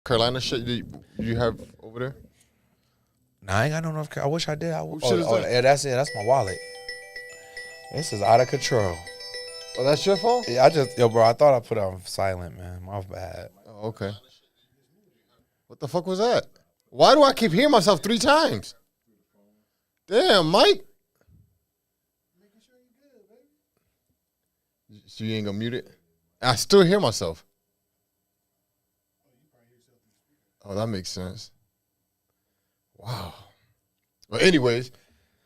Carolina shit you have over there? Nah, I ain't got no North Carolina. I wish I did. shit is that? Yeah, that's it. That's my wallet. This is out of control. Oh, that's your phone? Yeah, bro, I thought I put it on silent, man. My bad. Oh, okay. What the fuck was that? Why do I keep hearing myself 3 times? Damn, Mike. So you ain't gonna mute it? I still hear myself. Oh, that makes sense. Wow. Well, anyways,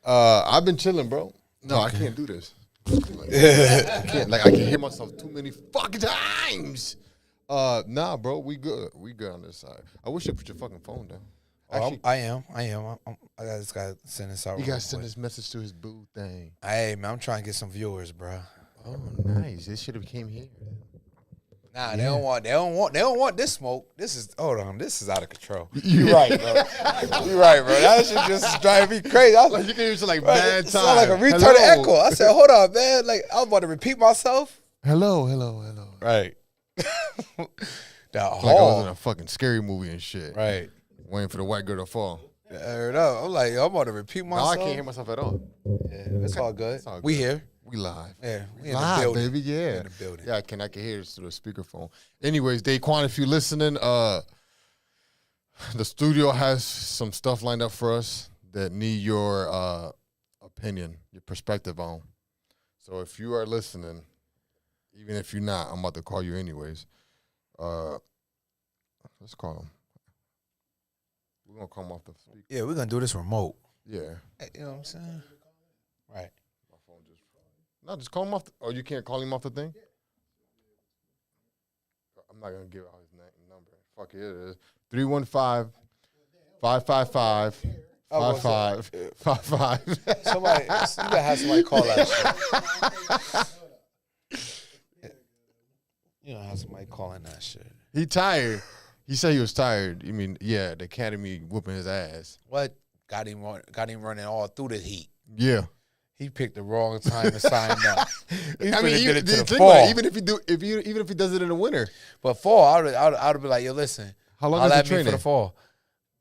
I've been chilling, bro. No, I can't do this. I can't. Like, I can hear myself too many fucking times. Nah, bro, we good. We good on this side. I wish you put your fucking phone down. Actually, I am. I just gotta send this out. You gotta send this message to his boo thing. Hey, man, I'm trying to get some viewers, bro. Oh, nice. They should have came here. Nah, they don't want this smoke. This is out of control. You right, bro. You right, bro. That shit just driving me crazy. I was Like, you can use it like bad time. Sound like a retarded echo. I said, hold on, man. Like, I was about to repeat myself. Hello. Right. Like I was in a fucking scary movie and shit. Right. Waiting for the white girl to fall. I heard up. I'm like, I'm about to repeat myself. No, I can't hear myself at all. Yeah, it's all good. It's all good. We here. We live. Yeah, we live, in the building. baby. Yeah. We in the building. Yeah, I can hear this through the speakerphone. Anyways, Daquan, if you're listening, the studio has some stuff lined up for us that need your opinion, your perspective on. So if you are listening, even if you're not, I'm about to call you anyways. Let's call him. We're gonna call him off the speaker. Yeah, we're gonna do this remote. Yeah. You know what I'm saying? Right. My phone just call him off. Oh, you can't call him off the thing? I'm not going to give out his number. Fuck it, it is. 315-555-5555. Somebody, you gotta have somebody call that shit. You gotta have somebody calling that shit. He tired. He said he was tired. I mean, yeah, the academy whooping his ass. What? Got him running all through the heat. Yeah. He picked the wrong time to sign up. I mean, did it to the think fall. about it, even if he does it in the winter. But fall, I'd be like, yo, listen. How long is the me training? for the fall?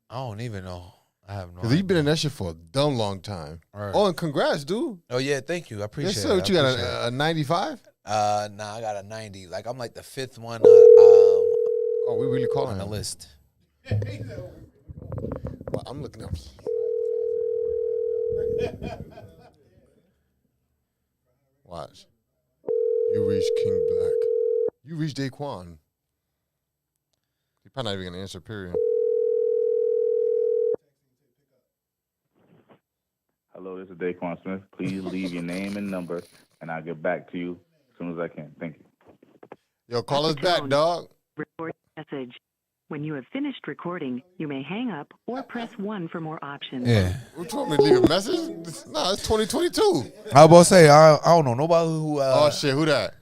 I don't even know. I have no idea. Because he's been in that shit for a dumb long time. Right. Oh, and congrats, dude. Oh, yeah, thank you. I appreciate Yes, it. sir. What you got, a 95? Nah, I got a 90. Like, I'm like the 5th one Oh, we really calling on the him. list. Well, I'm looking up. Watch. You reached King Black. You reached Daquan. He's probably not even going to answer, period. Hello, this is Daquan Smith. Please leave your name and number, and I'll get back to you as soon as I can. Thank you. Yo, call us back, dog. Record message. When you have finished recording, you may hang up or press 1 for more options. Yeah. What, you want me to leave a message? Nah, it's 2022. I was about to say, I don't know nobody who... oh, shit, who that?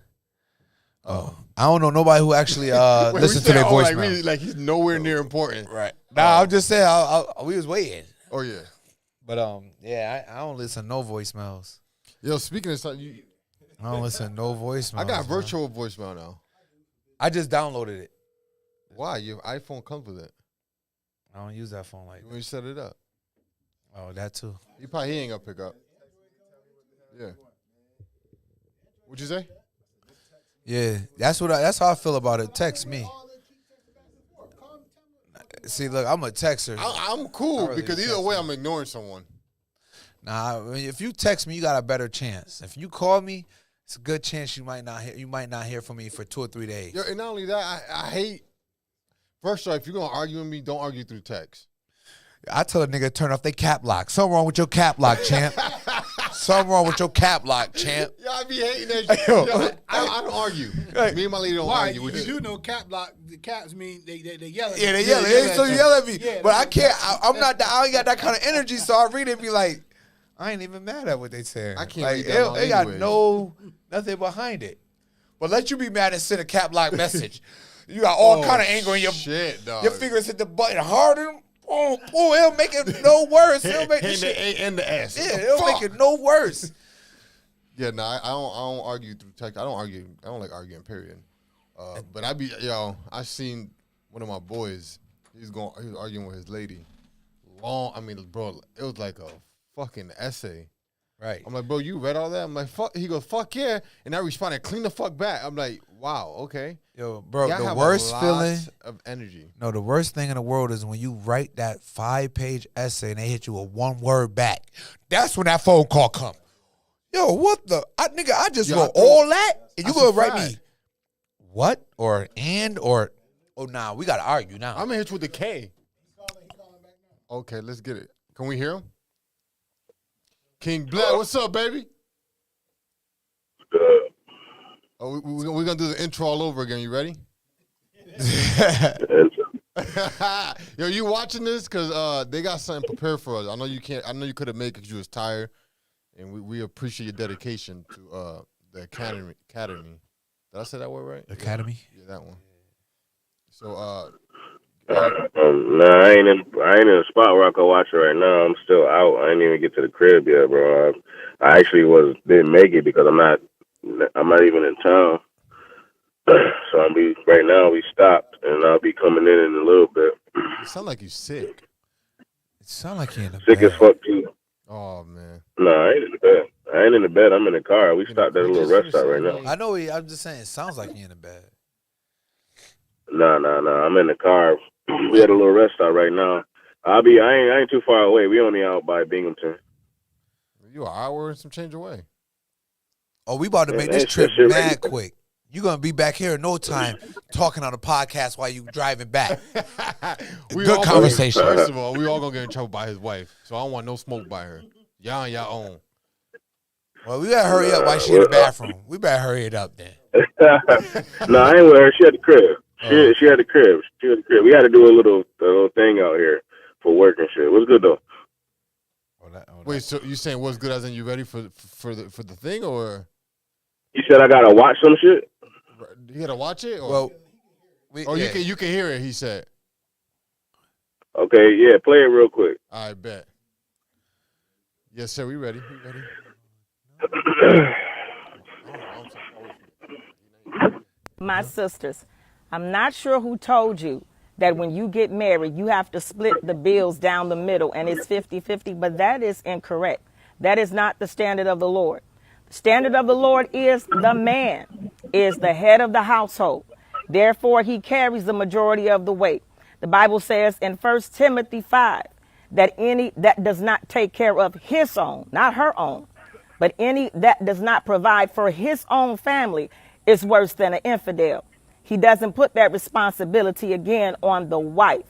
I don't know nobody who actually Wait, listens we to their said, voicemail. like he's nowhere near important. Right. Nah, I'm just saying, we was waiting. Oh, yeah. But, yeah, I don't listen to no voicemails. Yo, speaking of something, I don't listen to no voicemails. I got man. virtual voicemail now. I just downloaded it. Why? Your iPhone comes with it. I don't use that phone like When that. you set it up. Oh, that too. He ain't gonna pick up. Yeah. What'd you say? Yeah, that's how I feel about it. Text me. See, look, I'm a texter. I'm cool really because either text way, me. I'm ignoring someone. Nah, if you text me, you got a better chance. If you call me, it's a good chance you might not hear from me for 2 or 3 days. Yo, and not only that, I hate. First off, if you're gonna argue with me, don't argue through text. I tell a nigga to turn off their cap lock. Something wrong with your cap lock, champ. Something wrong with your cap lock, champ. Yo, I be hating that shit. Yo, I don't argue. Me and my lady don't argue with You you. do know cap lock. The caps mean they yell at Yeah, you. they yell. They so yell at me, Yeah, but I can't. I'm not. I ain't got that kind of energy. So I read it and be like, I ain't even mad at what they saying. I can't Like, read that long they got anyways. nothing behind it. But let you be mad and send a cap lock message. You got all kind of anger in your shit, dog. Your fingers hit the button harder. Oh, it'll make it no worse. It'll make and the shit. the A and the S. Yeah, it'll make it no worse. Yeah, no, I don't argue through text. I don't argue. I don't like arguing. Period. But I seen one of my boys He was arguing with his lady. Long. I mean, bro, it was like a fucking essay. Right. I'm like, bro, you read all that? I'm like, fuck. He goes, fuck yeah. And I responded, clean the fuck back. I'm like, wow, okay. Yo, bro, Y'all the have worst a lot feeling of energy. No, the worst thing in the world is when you write that 5-page essay and they hit you with one word back. That's when that phone call come. Yo, what the nigga? I just wrote all that, and you gonna write me what or and or oh nah, we gotta argue now. I'm gonna hit you with the K. Okay, let's get it. Can we hear him? King Black, what's up, baby? Oh, we're gonna do the intro all over again. You ready? Yo, you watching this? Cause they got something prepared for us. I know you can't. I know you couldn't make it because you was tired, and we appreciate your dedication to the academy. Did I say that word right? Academy. Yeah, that one. So nah, I ain't in a spot where I can watch it right now. I'm still out. I ain't even get to the crib yet, bro. I actually didn't make it because I'm not even in town. So right now we stopped, and I'll be coming in a little bit. you sound like you sick. It sound like you're in the Sick bed. as fuck too. Oh man. No, I ain't in the bed. I ain't in the bed. I'm in the car. We stopped at a little rest stop right now. I know. I'm just saying. It sounds like you're in the bed. No. I'm in the car. We at a little rest stop right now. I ain't too far away. We only out by Binghamton. You an hour and some change away. Oh, we about to make this trip mad quick. You're going to be back here in no time talking on a podcast while you driving back. Good conversation. First of all, we all going to get in trouble by his wife, so I don't want no smoke by her. Y'all on your own. Well, we got to hurry up while she in the bathroom. We better hurry it up then. No, I ain't with her. She at the crib. She had the crib. We had to do a little thing out here for work and shit. It was good though. Wait, so you saying what's good as in you ready for the thing or? You said I gotta watch some shit. You gotta watch it, or well, you can hear it. He said. Okay, yeah, play it real quick. I bet. Yes, sir. We ready. My sisters, I'm not sure who told you that when you get married, you have to split the bills down the middle and it's 50-50, but that is incorrect. That is not the standard of the Lord. The standard of the Lord is the man is the head of the household. Therefore, he carries the majority of the weight. The Bible says in 1 Timothy 5 that any that does not take care of his own, not her own, but any that does not provide for his own family is worse than an infidel. He doesn't put that responsibility again on the wife.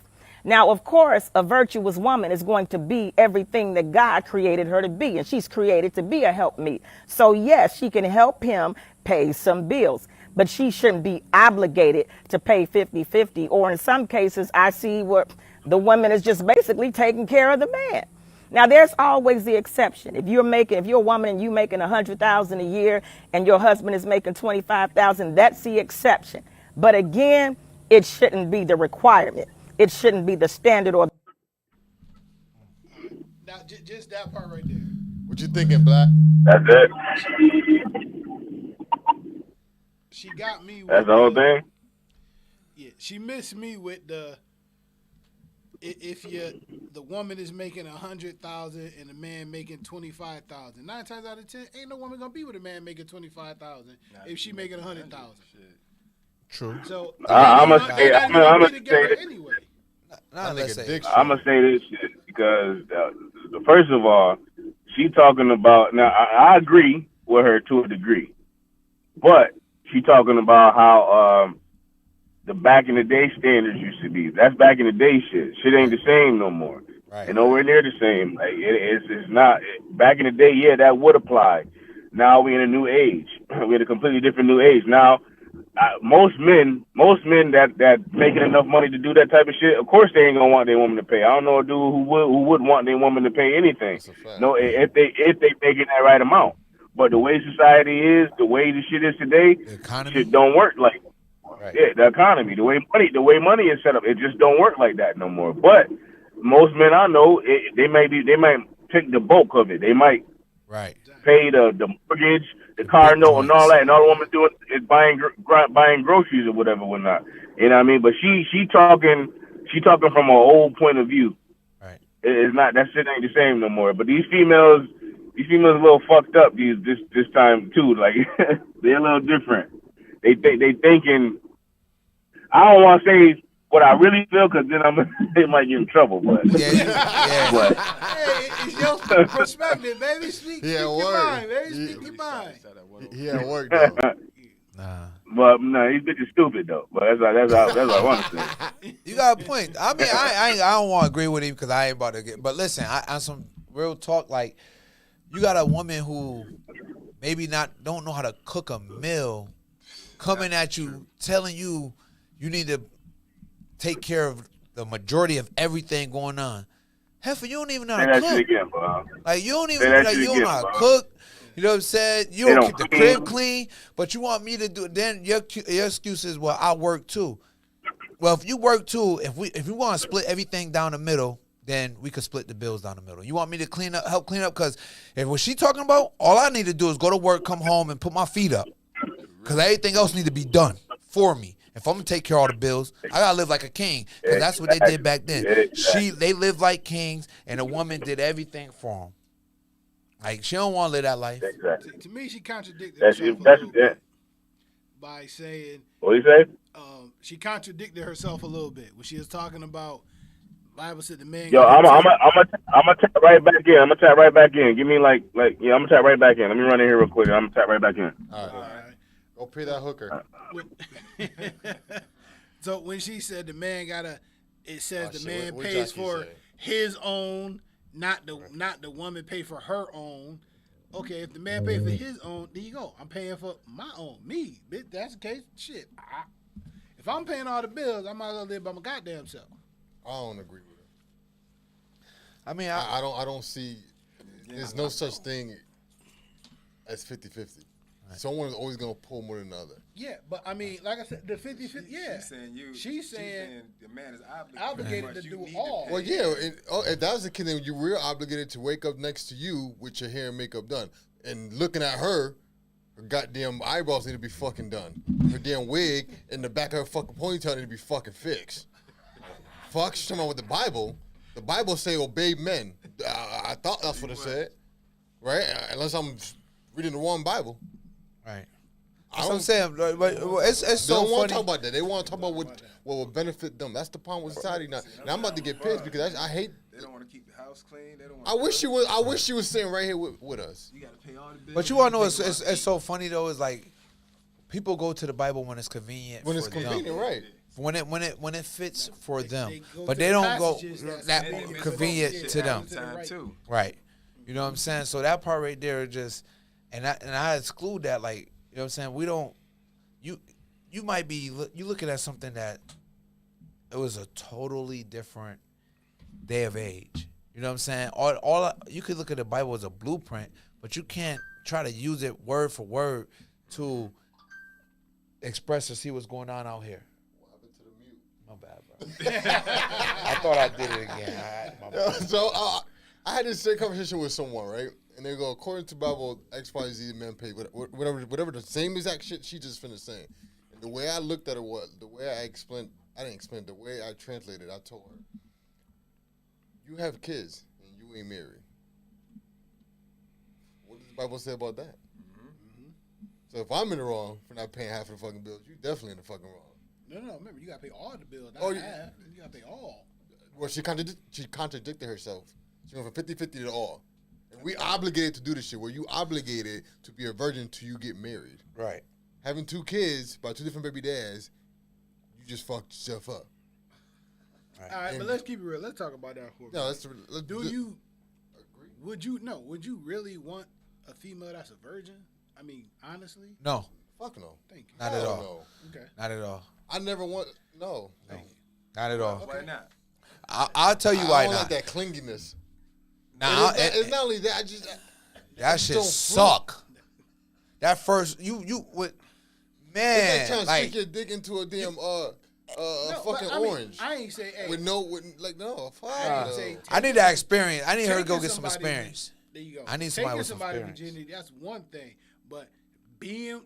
Now, of course, a virtuous woman is going to be everything that God created her to be, and she's created to be a helpmeet. So, yes, she can help him pay some bills, but she shouldn't be obligated to pay 50-50. Or in some cases, I see where the woman is just basically taking care of the man. Now, there's always the exception. If you're a woman and you're making $100,000 a year and your husband is making $25,000, that's the exception. But again, it shouldn't be the requirement. It shouldn't be the standard or. Now, just that part right there. What you thinking, Black? That's it. She got me. That's the whole thing. Yeah, she missed me with if the woman is making $100,000 and the man making $25,000. 9 times out of 10, ain't no woman gonna be with a man making $25,000 if she making $100,000. True. So I'm gonna say this. Anyway. I'm gonna say this shit because first of all, she talking about now. I agree with her to a degree, but she talking about how the back in the day standards used to be. That's back in the day shit. Shit ain't the same no more. Right. And nowhere near the same. Like it's not. Back in the day, yeah, that would apply. Now we in a new age. We're in a completely different new age now. Most men that making enough money to do that type of shit, of course they ain't gonna want their woman to pay. I don't know a dude who would want their woman to pay anything. No, if they making that right amount. But the way society is, the way the shit is today, shit don't work like. Right. Yeah, the economy, the way money is set up, it just don't work like that no more. But most men I know, they might take the bulk of it. They might pay the mortgage, the car note, and all that, and all the woman's doing is buying groceries or whatever, whatnot. You know what I mean? But she talking she talking from an old point of view. Right. It's not, that shit ain't the same no more. But these females a little fucked up this time too. Like they're a little different. They thinking. I don't want to say what I really feel because then they might get in trouble. But yeah. But Hey, it's your perspective, baby. Speak your mind, baby. Speak your mind. He at work though. Nah. But no, these bitches stupid though. But that's what I want to say. You got a point. I mean, I don't want to agree with him because I ain't about to get. But listen, on some real talk, like you got a woman who maybe don't know how to cook a meal, coming at you, telling you need to take care of the majority of everything going on. Heifer, you don't even know how to cook. Again, bro. Like you don't even you don't know how to cook. You know what I'm saying? You don't keep the crib clean, but you want me to do it. Then your excuse is, well, I work too. Well, if you work too, if we want to split everything down the middle, then we could split the bills down the middle. You want me to help clean up? Because if what she talking about, all I need to do is go to work, come home, and put my feet up. Because everything else need to be done for me. If I'm gonna take care of all the bills, I gotta live like a king. Because that's what they did back then. They lived like kings, and a woman did everything for them. Like she don't want to live that life. Exactly. To me, she contradicted herself a little bit by saying. What you say? She contradicted herself a little bit when she was talking about. Bible said the man. Yo, I'm gonna tap right back in. I'm gonna tap right back in. Give me I'm gonna tap right back in. Let me run in here real quick. I'm gonna tap right back in. All right. Go pay that hooker. So when she said the man it says the man what pays Jackie for say? his own, not the woman pay for her own. Okay, if the man pay for his own, there you go. I'm paying for my own. Me, bitch. That's the case. Shit. If I'm paying all the bills, I might as well live by my goddamn self. I don't agree with it. I mean, I don't see. There's no such thing as 50-50. Someone is always gonna pull more than the other. Yeah, but I mean, like I said, the 50-50, yeah. She's saying the man is obligated to do all. Well, yeah. If that was the case, then you were obligated to wake up next to you with your hair and makeup done, and looking at her goddamn eyebrows need to be fucking done. Her damn wig in the back of her fucking ponytail need to be fucking fixed. Fuck, she's talking about with the Bible. The Bible say obey men. I thought that's what it said, right? Unless I'm reading the wrong Bible. right. That's what I'm saying. But it's They so don't want funny. to talk about that. They want to talk about what will benefit them. That's the problem with society now. Now I'm about to get pissed because I hate. They don't want to keep the house clean. They don't. I wish you was. I wish you was sitting right here with us. You got to pay all the bills. But you want to know it's so funny though is like people go to the Bible when it's convenient. When it's for them. convenient, right? When it fits for them, go but to they the don't go passages that that's convenient to them, time too. right? You know what I'm saying? So that part right there just, and I exclude that. Like, you know what I'm saying? We don't. You might be you looking at something that it was a totally different day of age. You know what I'm saying? All you could look at the Bible as a blueprint, but you can't try to use it word for word to express or see what's going on out here. My bad, bro. I thought I did it again. My bad. So I had this same conversation with someone, right? And they go, according to Bible, X, Y, Z, men pay whatever the same exact shit she just finished saying. And the way I looked at it was, the way I didn't explain, the way I translated, I told her, you have kids and you ain't married. What does the Bible say about that? Mm-hmm. So if I'm in the wrong for not paying half of the fucking bills, you definitely in the fucking wrong. No, remember, you got to pay all the bills, not Oh, half. You got to pay all. Well, she contradicted herself. She went from 50-50 to all. And we obligated to do this shit where you obligated to be a virgin till you get married. Right. Having 2 kids by 2 different baby dads, you just fucked yourself up. Right. All right, but let's keep it real. Let's talk about that for a minute. No, let's Do you agree? Would you really want a female that's a virgin? I mean, honestly? No, Fuck no. Thank you. not at Hell all. Okay. Not at all. I never want, no. Not at all. Why not? I'll tell you I why don't not. like that clinginess. Nah, It's not only that, I just... that shit don't suck. That first you would, It's man, like trying to like stick your dick into a damn No, fucking but I mean, orange. I ain't say, hey. No, fuck I no. ain't say I need that experience. I need her to taking go get some somebody- experience. There you go. I need somebody Taking with some somebody experience. virginity, that's one thing. But being,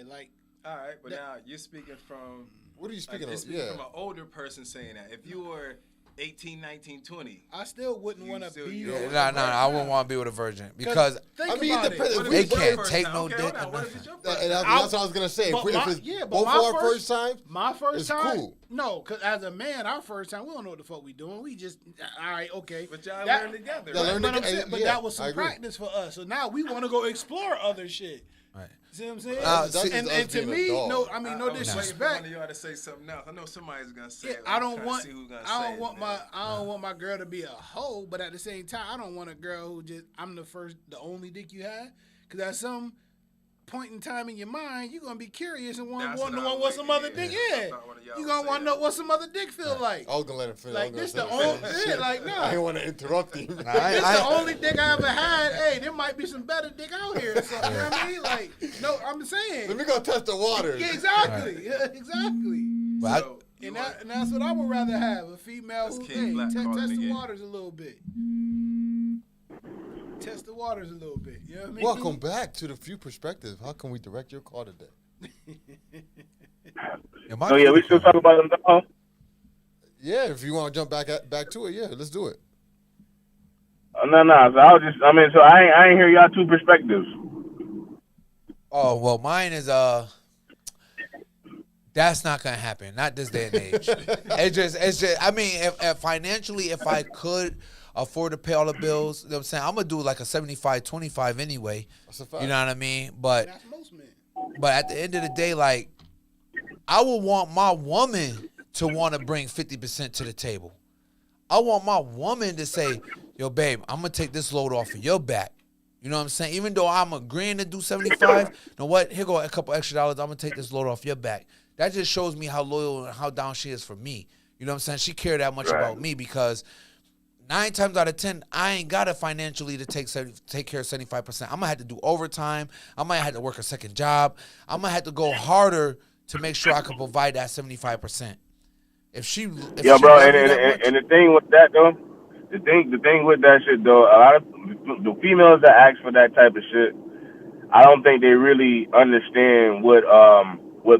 like, All right, but That- now you're speaking from What are you speaking It's of? speaking Yeah. from an older person saying that. If you were 18, 19, 20, I still wouldn't want to be. Yeah, no, I wouldn't want to be with a virgin because think I mean, about it depends. it. If they we- can't first take time? no Okay, dick. hold or on. What if nothing. it's your And first that's time? what I was gonna say. But If my- it's yeah, but both my of our first- first time, My first it's time, cool. no, because as a man, our first time, we don't know what the fuck we doing. We just, all right, okay. But y'all That- learn together. Y'all right? learn But, I'm together. saying, but Yeah, that was I some agree. practice for us. So now we want to go explore other shit. Right. See what I'm saying? That's just and us to being a me, dog. no, I mean, no I was waiting for disrespect. one of y'all to say something else. I know somebody's gonna say Yeah, it. I I'm don't trying want, to see who's gonna I say don't it, want man. I don't want my girl to be a hoe, but at the same time, I don't want a girl who just I'm the only dick you had, because at some point in time in your mind, you're gonna be curious and want That's to what I know was what some other waiting dick to hear. I is. thought one of y'all You would gonna say want to that. know what some other dick feel like. I was gonna let him finish. Like this the only shit. Like no, I didn't want to interrupt him. this the only dick I ever had. Hey, there might be some better dick out here. Or something, you know what I mean? Like no, I'm saying. Let me go test the water. Yeah, exactly. Yeah, exactly. But So, you And, want- and that's what I would rather have, a female That's who King Black test calling the again. waters a little bit. Test the waters a little bit. You know what I mean? Welcome back to the Few Perspectives. How can we direct your call today? my So yeah, we still talking about them. Huh? Yeah, if you want to jump back to it, yeah, let's do it. No. So I ain't hear y'all two perspectives. Oh well, mine is that's not gonna happen. Not this day and age. It's just. I mean, if financially, if I could afford to pay all the bills, you know what I'm saying, I'm gonna do like a 75-25 anyway. That's a fact. You know what I mean? But That's most men. at the end of the day, like I would want my woman to want to bring 50% to the table. I want my woman to say, "Yo, babe, I'm gonna take this load off of your back." You know what I'm saying? Even though I'm agreeing to do 75, you know what? Here go a couple extra dollars. I'm gonna take this load off your back. That just shows me how loyal and how down she is for me. You know what I'm saying? She cared that much about me because 9 times out of 10, I ain't got it financially to take care of 75%. I'm gonna have to do overtime. I might have to work a second job. I'm gonna have to go harder to make sure I can provide that 75%. If she Bro, loves me that much- and the thing with that though, the thing with that shit though, a lot of the females that ask for that type of shit, I don't think they really understand what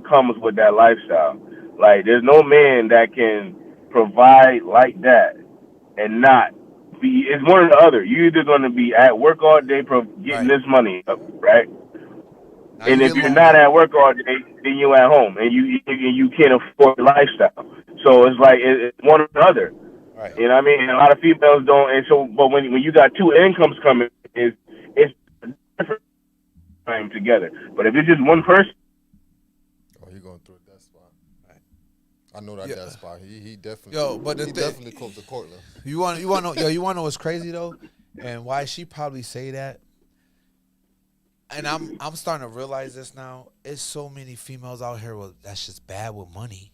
comes with that lifestyle. Like, there's no man that can provide like that and not be. It's one or the other. You either gonna be at work all day getting this money up, right? And if you're not at work all day, then you're at home, and you can't afford the lifestyle. So it's like it's one or the other. Right. You know what I mean? And a lot of females don't. And so, but when you got two incomes coming, it's different time together. But if it's just one person, Oh, he going through a death spot. I know that death spot. He definitely. Yo, but he definitely close to Cortland. You want to know? Yo, you want to know what's crazy though, and why she probably say that? And I'm starting to realize this now. It's so many females out here that's just bad with money.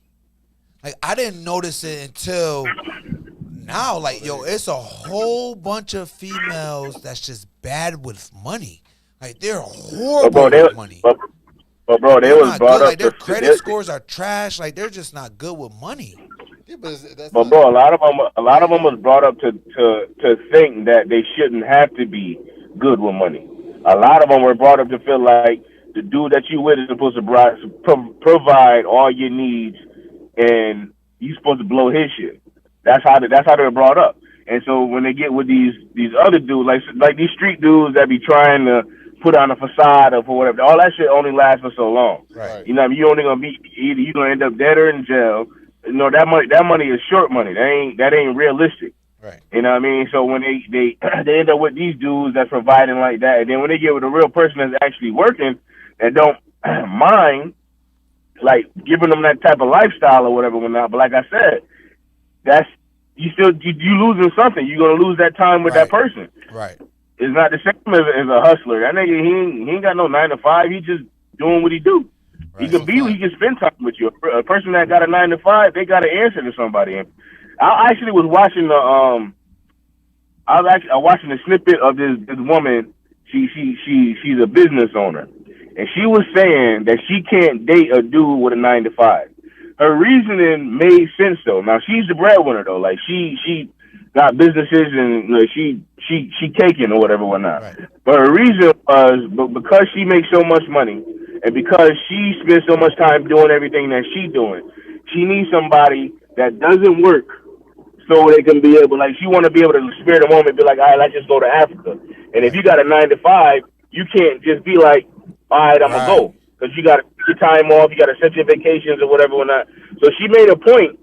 Like I didn't notice it until now. Like yo, it's a whole bunch of females that's just bad with money. Like they're horrible with money. But bro, they They're was not brought good. up Like their to credit scores are trash. Like they're just not good with money. Yeah, but But bro, a lot of them was brought up to think that they shouldn't have to be good with money. A lot of them were brought up to feel like the dude that you with is supposed to provide all your needs, and you supposed to blow his shit. That's how they were brought up. And so when they get with these other dudes, like these street dudes that be trying to put on a facade of whatever, all that shit only lasts for so long. Right. You know, you only gonna be either you gonna end up dead or in jail. You know, that money is short money. That ain't realistic. Right. You know what I mean? So when they end up with these dudes that's providing like that, and then when they get with a real person that's actually working and don't mind like giving them that type of lifestyle or whatever, whatnot. But like I said, that's you losing something. You're gonna lose that time with that person. Right. It's not the same as a hustler. That nigga, he ain't got no 9 to 5. He just doing what he do. Right. He can spend time with you. A person that got a 9 to 5, they got to answer to somebody. And I actually was watching watching a snippet of this woman. She's a business owner, and she was saying that she can't date a dude with a 9 to 5. Her reasoning made sense though. Now she's the breadwinner though. Like she got businesses and she caking or whatever, whatnot. Right. But her reason was because she makes so much money and because she spends so much time doing everything that she's doing, she needs somebody that doesn't work so they can be able, like, she want to be able to spare the moment and be like, all right, let's just go to Africa. And if you got a 9 to 5, you can't just be like, all right, I'm going to go. Because you got to take your time off, you got to set your vacations or whatever or not. So she made a point,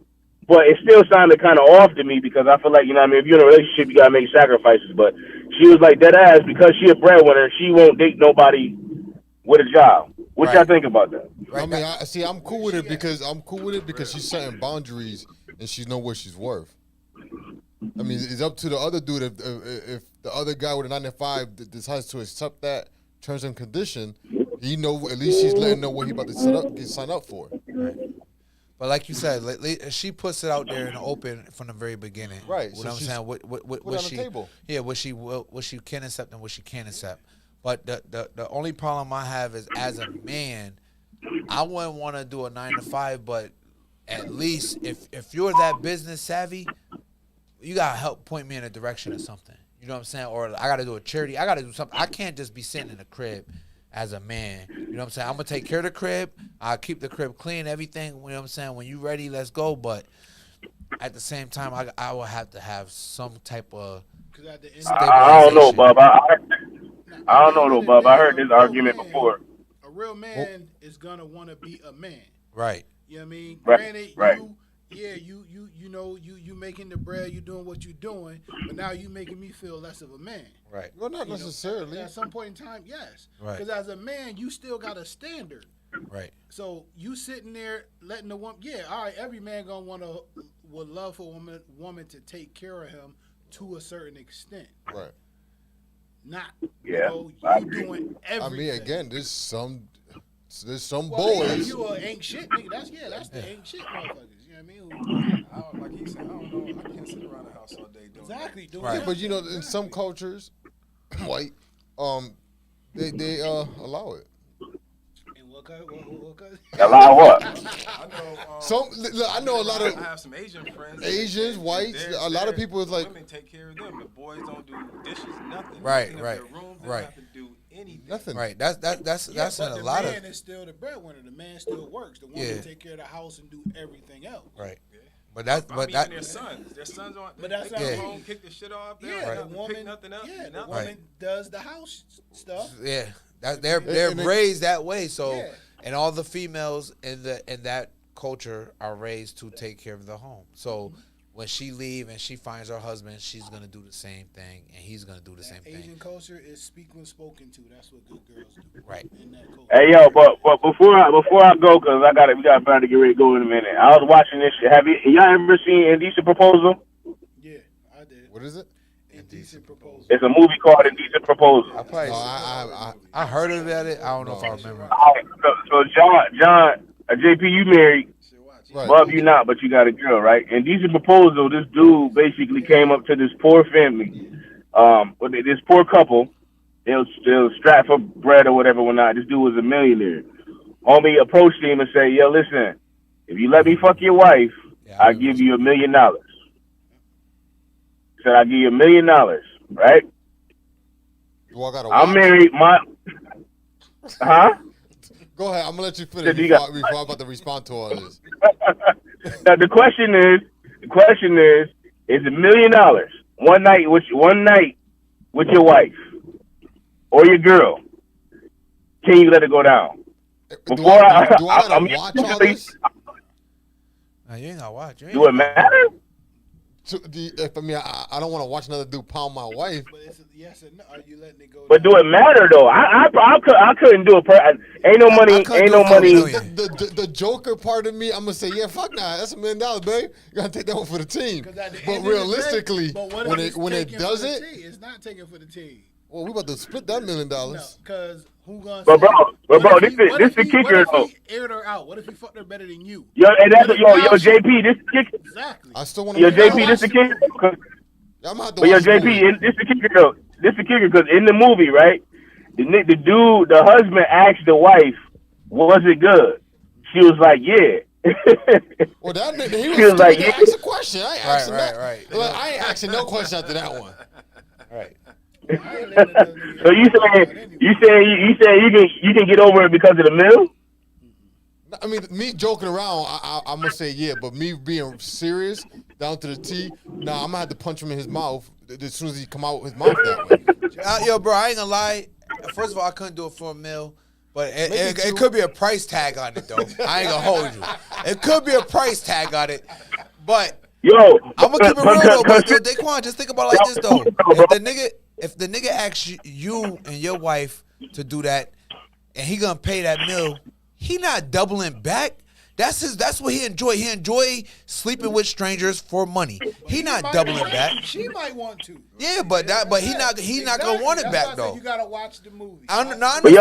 but it still sounded kind of off to me because I feel like, you know what I mean, if you're in a relationship, you got to make sacrifices. But she was like, dead ass, because she a breadwinner, she won't date nobody with a job. What y'all think about that? I mean, I'm cool with it because she's setting boundaries and she know what she's worth. I mean, it's up to the other dude if the other guy with a 9 to 5 decides to accept that terms and condition. He know at least she's letting know what he about to sign up for. Right. But like you said, she puts it out there in the open from the very beginning. Right. What I'm saying, what she, table. Yeah, what she can accept and what she can't accept. But the only problem I have is as a man, I wouldn't want to do a 9 to 5, but at least if you're that business savvy, you gotta help point me in a direction or something. You know what I'm saying? Or I gotta do a charity. I gotta do something. I can't just be sitting in the crib as a man. You know what I'm saying? I'm gonna take care of the crib. I'll keep the crib clean, everything. You know what I'm saying? When you ready, let's go. But at the same time, I will have to have some type of I don't know, Bub. I don't know, though, Bub. I heard this argument before. A real man is gonna want to be a man. Right. You know what I mean? Right. Granted, you know, you making the bread, you doing what you doing, but now you making me feel less of a man. Right. Well, not necessarily. At some point in time, yes. Right. Because as a man, you still got a standard. Right. So you sitting there letting the woman, all right, every man would love for a woman to take care of him to a certain extent. Right. Not, you doing everything. I mean, again, there's some well, boys. You ain't shit, nigga. That's the ain't shit motherfuckers. You know what I mean? Like he said, I don't know. I can't sit around the house all day doing Exactly. that. Right. But you know, in some cultures, white, they allow it. Allow what? I know a lot of. I have some Asian friends. Asians, whites, a lot of people is like. Women take care of them. The boys don't do dishes, nothing. Right. Their rooms, they don't have to do anything. Nothing. Right. That's in a lot of. The man is still the breadwinner. The man still works. The woman take care of the house and do everything else. Right. Yeah. But their sons. Their sons aren't. But that's they come home, kick the shit off. The woman. Pick nothing up. Yeah, the woman does the house stuff. Yeah. They're raised that way. So and all the females in that culture are raised to take care of the home. So when she leave and she finds her husband, she's gonna do the same thing, and he's gonna do the same thing. Asian culture is speak when spoken to. That's what good girls do. Right. In that culture. Hey yo, but before I go, cause we got to get ready to go in a minute. I was watching this shit. Have y'all ever seen Indecent Proposal? Yeah, I did. What is it? Indecent Proposal. It's a movie called Indecent Proposal. I heard about it. I don't know if I remember. All right, so John, JP, you married. Right. Love you not, but you got a girl, right? And Decent Proposal, this dude basically came up to this poor family, this poor couple. They was strapped for bread or whatever, whatnot. This dude was a millionaire. Homie approached him and said, yo, listen, if you let me fuck your wife, I'll give you $1 million. He said, I'll give you $1 million, right? I'm married, Huh? Go ahead. I'm gonna let you finish before I'm about to respond to all this. Now the question is, is $1 million one night with your wife or your girl? Can you let it go down? Do I gotta watch all this? No, you ain't gotta watch. Do it matter? I don't want to watch another dude pound my wife. But it's yes and no. Are you letting it go? But do it matter though? I couldn't do it. Ain't no money. The Joker part of me, I'm gonna say, yeah, fuck nah. That's $1 million, babe. You gotta take that one for the team. But realistically, when it does it, it's not taken for the team. Well, we about to split that $1 million. No, because who gonna? But bro, this the kicker though. What if he aired her out? What if he fucked her better than you? Yo, JP, this the kicker. Exactly. I still want to. Yo, JP, this the kicker. But yo, JP, this the kicker though. This the kicker because in the movie, right, the husband asked the wife, "Was it good?" She was like, "Yeah." Well, that nigga, he was like, "Yeah." Ask a question. I ain't asking that. Right. Like, I ain't asking no question after that one. Right. So you saying you can get over it because of the mill? I mean, me joking around, I'm gonna say yeah, but me being serious down to the T, nah, I'm gonna have to punch him in his mouth as soon as he come out with his mouth that way. Yo, bro, I ain't gonna lie. First of all, I couldn't do it for a meal, but Maybe it could be a price tag on it, though. I ain't gonna hold you. It could be a price tag on it, but Yo, I'm gonna keep it real though. But Daquan, just think about it like this though. If the nigga asks you and your wife to do that, and he gonna pay that meal, he not doubling back. That's what he enjoy. He enjoy sleeping with strangers for money. He not doubling back. She might want to. Yeah, but he not gonna want it back though. You gotta watch the movie. I understand, but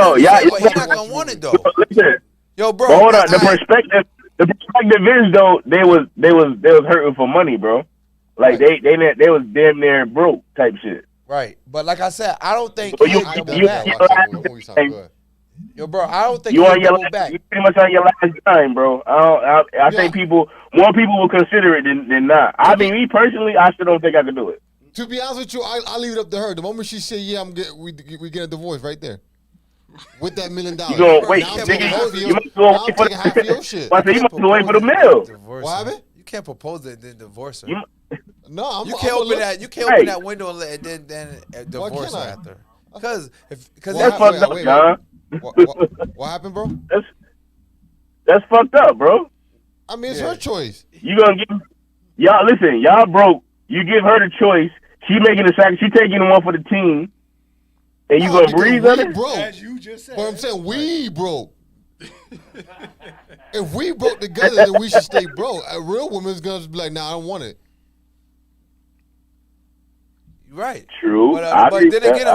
he not gonna want it though. Listen, Yo, bro. hold on. The perspective is though they was hurting for money, bro. Like they was damn near broke type shit. Right, but like I said, I don't think So he'll double back. Yo, bro, I don't think you he'll on your double back. you pretty much on your last time, bro. I think more people will consider it than not. I mean, me personally, I still don't think I could do it. To be honest with you, I'll leave it up to her. The moment she say yeah, we get a divorce right there. With that $1 million. You gonna wait? Now I'm Nigga, taking half of you your- must go now wait I'm for taking half of your shit. I said you must go wait for the meal. What happened? You can't propose it and then divorce her. No, You can't open that. You can't open that window and then divorce her can't I? after. Because That's fucked up, John. What happened, bro? That's fucked up, bro. I mean, it's her choice. You gonna give y'all? Listen, y'all broke. You give her the choice. She making the sacrifice. She taking the one for the team, and you gonna breathe on it? Broke. As you just said. But I'm saying we broke. If we broke together, then we should stay broke. A real woman's gonna be like, nah, I don't want it. right. True. But then again,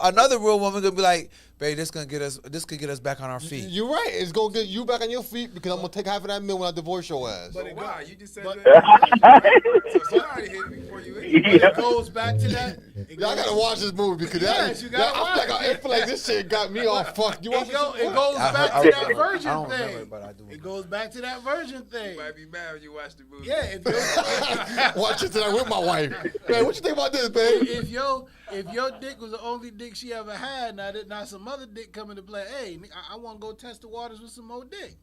another real woman gonna be like, babe, this could get us back on our feet. You're right. It's gonna get you back on your feet because I'm gonna take half of that meal when I divorce your ass. But Wow, you just said but- that. So somebody hit me before you ate. It goes back to that. Y'all gotta watch this movie because Yes, you gotta I feel like this shit got me all fucked. You watch It goes I back heard- to I that virgin don't remember thing. it, but I do. It goes back to that virgin thing. You might be mad when you watch the movie. Yeah, if watch it tonight with my wife. Man, what you think about this, babe? if your dick was the only dick she ever had, now some other dick come into play. Hey, I want to go test the waters with some more dick.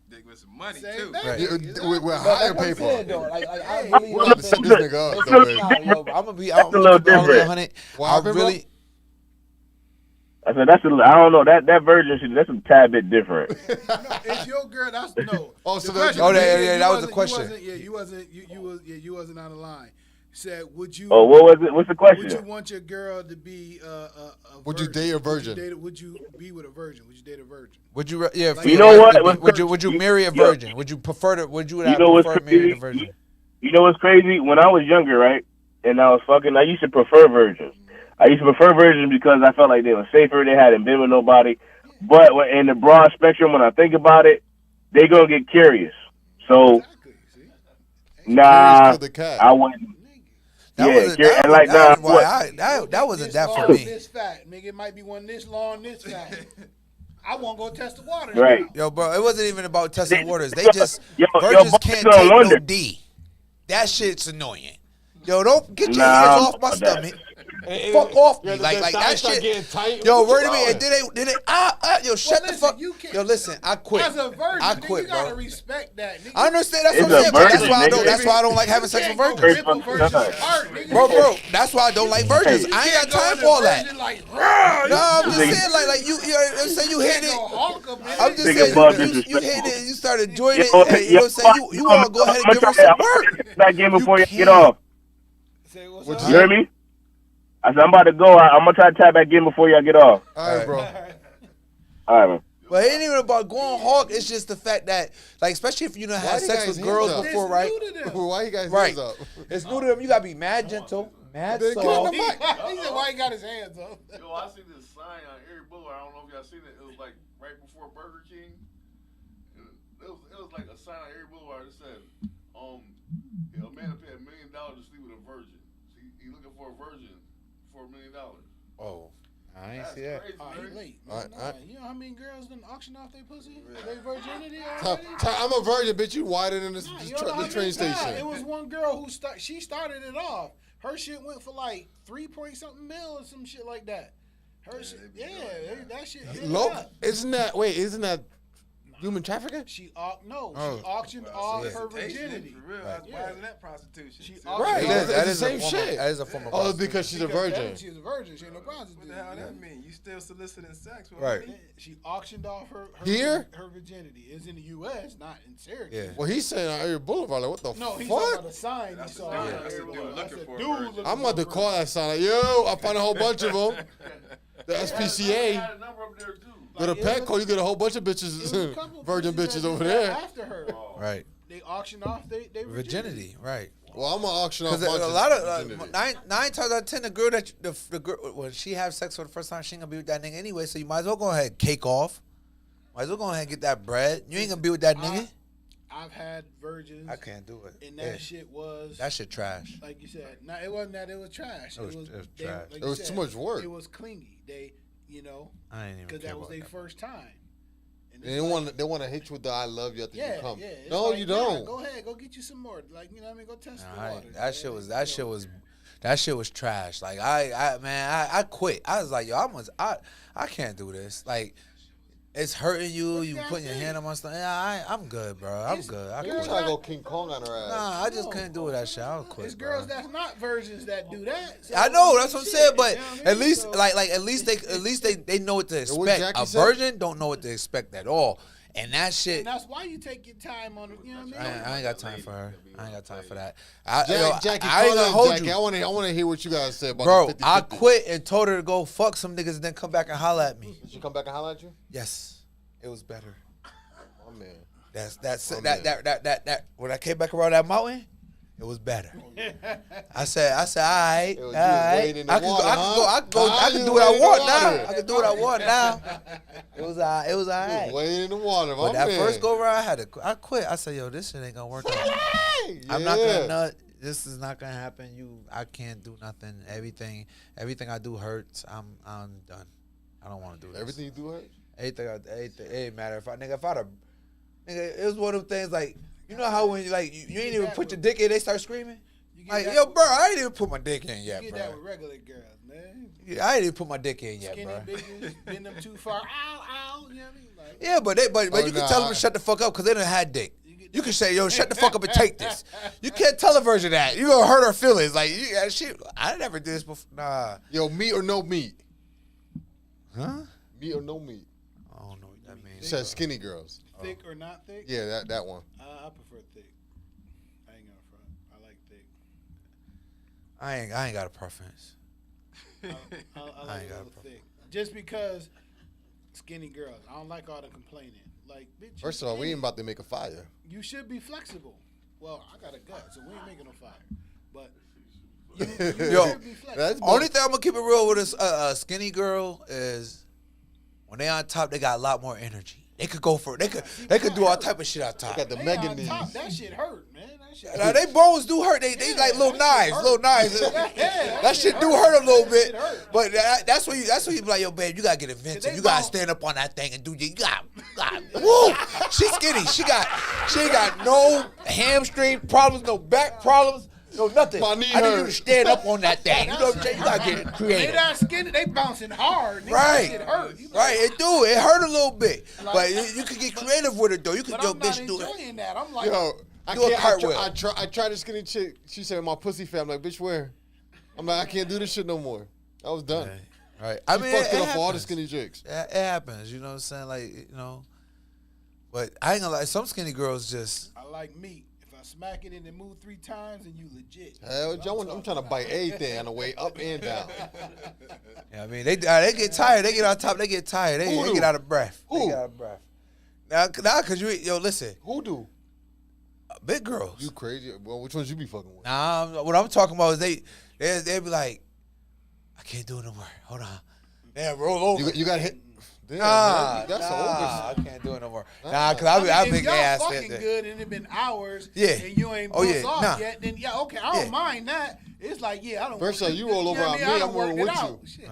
Dick with some money Same too. thing. Right. With higher paper. I really We're gonna set this nigga up, though, babe. I'm gonna be That's a little different. 100. What I happened, bro? really. I said I don't know that virgin shit. That's a tad bit different. No, if your girl, that's no. Oh, so The that- question Oh, was, yeah, you that was the wasn't- question. You wasn't on the line. Said, would you? Oh, what was it? What's the Would you question? want your girl to be a Would you virgin? date a virgin? Would you be with a virgin? Would you date a virgin? Would you? Yeah. Like, for You your know wife to what? be- Would you marry a virgin? Would you prefer to? Would you have know what's preferred marrying a crazy? virgin? You know what's crazy? When I was younger, right, and I was fucking, I used to prefer virgins. I used to prefer virgins because I felt like they were safer. They hadn't been with nobody. But in the broad spectrum, when I think about it, they gonna get curious. So, Exactly. See? nah, Curious killed the cat. I wouldn't. That Yeah, wasn't curious- that, and like, that, nah, was why what? that wasn't This that for long, me. This fat, nigga. It might be one this long, this fat. I want to go test the water. Right. Yo, bro, it wasn't even about testing waters. They just Yo, virgins boss can't gonna take no wonder. D. That shit's annoying. Yo, don't get your Nah, hands off my that- stomach. Fuck off me. Yeah, Like the that thighs start shit. getting tight. Yo, What word you to me. doing? And did they yo, shut the listen, fuck. you can't- Yo, listen, I quit. As a virgin, I nigga, quit, you gotta bro. respect that. Nigga. I understand. That's what It's I'm a saying. But that's virgin, why I don't. nigga. That's why I don't like having sex with Can't go virgins. rip a virgin's heart, nigga. Bro, that's why I don't like virgins. I ain't got time for all that. Like, No, I'm just saying, like you say you hit it. I'm just Nigga saying, bug you disrespectful. hit it and you start enjoying it. Yo, And you know what I'm saying? You want to go ahead and give her some work. That game before you get can't. off. Say what's What up? you You hear me? I said I'm about to go. I'm gonna try to tap back in before y'all get off. All right, bro. All right, man. But it ain't even about going hawk. It's just the fact that, like, especially if you done had you sex guys with girls hands up? before, right? Why you guys Right. hands up? It's new to them. You gotta be mad gentle, mad Then get soft. on the mic. He said, why he got his hands up? Yo, I seen this sign on Erie Boulevard. I don't know if y'all seen it. It was like right before Burger King. It was like a sign on Erie Boulevard that said, a man will pay $1 million to sleep with a virgin. So he looking for a virgin for $1 million. Oh, I ain't That's see that. crazy, Oh, he man. late. All right, Man, all right. You know how many girls done auction off their pussy? Their virginity Ty, already? I'm a virgin, bitch. You wider than this, Nah, this you don't know the how train many- nah, station. It was one girl who she started it off. Her shit went for like 3-point-something mil or some shit like that. Her shit, that shit. hit it Low? up. Isn't that? Wait, isn't that? Nah, Human trafficking? She auctioned off her virginity. For real. Why isn't that prostitution? She Right, auctioned that off is the same shit. That is a form of Oh, because she's a virgin. She's a virgin. She ain't no prostitute. What the hell that mean? You still soliciting sex? Right. She auctioned off her virginity. It's in the U.S., not in Syracuse. Yeah. Well, he's saying on Erie Boulevard. Like, what the No, he's talking fuck? about a sign he saw. That's a dude looking for a virgin. I'm about to call that sign. Like, yo, I found a whole bunch of them. The They SPCA. had a number up there too. Go to Petco, you get a whole bunch of bitches, virgin bitches over there. After her, Right. they auctioned off they Virginity, right. Well, I'm going to auction off Because my a lot of virginity. nine times out of 10, the girl that the girl when she have sex for the first time, she ain't gonna be with that nigga anyway. So you might as well go ahead and cake off. Might as well go ahead and get that bread. You ain't gonna be with that nigga. I've had virgins. I can't do it. And that shit was that shit trash. like you said. No, it wasn't that. It was trash. It was trash. It was too much work. It was clingy. They, I ain't even because care that was about their that. first time. And They want to hit you with the I love you after you come. Yeah. It's No, like, you don't. Go ahead, go get you some more. Like, you know what I mean? Go test the Nah, water. that shit was trash. Like I quit. I was like, yo, I can't do this. Like, it's hurting you. You putting your hand on my stomach. Yeah, I'm good, bro. I'm good. I You quit. trying to go King Kong on her ass. Nah, I just couldn't do that shit. I'll quit. It's bro. girls that's not virgins that do that. So I know that's what I'm shit, saying, but you know what I at mean? least So- at least they know what to what expect. Jackie A said? virgin don't know what to expect at all, and that shit. And that's why you take your time on it. You know what I mean? I ain't got time for her. I ain't got time for that. Jackie, I ain't call gonna in, hold Jackie. you, I want to hear what you guys say about bro. the 50-50. I quit and told her to go fuck some niggas and then come back and holler at me. Did she come back and holler at you? Yes, it was better. Oh, man. That when I came back around that mountain, it was better. I said, all right, Yo, all you was right. wading in the water, I huh? can You do what I wading in want the now. water. I can do what I want now. It was all You was right. wading in the water, my But that man. first go around, I quit. I said, yo, this shit ain't gonna work out. I'm not gonna nut. This is not gonna happen. I can't do nothing. Everything I do hurts. I'm done. I don't want to do this. Everything you do hurts? Anything, it ain't matter. If I'd have, it was one of them things like, you know how when you ain't even put your dick in, they start screaming? Like, yo, bro, I ain't even put my dick in yet, You get bro. that with regular girls, man. I ain't even put my dick in yet, Skinny bro. bitches, bend them too far. Ow, ow. You know what I mean? Like, Yeah, but you can tell them to shut the fuck up because they done had dick. You can say, yo, shut the fuck up and take this. You can't tell a virgin that. You gonna hurt her feelings. Like, I never did this before. Nah. Yo, meat or no meat? Huh? Meat or no meat? I don't know what that means. It says skinny girls. thick or not thick? Yeah, that one. I prefer thick. I ain't gonna front. I like thick. I ain't got a preference. I like I a ain't got a little problem. thick. Just because skinny girls. I don't like all the complaining. Like, bitch. First of all, we ain't about to make a fire. You should be flexible. Well, I got a gut, so we ain't making no fire. But Yo, should be flexible. That's only thing I'm gonna keep it real with a skinny girl is when they on top, they got a lot more energy. They could go for it. They could do all type of shit on top. got the They mega on knees. top, that shit hurt, man. That shit Now, hurt. they bones do hurt. They like little knives, That shit do hurt a little bit. But that's when you be like, yo, babe, you gotta get inventive. You gotta stand up on that thing and do. You got. Woo! She's skinny. She ain't got no hamstring problems, no back problems. No, nothing. My knee I need you hurt. to stand up on that thing. You know what I'm saying? You gotta get They creative. not skinny, they bouncing hard. Nigga. Right. That shit hurt. You Right, like, it do. It hurt a little bit. Like- But you could get creative with it, though. You could, but yo, I'm not bitch, do it. enjoying that. I'm like, Yo, I Do a can't. cartwheel. I tried this skinny chick. She said, "My pussy fat." I'm like, "Bitch, where?" I'm like, "I can't do this shit no more." I was done. Right. I fucked it up for all the skinny chicks. It happens. You know what I'm saying? Like, you know. But I ain't gonna lie. Some skinny girls just. I like meat. If I smack it and it move 3 times, and you legit. Hell, I'm trying to bite everything on the way up and down. Yeah, I mean, they get tired. They get on top. They get tired. They Who get do? out of breath. They Who? get out of breath. Now, cause listen, Who do? big girls. You crazy? Well, which ones you be fucking with? Nah, what I'm talking about is they be like, I can't do it no more. Hold on. Damn, roll over. You got hit. Damn, Nah, man, that's I over. can't do it no more. Nah, cause I if make y'all their ass fucking stand there. good and it been hours, Yeah. and you ain't Oh, bust yeah, off nah. yet, then yeah, okay, I don't mind that. It's like, yeah, I don't. First want of all, you roll over on me, I don't I'm work rolling it with out. you. Shit.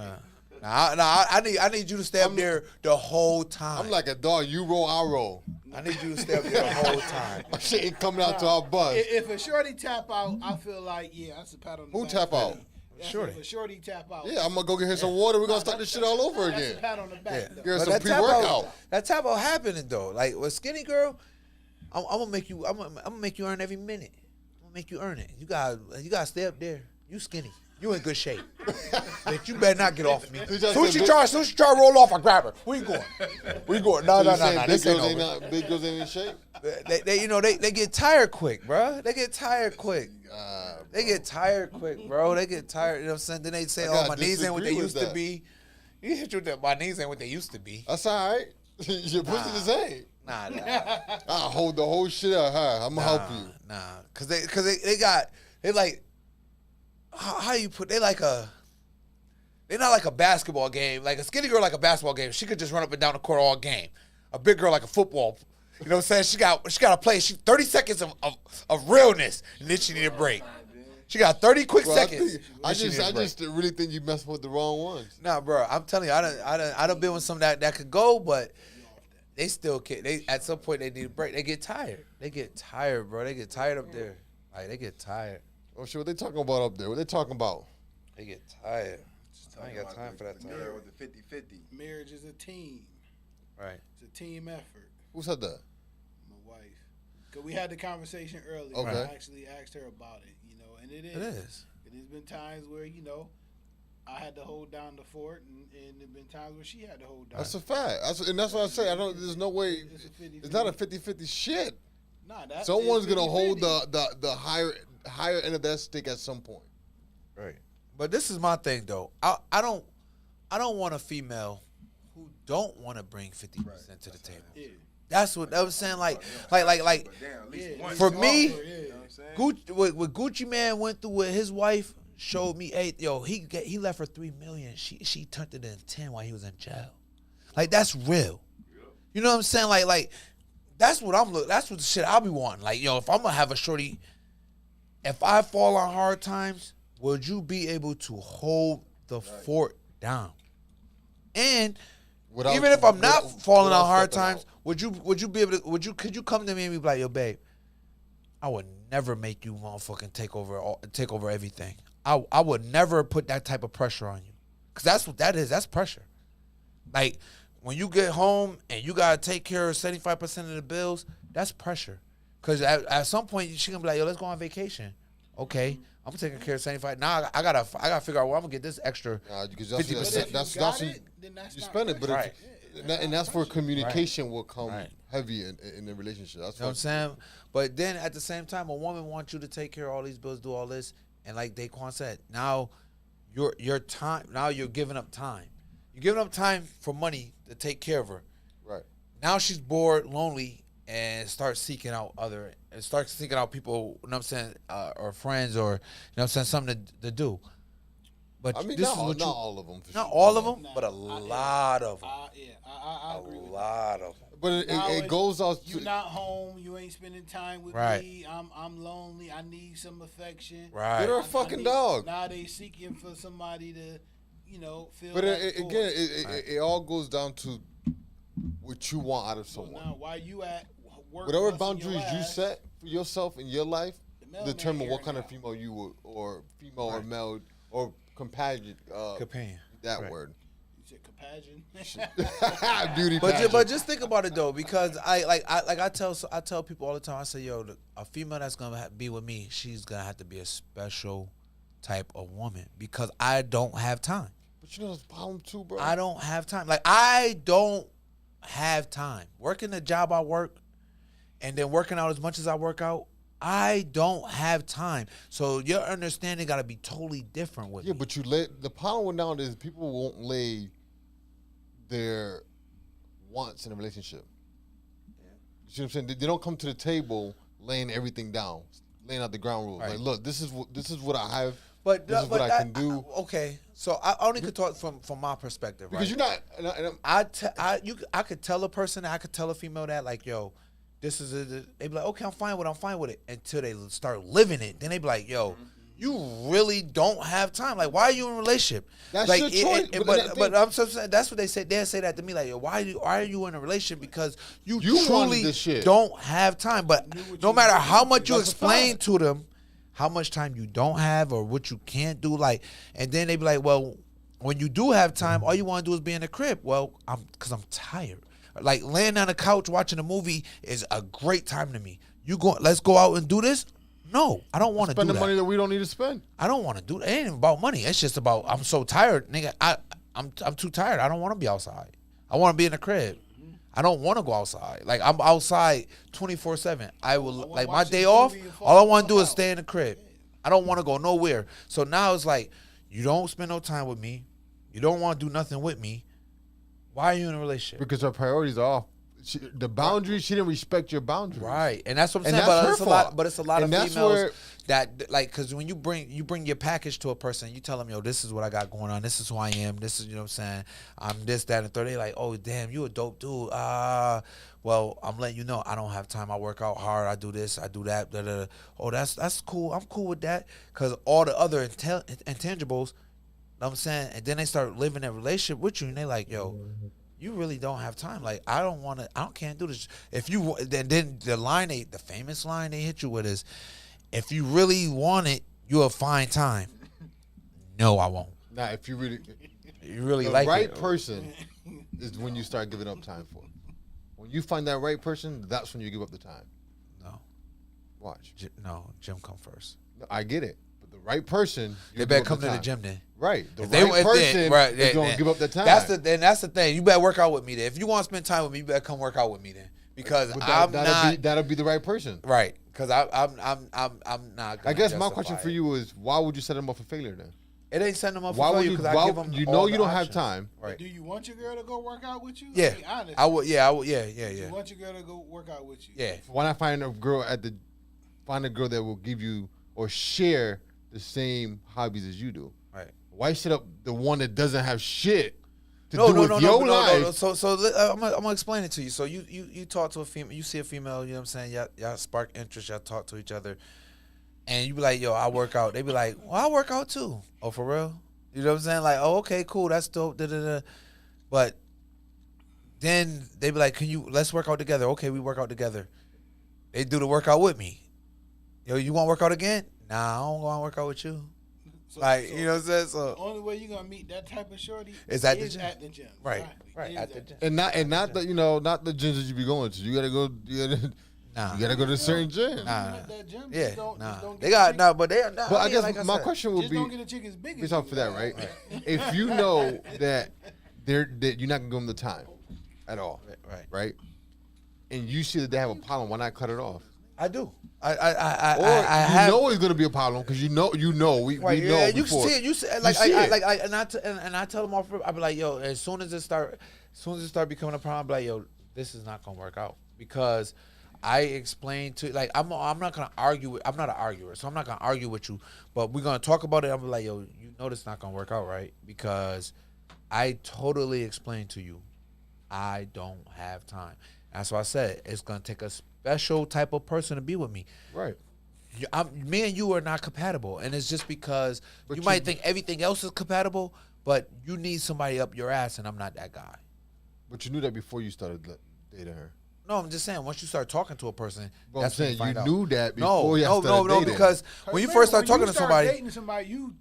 I need you to stay up there the whole time. I'm like a dog. You roll, I roll. I need you to stay up there the whole time. My shit ain't coming out to our buzz. If a shorty tap out, I feel like, yeah, that's a pat on the Who back tap for out? me. That's Shorty. if a shorty tap out. Yeah, I'm gonna go get her some water. We're gonna start this shit all over That's a again. pat on the back. though. Get her But some that tap pre-workout. out, that tap out happening though. Like with skinny girl, I'm gonna make you. I'm gonna make you earn every minute. I'm gonna make you earn it. You gotta stay up there. You skinny. You in good shape. Bitch, you better not get off me. Soon as she try to roll off, I grab her. Where you going? Where you going? No. This ain't over. Big girls ain't in shape. They get tired quick, bro. They get tired quick. They get tired quick, bro. They get tired. You know what I'm saying? Then they say, "Oh, my knees ain't what they used to be." You hit you with that. My knees ain't what they used to be. That's all right. Your pussy the same. Nah. I'll hold the whole shit out high. I'm gonna help you. Nah, cause they like how you put they're not like a basketball game. Like a skinny girl like a basketball game. She could just run up and down the court all game. A big girl like a football. You know what I'm saying? She got to play. 30 seconds of realness, and then she need a break. She got 30 quick seconds. I just really think you messed with the wrong ones. Nah, bro. I'm telling you, I done been with some that could go, but they still can't. They at some point they need a break. They get tired. Bro. They get tired up there. Like they get tired. Oh shit, what they talking about up there? What they talking about? They get tired. I ain't got time for that. Girl with the 50-50. Marriage is a team. Right. It's a team effort. Who said that? My wife. Cause we had the conversation earlier. Okay. I actually asked her about it. And it is. It is. It has been times where I had to hold down the fort, and there've been times where she had to hold down. That's a fact. And that's what I say. There's no way. It's not a 50-50 shit. Nah, that someone's is gonna 50-50. hold the higher end of that stick at some point. Right. But this is my thing though. I don't want a female who don't want to bring 50% to the table. Yeah. That's what I was saying. Like for me, what Gucci Man went through with his wife showed me, hey, yo, he left her $3 million. She turned it into 10 while he was in jail. Like that's real. You know what I'm saying? Like that's what I'm looking. That's what the shit I'll be wanting. Like if I'm gonna have a shorty, if I fall on hard times, would you be able to hold the fort down? And even if I'm not falling on hard times, would you be able to? Could you come to me and be like, yo, babe, I would never make you motherfucking take over everything. I would never put that type of pressure on you, cause that's what that is. That's pressure. Like when you get home and you gotta take care of 75% of the bills, that's pressure. Cause at some point she gonna be like, yo, let's go on vacation. Okay, I'm taking care of 75. Now I gotta figure out where I'm gonna get this extra 50%. That's you spend it, but right. And that's where communication will come heavy in the relationship. That's you know what I'm saying. But then at the same time, a woman wants you to take care of all these bills, do all this, and like Daquan said, now your time. Now you're giving up time. You're giving up time for money to take care of her. Right. Now she's bored, lonely, and starts seeking out people, you know what I'm saying, or friends, or you know what I'm saying, something to do. But I mean, this not is all of them. Not all of them, but a lot of them. I agree with a lot of them. But it goes out. You're not home. You ain't spending time with me. I'm lonely. I need some affection. Right. Get her a fucking dog. Now they seeking for somebody to, feel. But again, it all goes down to what you want out of someone. Now, while you at work, whatever boundaries you set for yourself in your life, determine what kind of female you would, or female or male or companion. That word. You said companion. Beauty. But just think about it though, because I tell people all the time. I say, yo, a female that's gonna be with me, she's gonna have to be a special type of woman, because I don't have time. But you know the problem too, bro. I don't have time. Like I don't have time. Working the job I work, and then working out as much as I work out, I don't have time. So your understanding got to be totally different with me. Yeah, but the problem with nowadays, people won't lay their wants in a relationship. Yeah. You see what I'm saying? They don't come to the table laying everything down, laying out the ground rules. Right. Like, look, this is what I have. But this is what I can do. Okay, so I only could talk from my perspective, because right? You're not. I could tell a person, I could tell a female that, like, yo, this is they be like, okay, I'm fine with it, until they start living it. Then they be like, yo, you really don't have time. Like, why are you in a relationship? That's like, your choice. But I'm so saying, that's what they say. They say that to me, like, yo, why are you in a relationship? Because you truly don't have time. But no matter how much you explain to them, how much time you don't have or what you can't do. Like, and then they be like, well, when you do have time, all you want to do is be in the crib. Well, because I'm tired. Like laying on the couch watching a movie is a great time to me. Let's go out and do this. No, I don't want to do that. Spend the money that we don't need to spend. I don't want to do that. It ain't even about money. It's just about I'm so tired, nigga. I'm too tired. I don't want to be outside. I want to be in the crib. I don't want to go outside. Like I'm outside 24/7. I will like my day off. All I want to do is stay in the crib. I don't want to go nowhere. So now it's like you don't spend no time with me. You don't want to do nothing with me. Why are you in a relationship? Because her priorities are off. The boundaries, she didn't respect your boundaries. Right, and that's what I'm saying. But it's a lot of females that like, because when you bring your package to a person, you tell them, yo, this is what I got going on. This is who I am. This is, you know what I'm saying. I'm this, that, and third. They like, oh damn, you a dope dude. Well, I'm letting you know I don't have time. I work out hard. I do this. I do that. Da, da, da. Oh, that's cool. I'm cool with that. Because all the other intangibles, you know what I'm saying. And then they start living that relationship with you, and they like, yo, you really don't have time. Like, can't do this. If you, then the famous line they hit you with is, if you really want it, you'll find time. No, I won't. Nah, if you really like the right it. person is when you start giving up time for. When you find that right person, that's when you give up the time. No. Watch. Gym come first. No, I get it. But the right person, they better come to the gym then. Right. The right person is going to give up the time. That's the thing. You better work out with me then. If you want to spend time with me, you better come work out with me then. Because that'll be the right person. Right. Because I'm not. I guess my question for you is, why would you set them up for failure then? It ain't setting them up for failure because I give them. You know you don't have time. Right. Do you want your girl to go work out with you? Yeah. Be honest. I would. Yeah. Yeah. You want your girl to go work out with you? Yeah. When I find a girl that will give you or share the same hobbies as you do. Right. Why set up the one that doesn't have shit to do with your life? No. So I'm gonna explain it to you. So you talk to a female, you see a female, you know what I'm saying? Y'all spark interest, y'all talk to each other, and you be like, yo, I work out. They be like, well, I work out too. Oh, for real? You know what I'm saying? Like, oh, okay, cool, that's dope. Da-da-da. But then they be like, let's work out together. Okay, we work out together. They do the workout with me. Yo, you want to work out again? Nah, I don't want to work out with you. You know what I'm saying? So the only way you're gonna meet that type of shorty is at the gym. Right. At the gym. And not the not the gyms that you be going to. You gotta go. You gotta go to a certain gym. They got but they. But I guess my question would be, don't get a chick as big as based off of that, right? If you know that that you're not gonna give them the time at all, right? And you see that they have a problem, why not cut it off? I do. I know it's gonna be a problem because we know. We know. You before. can see it. You see it. And I tell them off. I be like, yo, as soon as it start becoming a problem, I be like, yo, this is not gonna work out because I explained to I'm not gonna argue. I'm not an arguer, so I'm not gonna argue with you. But we're gonna talk about it. I'm like, yo, you know this not gonna work out, right? Because I totally explained to you, I don't have time. That's why I said it's gonna take a special type of person to be with me. Right. Me and you are not compatible, and it's just because you might think everything else is compatible, but you need somebody up your ass, and I'm not that guy. But you knew that before you started dating her. No, I'm just saying once you start talking to a person, but that's I'm saying when you out. knew that before you started dating. Because when you first start talking to somebody, dating somebody, you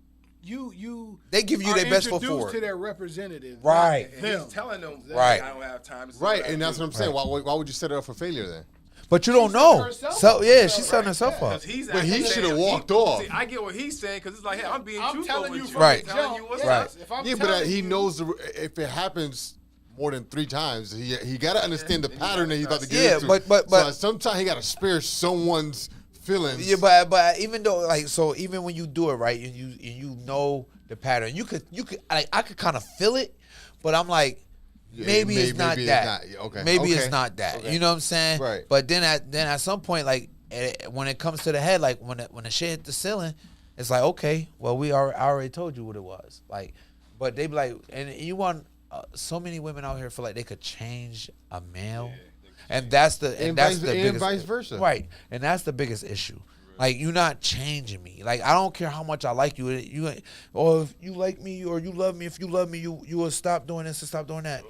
they give you their best foot forward to their representative, right? And he's telling them, right? I don't have time. Right, and that's what I'm saying. Why would you set it up for failure then? But you don't know. So yeah, she's setting herself up. But he should have walked off. See, I get what he's saying because it's like, hey, I'm being truthful with you. Right. Telling you what's up. Yeah, but he knows if it happens more than 3 times, he got to understand the pattern that he's about to get into. But so sometimes he got to spare someone's feelings. Yeah, but even though even when you do it right and you know the pattern, you could I could kind of feel it, but I'm like. Maybe it's not that. Maybe it's not that. You know what I'm saying? Right. But then at some point, when it comes to the head, when the shit hit the ceiling, it's like, okay, well, I already told you what it was. But they be like, and you want so many women out here feel like they could change a male, and that's the biggest, vice versa, right? And that's the biggest issue. You're not changing me. I don't care how much I like you. If you like me or you love me, if you love me, you will stop doing this and stop doing that.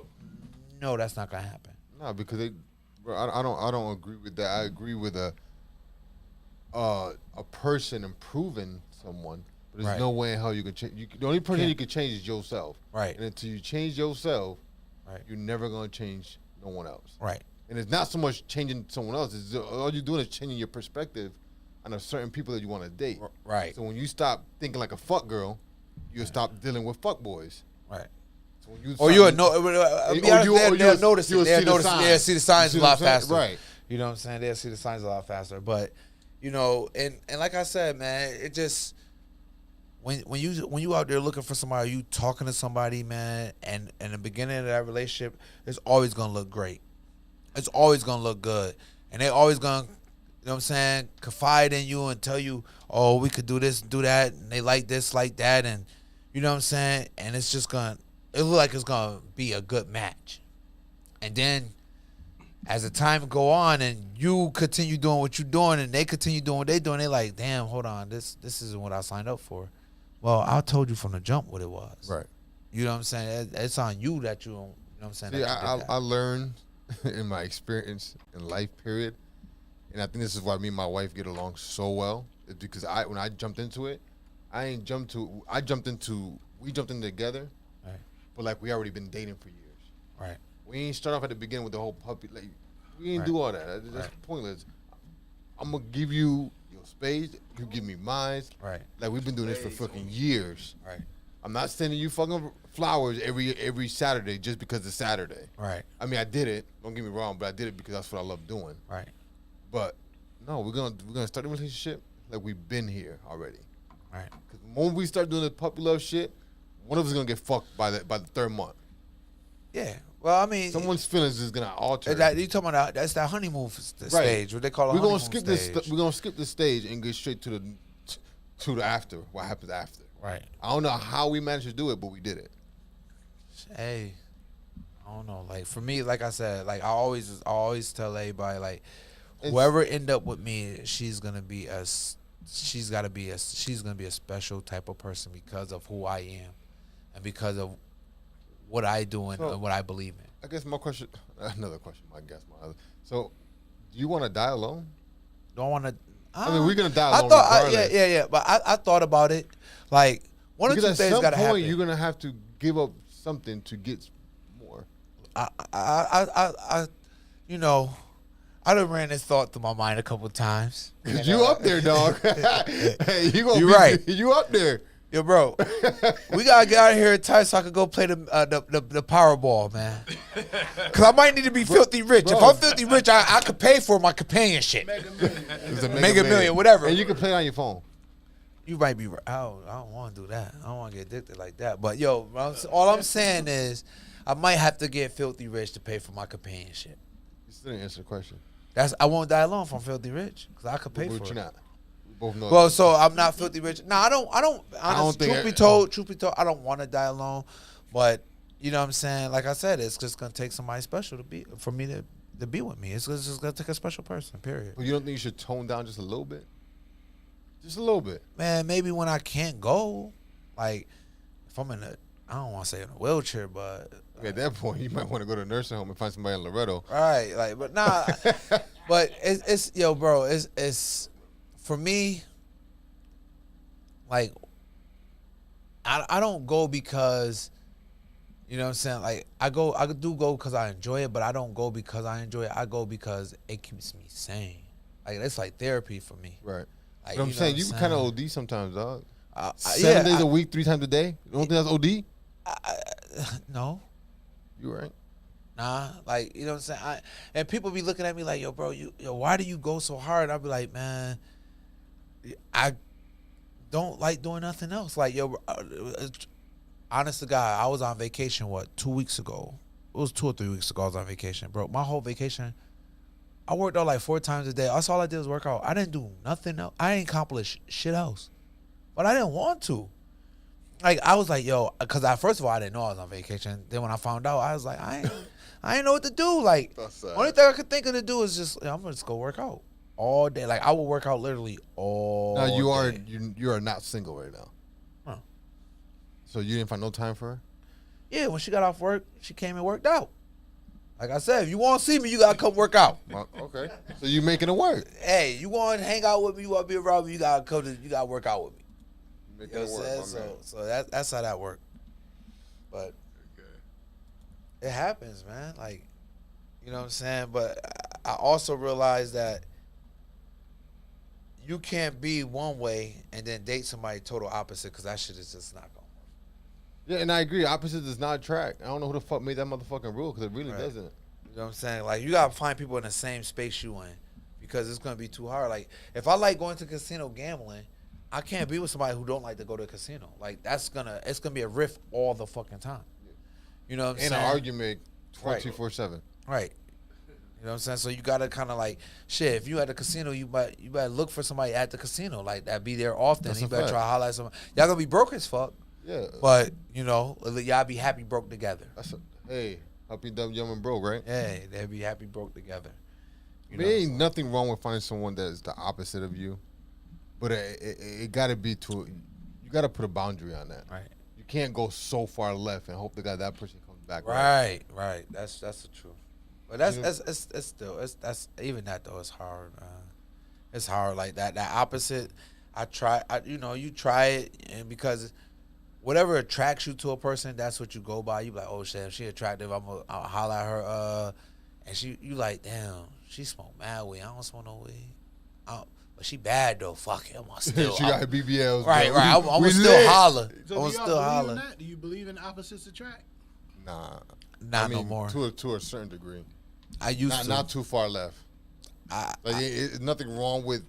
No, that's not gonna happen. No, because I don't agree with that. I agree with a person improving someone, but there's Right. no way in hell you can change. The only person you can change is yourself. Right. And until you change yourself, Right. you're never gonna change no one else. Right. And it's not so much changing someone else. It's all you're doing is changing your perspective on a certain people that you want to date. Right. So when you stop thinking like a fuck girl, you'll stop dealing with fuck boys. Right. So when you Or stop- they'll notice it. you'll They'll see the notice it. signs. They'll see the signs You a see what lot I'm saying? faster. Right. You know what I'm saying? They'll see the signs a lot faster. But, you know, and like I said, man, it just when you out there looking for somebody, you talking to somebody, man, and in the beginning of that relationship, it's always gonna look great. It's always gonna look good. And they always gonna, you know what I'm saying, confide in you and tell you, oh, we could do this, do that, and they like this, like that, and you know what I'm saying? And it's just gonna, it look like it's gonna be a good match. And then as the time go on and you continue doing what you're doing and they continue doing what they're doing, they like, damn, hold on, this isn't what I signed up for. Well, I told you from the jump what it was. Right. You know what I'm saying? It's on you that you don't, you know what I'm saying? See, that you did that. I learned in my experience in life, period, and I think this is why me and my wife get along so well. Is because when I jumped into it, we jumped in together, Right. but like we already been dating for years. Right. We ain't start off at the beginning with the whole puppy. Like we ain't Right. do all that. That's Right. pointless. I'm gonna give you your space. You give me mine. Right. Like we've been doing this for fucking years. Right. I'm not sending you fucking flowers every Saturday just because it's Saturday. Right. I mean, I did it. Don't get me wrong, but I did it because that's what I love doing. Right. But no, we're gonna start the relationship like we've been here already. Right. Because when we start doing the puppy love shit, one of us is gonna get fucked by the third month. Yeah. Well, I mean, Someone's feelings is gonna alter. you talking about that's that honeymoon stage, what they call a We're honeymoon gonna skip stage. this. We're gonna skip this stage and get straight to the after. What happens after? Right. I don't know how we managed to do it, but we did it. Hey, I don't know. Like for me, like I said, like I always tell everybody, like whoever end up with me, she's gonna be a special type of person because of who I am, and because of what I do and what I believe in. I guess my question, another question. So, do you want to die alone? Don't want to. I mean, we're gonna die alone. Yeah. But I thought about it. Like one because or two things got to happen. at some point, you're gonna have to give up something to get more. You know, I done ran this thought through my mind a couple of times. Cause you up there, dog. Hey, You're right. You up there. Yo, bro, we gotta get out of here tight so I can go play the Powerball, man. Cause I might need to be filthy rich. Bro. If I'm filthy rich, I could pay for my companionship. It's a Mega Million, whatever. And you can play it on your phone. You might be right. I don't want to do that. I don't want to get addicted like that. But yo, all I'm saying is, I might have to get filthy rich to pay for my companionship. You still didn't answer the question. I won't die alone if I'm filthy rich, cause I could pay But for you're it. not. We both know. Well, so I'm not filthy rich. No, I don't. Honestly, think truth be told, I don't want to die alone. But you know what I'm saying? Like I said, it's just gonna take somebody special for me to be with me. It's just gonna take a special person. Period. But you don't think you should tone down just a little bit? Just a little bit. Man, maybe when I can't go, like if I'm I don't want to say in a wheelchair, but At that point, you might want to go to a nursing home and find somebody in Loretto. right, like, but nah, but it's yo, bro, it's for me. Like, I don't go because, you know what I'm saying? Like, I do go because I enjoy it, but I don't go because I enjoy it. I go because it keeps me sane. Like, it's like therapy for me. Right. Like, But I'm you know saying what you I'm kind of saying? OD sometimes, dog. 7 yeah, days a week, 3 times a day. You don't think that's OD? No. You right. Nah, like, you know what I'm saying? And people be looking at me like, yo, bro, why do you go so hard? I'll be like, man, I don't like doing nothing else. Like, yo, honest to God, I was on vacation, 2 weeks ago? It was 2 or 3 weeks ago I was on vacation, bro. My whole vacation, I worked out like 4 times a day. That's all I did was work out. I didn't do nothing else. I ain't accomplished shit else. But I didn't want to. Like, I was like, yo, because first of all, I didn't know I was on vacation. Then when I found out, I was like, I ain't know what to do. Like, only thing I could think of to do is just, I'm going to just go work out all day. Like, I will work out literally all Now, day. you are not single right now. Huh. So you didn't find no time for her? Yeah, when she got off work, she came and worked out. Like I said, if you want to see me, you gotta come work out. Okay. So you making it work. Hey, you want to hang out with me? You want to be around me? You gotta work out with me. You know what I'm saying? So that's how that worked. But it happens, man. Like, you know what I'm saying? But I also realized that you can't be one way and then date somebody total opposite, because that shit is just not going to work. Yeah, and I agree. Opposite does not track. I don't know who the fuck made that motherfucking rule, because it really doesn't. You know what I'm saying? Like, you got to find people in the same space you in, because it's going to be too hard. Like, if I like going to casino gambling, I can't be with somebody who don't like to go to a casino. Like, it's gonna be a rift all the fucking time. You know what I'm saying? And an argument 24/7. Right. You know what I'm saying? So you gotta kind of like, shit, if you at the casino, you better look for somebody at the casino, like that be there often. That's You a better fact. try to holler at somebody. Y'all gonna be broke as fuck. Yeah. But, you know, y'all be happy broke together. Hey, happy dumb, young and broke, right? Hey, they'll be happy broke together. There ain't nothing wrong with finding someone that is the opposite of you, but it gotta be you gotta put a boundary on that. Right. You can't go so far left and hope the guy that person comes back. Right. That's the truth. But that's still even that though, it's hard, man. It's hard like that. That opposite, you try it, and because whatever attracts you to a person, that's what you go by. You be like, oh shit, if she attractive, I'll holler at her. And you like, damn, she smoke mad weed. I don't smoke no weed. But she bad though. Fuck it, I'm gonna still. She got her BBLs. Right. I'm gonna still holler. So I'm gonna still holler. Do you believe in opposites attract? Nah. Not no more. To a certain degree. I used to. Not too far left. It's nothing wrong with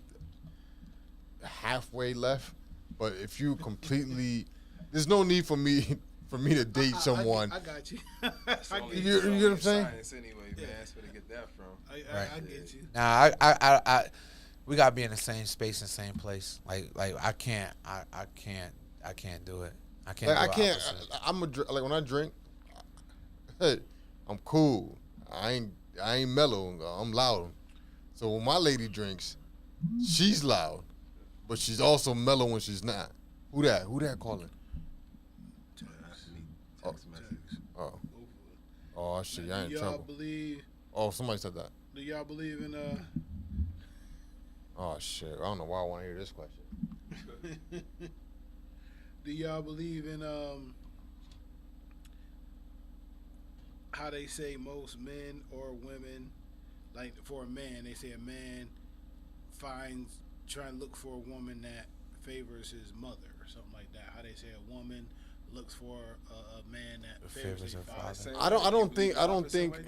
halfway left, but if you completely, there's no need for me to date someone. I got you. You know what I'm saying? Science anyway, man. That's where to get that from. I get you. Nah, we gotta be in the same space and same place. Like I can't do it. I can't. Like, I can't. Like when I drink, hey, I'm cool. I ain't mellow. I'm loud. So when my lady drinks, she's loud, but she's also mellow when she's not. Who that calling? Oh shit! Y'all in trouble. Oh, somebody said that. Do y'all believe in Oh shit! I don't know why I want to hear this question. Do y'all believe in how they say most men or women, like for a man, they say a man trying to look for a woman that favors his mother or something like that. How they say a woman looks for a man that favors her father. I don't think.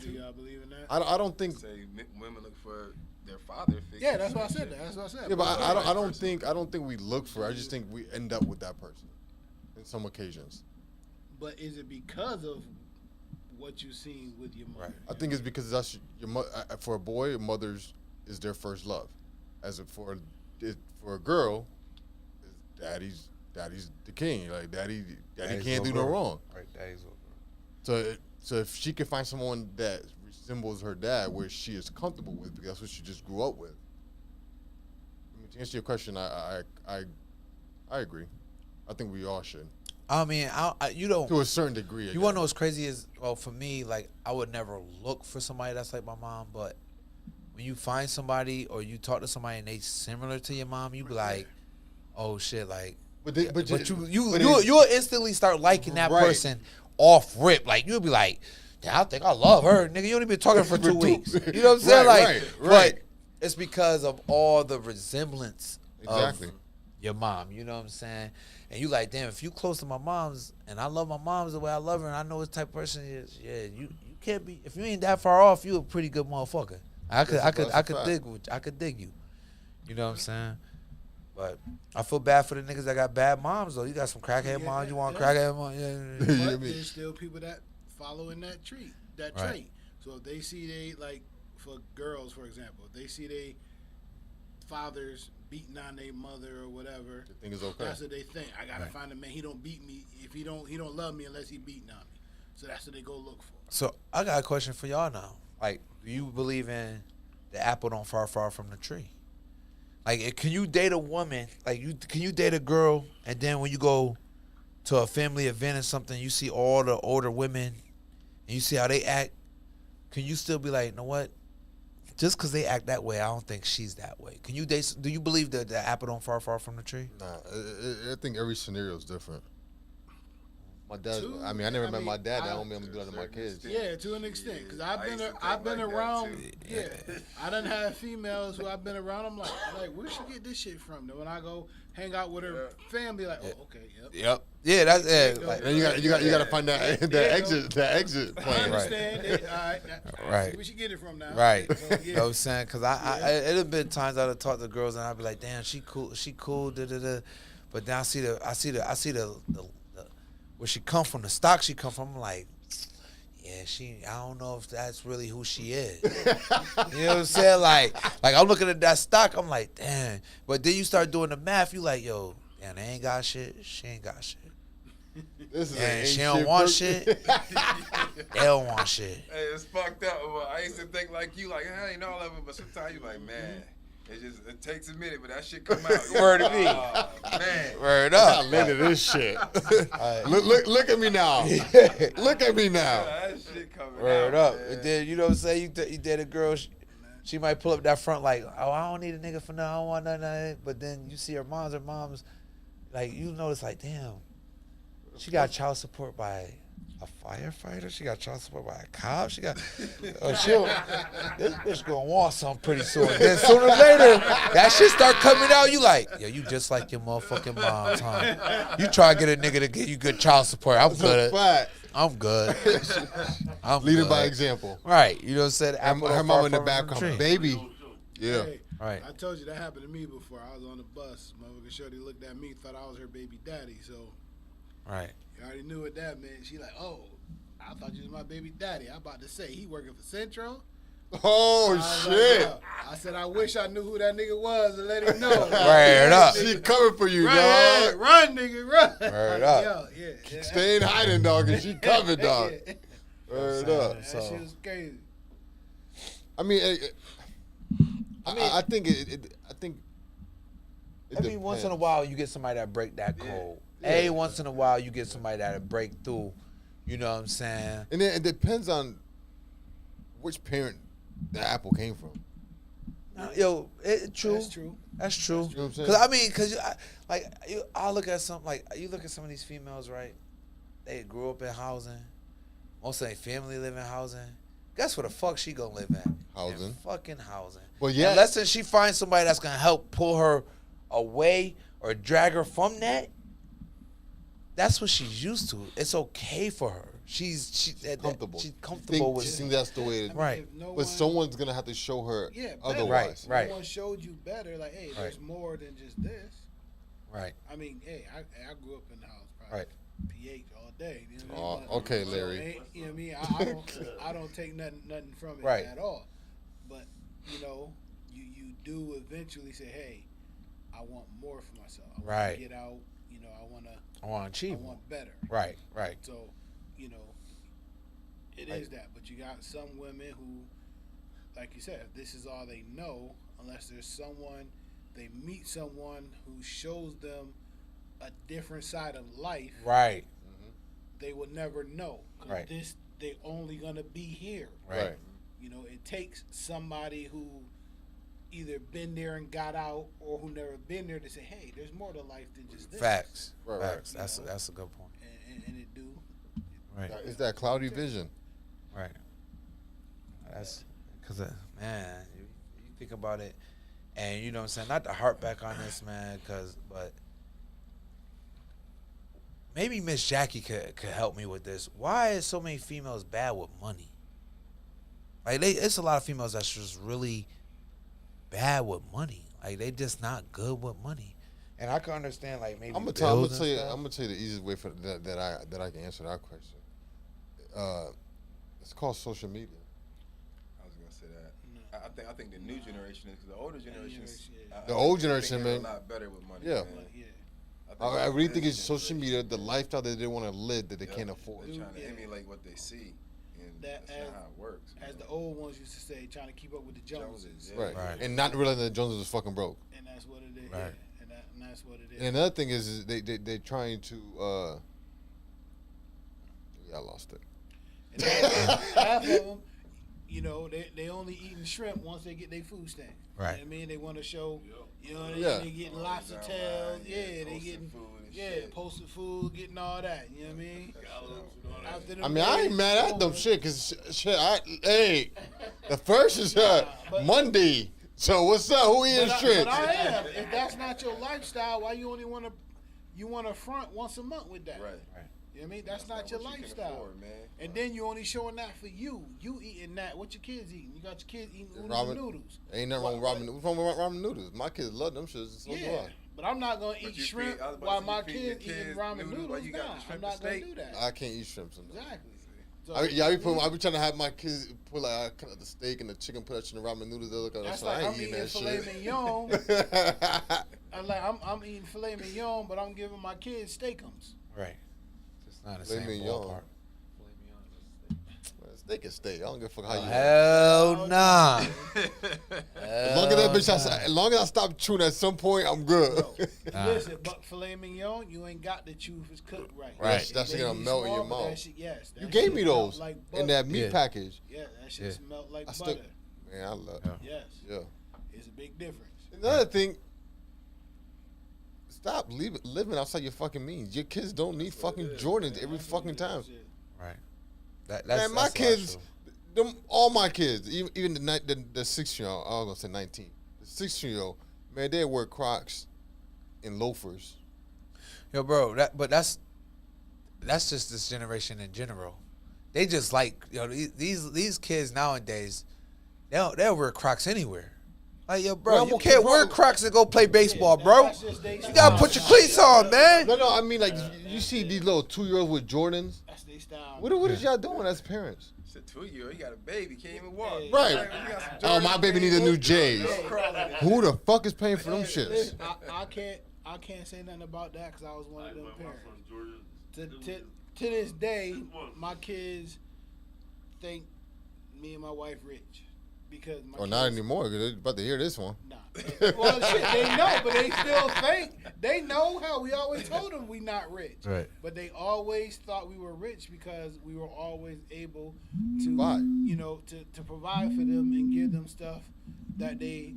Do y'all believe in that? I don't think. Say women look for their father figure. Yeah, that's what I said. That's what I said. Yeah, but I don't think we look for it. I just think we end up with that person in some occasions. But is it because of what you've seen with your mother? Right. I think it's because that's for a boy, mother's is their first love. For a girl, daddy's the king. Like daddy can't do no wrong. Right, daddy's over. So if she can find someone that resembles her dad, where she is comfortable with, because that's what she just grew up with. I mean, to answer your question, I agree. I think we all should. I mean, you don't. To a certain degree. You want to know what's crazy is, well, for me, like, I would never look for somebody that's like my mom, but when you find somebody or you talk to somebody and they similar to your mom, you be like, oh shit, like. But you'll instantly start liking that person off rip. Like, you'll be like, I think I love her, nigga. You only been talking for 2 weeks. You know what I'm saying? Right. But it's because of all the resemblance exactly of your mom. You know what I'm saying? And you like, damn, if you close to my mom's and I love my mom's the way I love her and I know what type of person she is, yeah, you can't be, if you ain't that far off, you a pretty good motherfucker. I could dig you. You know what I'm saying? But I feel bad for the niggas that got bad moms though. You got some crackhead moms, you want crackhead moms? Yeah. But there's still people that follow in that trait. So if they see like for girls, for example, if they see they fathers beating on their mother or whatever, the thing is okay. That's what they think. I gotta find a man. He don't beat me. If he don't love me unless he beating on me. So that's what they go look for. So I got a question for y'all now. Like, do you believe in the apple don't fall far from the tree? Like, can you date a woman? Like, can you date a girl and then when you go to a family event or something, you see all the older women and you see how they act, can you still be like, you know what? Just because they act that way, I don't think she's that way. Can you date? Do you believe that the apple don't fall far from the tree? Nah, I think every scenario is different. My dad. I never met my dad. I don't mean I'm gonna do that to my kids. Yeah, to an extent, because I've been around. Yeah, I done had females who I've been around. I'm like, where she get this shit from? Then when I go hang out with her family, like, oh, okay, yep. Yeah, that's it. Like, and you got to find that exit plan. I understand. It. Right. Where she get it from now? Right. So, You know what I'm saying? Because it have been times I'd have talked to girls and I'd be like, damn, she cool, da. But then I see the where she come from, the stock she come from. I'm like, yeah, I don't know if that's really who she is. You know what I'm saying? Like I'm looking at that stock, I'm like, damn. But then you start doing the math, you like, yo, damn, they ain't got shit. She ain't got shit. And she don't want shit. They don't want shit. Hey, it's fucked up. I used to think like you, like I ain't all of it, but sometimes you like, man. It takes a minute, but that shit come out. Word to me. Man. Word up. I'm into this shit. Look at me now. Look at me now. That shit coming Word out, up. man. And then, you know what I'm saying? You date a girl, she might pull up that front like, oh, I don't need a nigga for nothing. I don't want nothing. But then you see her mom's, like, you notice, like, damn, she got child support by a firefighter. She got child support by a cop. She got, this bitch gonna want something pretty soon. Then sooner or later, that shit start coming out. You like, yo, you just like your motherfucking mom's, huh? You try to get a nigga to give you good child support. I'm good. I'm good. I'm leading good. by example. Right. You know what I'm saying? Her mom in the background, baby. Yeah. Hey, right. I told you that happened to me before. I was on the bus. Motherfucker Shorty looked at me, thought I was her baby daddy. So, right. You already knew what that meant. She like, oh, I thought you was my baby daddy. I'm about to say he working for Central. Oh shit! Like, I said I wish I knew who that nigga was and let him know. Word up. She coming for you, run, dog. Run, nigga, run. Word up. Yo, yeah. Stay in hiding, dog, and she coming, dog. Word up. That shit was crazy. I think Every once in a while you get somebody that break that code. Every once in a while you get somebody that break through. You know what I'm saying? And then it depends on which parent the apple came from. Yo, true. That's true. That's true. You know what I'm saying? Cause I mean, I look at you look at some of these females, right? They grew up in housing. Most of their family live in housing. Guess where the fuck she gonna live at? Housing. In fucking housing. Well, yeah. Unless she finds somebody that's gonna help pull her away or drag her from that. That's what she's used to. It's okay for her. She's comfortable. She's comfortable with. She thinks that's the way it is. Right. But someone's gonna have to show her otherwise. Right. No one showed you better. Like, hey, there's more than just this. Right. I mean, hey, I grew up in the house, probably PH all day. You know what I mean? Okay, Larry. You know what I mean? I don't take nothing from it at all. But you know, you do eventually say, hey, I want more for myself. I want to get out. You know, I want to achieve. I want better. Right. So, you know, it is that. But you got some women who, like you said, if this is all they know, unless there's someone, they meet someone who shows them a different side of life. Right. They will never know. Cause they only gonna be here. Right. You know, it takes somebody who either been there and got out, or who never been there to say, "Hey, there's more to life than just this." Facts. Facts. That's a good point. And it do. Right. It's that cloudy vision. Right. That's because, man, you think about it, and you know what I'm saying. Not to harp back on this, man, but maybe Miss Jackie could help me with this. Why is so many females bad with money? Like, it's a lot of females that's just really bad with money. Like, they just not good with money. And I can understand, like, maybe I'm gonna tell you the easiest way for that I can answer that question. It's called social media. I was gonna say that. I think the new generation is, because the older generation is. The old generation, man, a lot better with money. Yeah. Man. I really think it's social media, the lifestyle that they want to live that they can't afford. They're trying to emulate what they see, and that's not how it works. As the old ones used to say, trying to keep up with the Joneses. Right. And not realizing that Joneses was fucking broke. And that's what it is. Right. Yeah. And that's what it is. And another thing is they're trying to. I lost it. And half of them, you know, they only eating shrimp once they get their food stamp. Right. You know what I mean? They want to show, you know what I mean? Yeah. They getting lobster tails. Yeah, they getting, posted food, getting all that. You know what I mean? After them I mean, I ain't days, mad at them shit, cause hey, the first is Monday. So what's up? Who eating shrimp? But I am. If that's not your lifestyle, why you only want to front once a month with that? Right. You know what I mean? That's not your what you can lifestyle. afford, man. And then you only showing that for you. You eating that. What your kids eating? You got your kids eating Ramen noodles. Ain't nothing wrong with ramen. What's wrong with ramen noodles? My kids love them shits. So do Yeah. I. But I'm not going to eat you shrimp feed- I was about while to say, my you feed your kids eating kids ramen noodles noodles. while you got the Nah, I'm shrimp not and going to steak? do that. I can't eat shrimp sometimes. Exactly. So, I be trying to have my kids put like kind of the steak and the chicken, put that shit in the ramen noodles. They look at that's so like I ain't I'm eating eating that filet shit. mignon. I'm eating filet mignon, but I'm giving my kids steakums. Right. It's not the Filet same mignon. ballpark. Man, steak is steak. I don't give a fuck how you. Hell nah. As long as I stop chewing at some point, I'm good. Listen, but filet mignon, you ain't got to chew if it's cooked right. Right. That shit They gonna be melt in your small, but mouth. that shit, yes, that You shit gave me melt those like in that butter. meat Yeah. package. Yeah, that shit smell like I butter. still, man, I love. Yes. Yeah. It's a big difference. Another thing, stop living outside your fucking means. Your kids don't need fucking Jordans every fucking time. Right. That's Man, my that's kids, true. all my kids, even the 6-year-old, I was gonna say 19, the 16-year-old, man, they wear Crocs and loafers. Yo, bro, that's just this generation in general. They just like, these kids nowadays, they'll wear Crocs anywhere. Like, yo, bro, you can't wear Crocs and go play baseball, bro. You gotta put your cleats on, man. No, I mean, like, you see these little 2-year-olds with Jordans. That's their style. What is y'all doing as parents? It's a 2-year-old. He got a baby. Can't even walk. Right. Oh, my baby need a new J's. Who the fuck is paying for them shits? Listen, I can't say nothing about that because I was one of them parents. To this day, my kids think me and my wife rich because my Not kids, anymore, because they're about to hear this one. Nah. Well, shit, they know, but they still think they know how we always told them we not rich. Right. But they always thought we were rich because we were always able to, Buy. to provide for them and give them stuff that they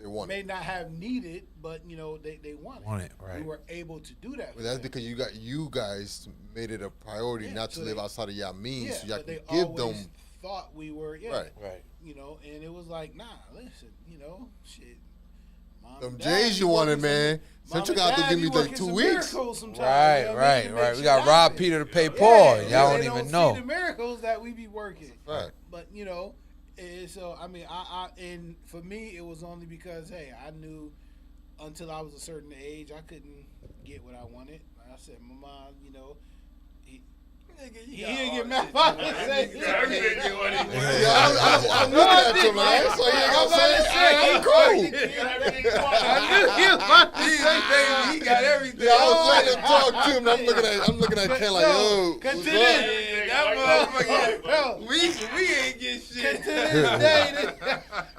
want may not have needed, but they wanted. Right. We were able to do that. But that's because you guys made it a priority not to live outside of your means, so y'all but can they give always them. thought we were Right. and it was like, nah, listen, shit. Mom Them and Dad J's be you wanted, working man. Mom Since you and got to Dad give be me like working 2 some weeks. miracles sometimes, you know what I mean, to Right. make We shit got Rob happen. Peter to pay Paul. Yeah, Y'all they don't even see know. the miracles that we be working. Right. But and so I mean, and for me, it was only because hey, I knew until I was a certain age, I couldn't get what I wanted. I said, my mom, he didn't get mad about it. I'm looking at you, man. So you ain't gonna say, I'm cool. I knew you about to say that. He got everything. Yeah, I was letting him talk to him. I'm looking at Ken like, yo, Cause what's to up? this, That motherfucker. yo, We ain't get shit. to this day,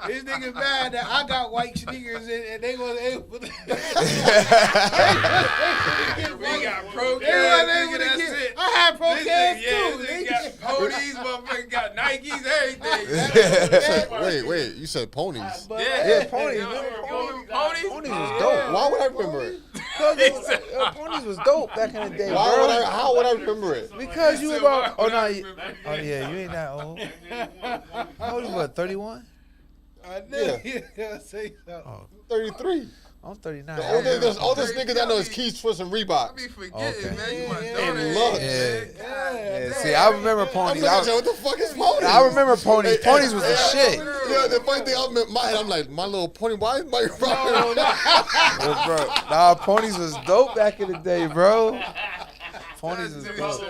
this nigga mad that I got white sneakers and they wasn't able to. We got pro They wasn't cats, able nigga, to that's get. it. I had pro cats too. They They got ponies, motherfucker got Nikes, everything. Wait, you said ponies. Yeah, ponies. Ponies? Ponies was dope. Why would I remember it? Ponies was dope back in the day, How would I remember it? Because you He said, about. why Oh would I no. remember it? Oh yeah, you ain't that old. How old you? What? 31? I knew you gonna say something. Oh, 33. I'm 39. The oldest niggas I know is Keith Swiss and I Reebok. be forgetting, Okay. man. You my Yeah, daughter. and Lux. Yeah. See, I remember I'm ponies. looking at you, what the fuck is ponies? I remember ponies. Ponies was the shit. Yeah, the funny thing, I'm in my head, I'm like, my little pony, why is my Yo, bro. Nah, ponies was dope back in the day, bro. Ponies was dope.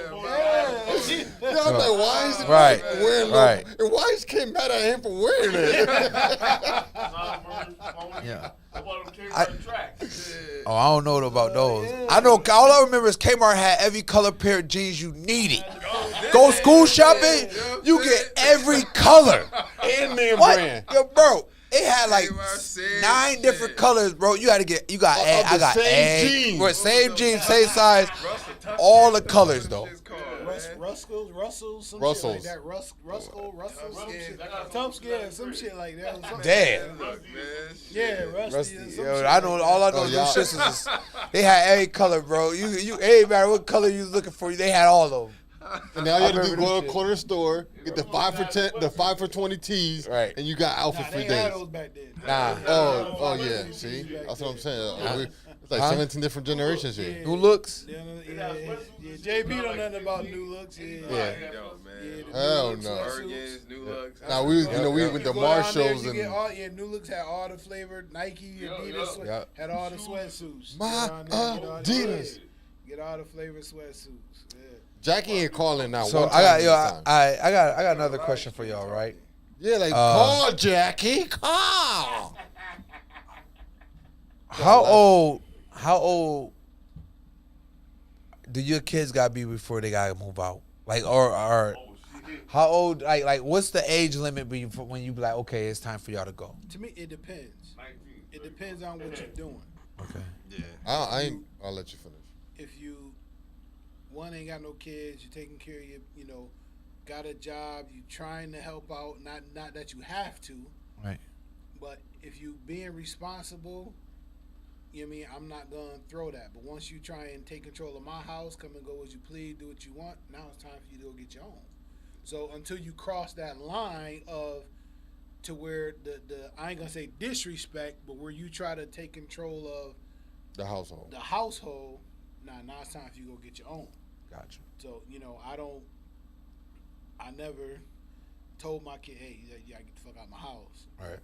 Yeah, I'm like, why is it Right. wearing Right. and why is Kim mad at him for wearing it? Yeah. I, Oh, I don't know about those. I know all I remember is Kmart had every color pair of jeans you needed. Go school shopping, you get every color. And name What? brand. Yo, bro, it had like Kmart said 9 different shit. colors, bro. You got to get. You got. Of I the got same egg. jeans. Bro, same jeans, same size, all the colors though. Russell, some Russells. shit like that. Russell, some shit. Tough skin, some shit like that. Damn. Look, man. Yeah, Rusty. Rusty. and some Yo, shit I know. like All I that. know Oh, is y'all- those sisters. They had every color, bro. You, hey, man, what color you was looking for? They had all of them. And now you have to remember go to this a shit. corner store, get the 5 for 10, the 5 for 20 tees, Right. and you got outfit Nah, for they had days. those back then. Nah. Oh yeah. See, that's what I'm saying. It's like 17 different generations here. New looks. Yeah, JP don't know nothing about new looks. Yo, man. Hell new no. looks, Organs, new looks. Now we went to go Mars down there, shows you and get all, New Looks had all the flavored Nike, Adidas, Yep. had all the sweatsuits. My Go down there, get all the- Adidas. Get all the flavored sweatsuits. Yeah. Jackie ain't calling now. So one I got time yo, this time. I got another question for y'all, right? Yeah, like call Jackie, call. How old do your kids gotta be before they gotta move out? Like, or how old? Like, what's the age limit when you be like, okay, it's time for y'all to go? To me, it depends. It depends on what you're doing. Okay. Yeah. I'll let you finish. If you ain't got no kids, you're taking care of your, got a job, you trying to help out, not that you have to, Right. but if you being responsible, you know what I mean, I'm not gonna throw that. But once you try and take control of my house, come and go as you please, do what you want, now it's time for you to go get your own. So until you cross that line to where the I ain't gonna say disrespect, but where you try to take control of The household. now it's time for you to go get your own. Gotcha. So, I never told my kid, hey, you gotta get the fuck out of my house. Right.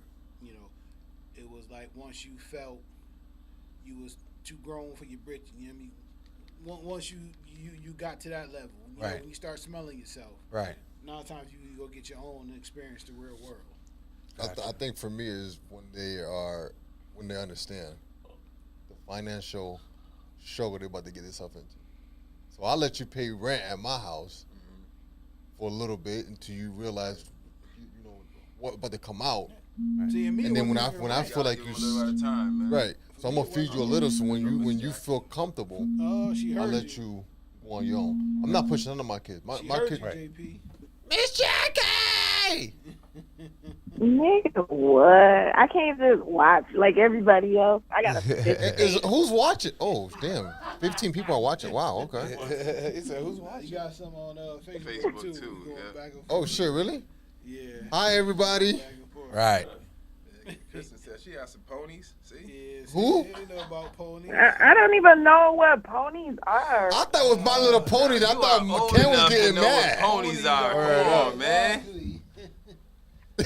It was like once you felt you was too grown for your britches, you know what I mean? Once you got to that level, Right. when you start smelling yourself, Right. now it's time for you to go get your own and experience the real world. I think for me is when they understand the financial struggle they're about to get themselves into. So I'll let you pay rent at my house for a little bit until you realize, what about to come out. Right. See, and me, And then when we- I feel like Give 'em a little at a time, man. right, so I'm gonna feed you a little. So when you feel comfortable, Oh, she heard I'll let you go on your own. I'm not pushing none of my kids. She My heard kids. you, JP. Miss Jackie. Nigga, what? I can't just watch like everybody else. I gotta. Who's watching? Oh, damn. 15 people are watching. Wow, okay. He said, "Who's watching?" You got some on Facebook, Facebook too. too, We going yeah. back and Oh, forth. shit, really? Yeah. Hi, everybody. Back and forth. Right. Kristen said she has some ponies. See? Yeah, see, Who? they know about ponies. I don't even know what ponies are. I thought it was My Little Pony. I You thought are old Ken was enough to getting know mad. what ponies are. Word Come up. on, man.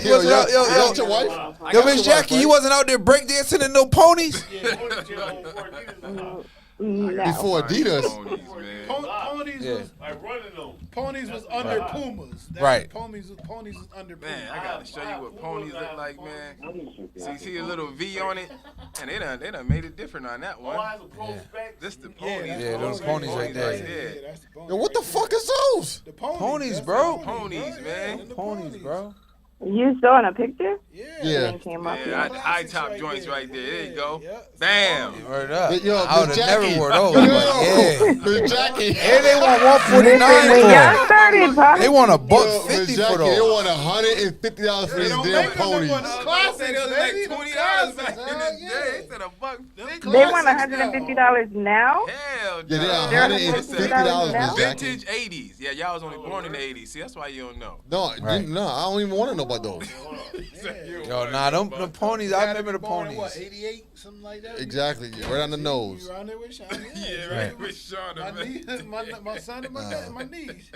Yo, Yo, yo, that's your wife? Yo, Miss Jackie, you wasn't out there breakdancing in no ponies? No. Before Adidas. Ponies, man. Ponies Yeah. was Ponies was under Pumas. Right. Ponies was under Pumas. Man, I gotta show you what ponies look like, man. See a little V on it, and they done made it different on that one. This the ponies. Yeah, those ponies right there. Yeah, that's the ponies. Yo, what the fuck is those? The ponies, Ponies, that's bro. the Ponies, man. them the Ponies, bro. You saw in a picture? Yeah. It came up. Yeah, high top joints right there. There you go. Yeah. Bam. Word up. Yo, I would Miss have never Jackie. wore those. Yo, But yeah. Miss Jackie. And they want Listen, 149 when for y'all them. started talking, They want a Yo, buck Miss 50 Jackie, for they those. want $150 for these don't damn make them ponies. no more. Classics, they was like baby. $20 back in the Hell day. yeah. Instead of $1. they want $150 now. Hell Yeah, no. they're $150 Miss Jackie. Vintage 80s. Yeah, y'all was only born in the 80s. See, that's why you don't know. No, Right. no, I don't even want to know about those. Yo, nah, them ponies, I remember the Born in ponies. what, 88, something like that? Exactly, right on the nose. You around there with Sean? Yeah, right. With Shauna, My, man. niece, my son and my niece.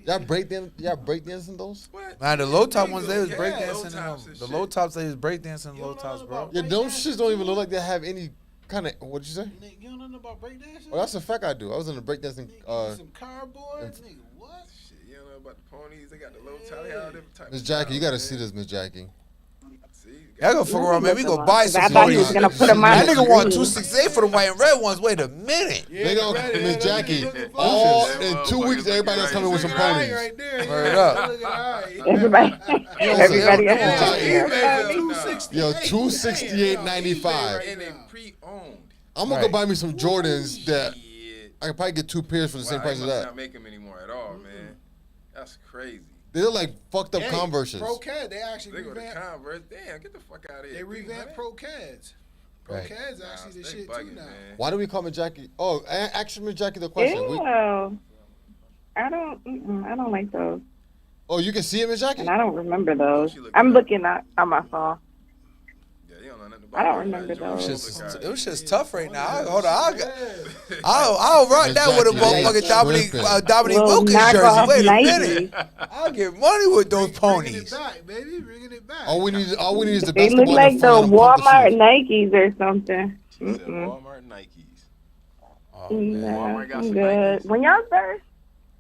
Y'all breakdancing those? What? Nah, the low top ones, they was Yeah, breakdancing in low tops them. and The shit. low tops, they was breakdancing in low tops, bro. Yeah, those shits don't even look like they have any kind of. What'd you say? Nigga, you don't know nothing about breakdancing? Oh, that's a fact I do. I was in the breakdancing. Some cardboard? Nigga, what? Shit, you don't know about the ponies. They got the low top. They got all different types. Miss of Jackie, you styles, gotta see man. this, Miss Jackie. See, Y'all gonna fuck around, man. We gonna buy some I thought he was ponies. gonna put them on That the nigga want screen. 268 for the white and red ones. Wait a minute. They gonna, right, Miss right, Jackie, right. all That in 2 weeks, motherfucker's everybody else looking coming with some Looking all ponies. right there. Word up. Looking all right. Everybody, everybody Yeah, else. yeah. Yeah. Yo, $268.95. And they pre-owned. I'm gonna Right. go buy me some Jordans that Shit. I could probably get 2 pairs for the same price as that. Not make them anymore at all, man. That's crazy. They look like fucked up Converses. Pro Cad, they actually They go to revamped. Converse. Damn, get the fuck out of here. They revamped Pro Cads. Pro Right. Cads actually the shit bugging, too now. man. Why do we call Miss Jackie? Oh, actually, Miss Jackie, the question. Ew. I don't like those. Oh, you can see it, Miss Jackie? And I don't remember those. I'm looking at on my phone. Yeah, you don't know nothing I about don't remember those. It was just tough right now. Hold on. I'll rock that with a motherfucking Dominique Little Wilkins jersey. knockoff Wait a Nike. minute. I'll get money with those Bringing it ponies. back, baby. Bringing it back. All we need is the They basketball. look like and the front of them pump Walmart shoes. Nikes or something. She said Walmart Nikes. Nah, Walmart got I'm some good. Nikes. When y'all first,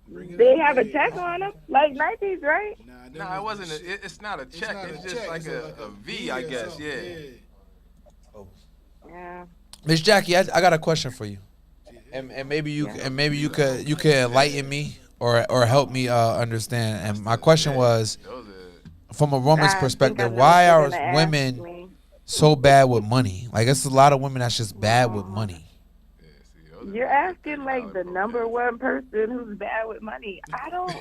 Bringing they it have a back. check on them, like Nikes, right? Nah, it wasn't. It's not a check. not It's a just check. like It's a V, I or guess. something. Yeah. Yeah. Miss Jackie, I got a question for you, and maybe you could enlighten me or help me understand. And my question was, from a woman's I perspective, think I know why what are you're gonna ask women me. so bad with money? Like, it's a lot of women that's just bad with money. You're asking like the number one person who's bad with money. I don't know.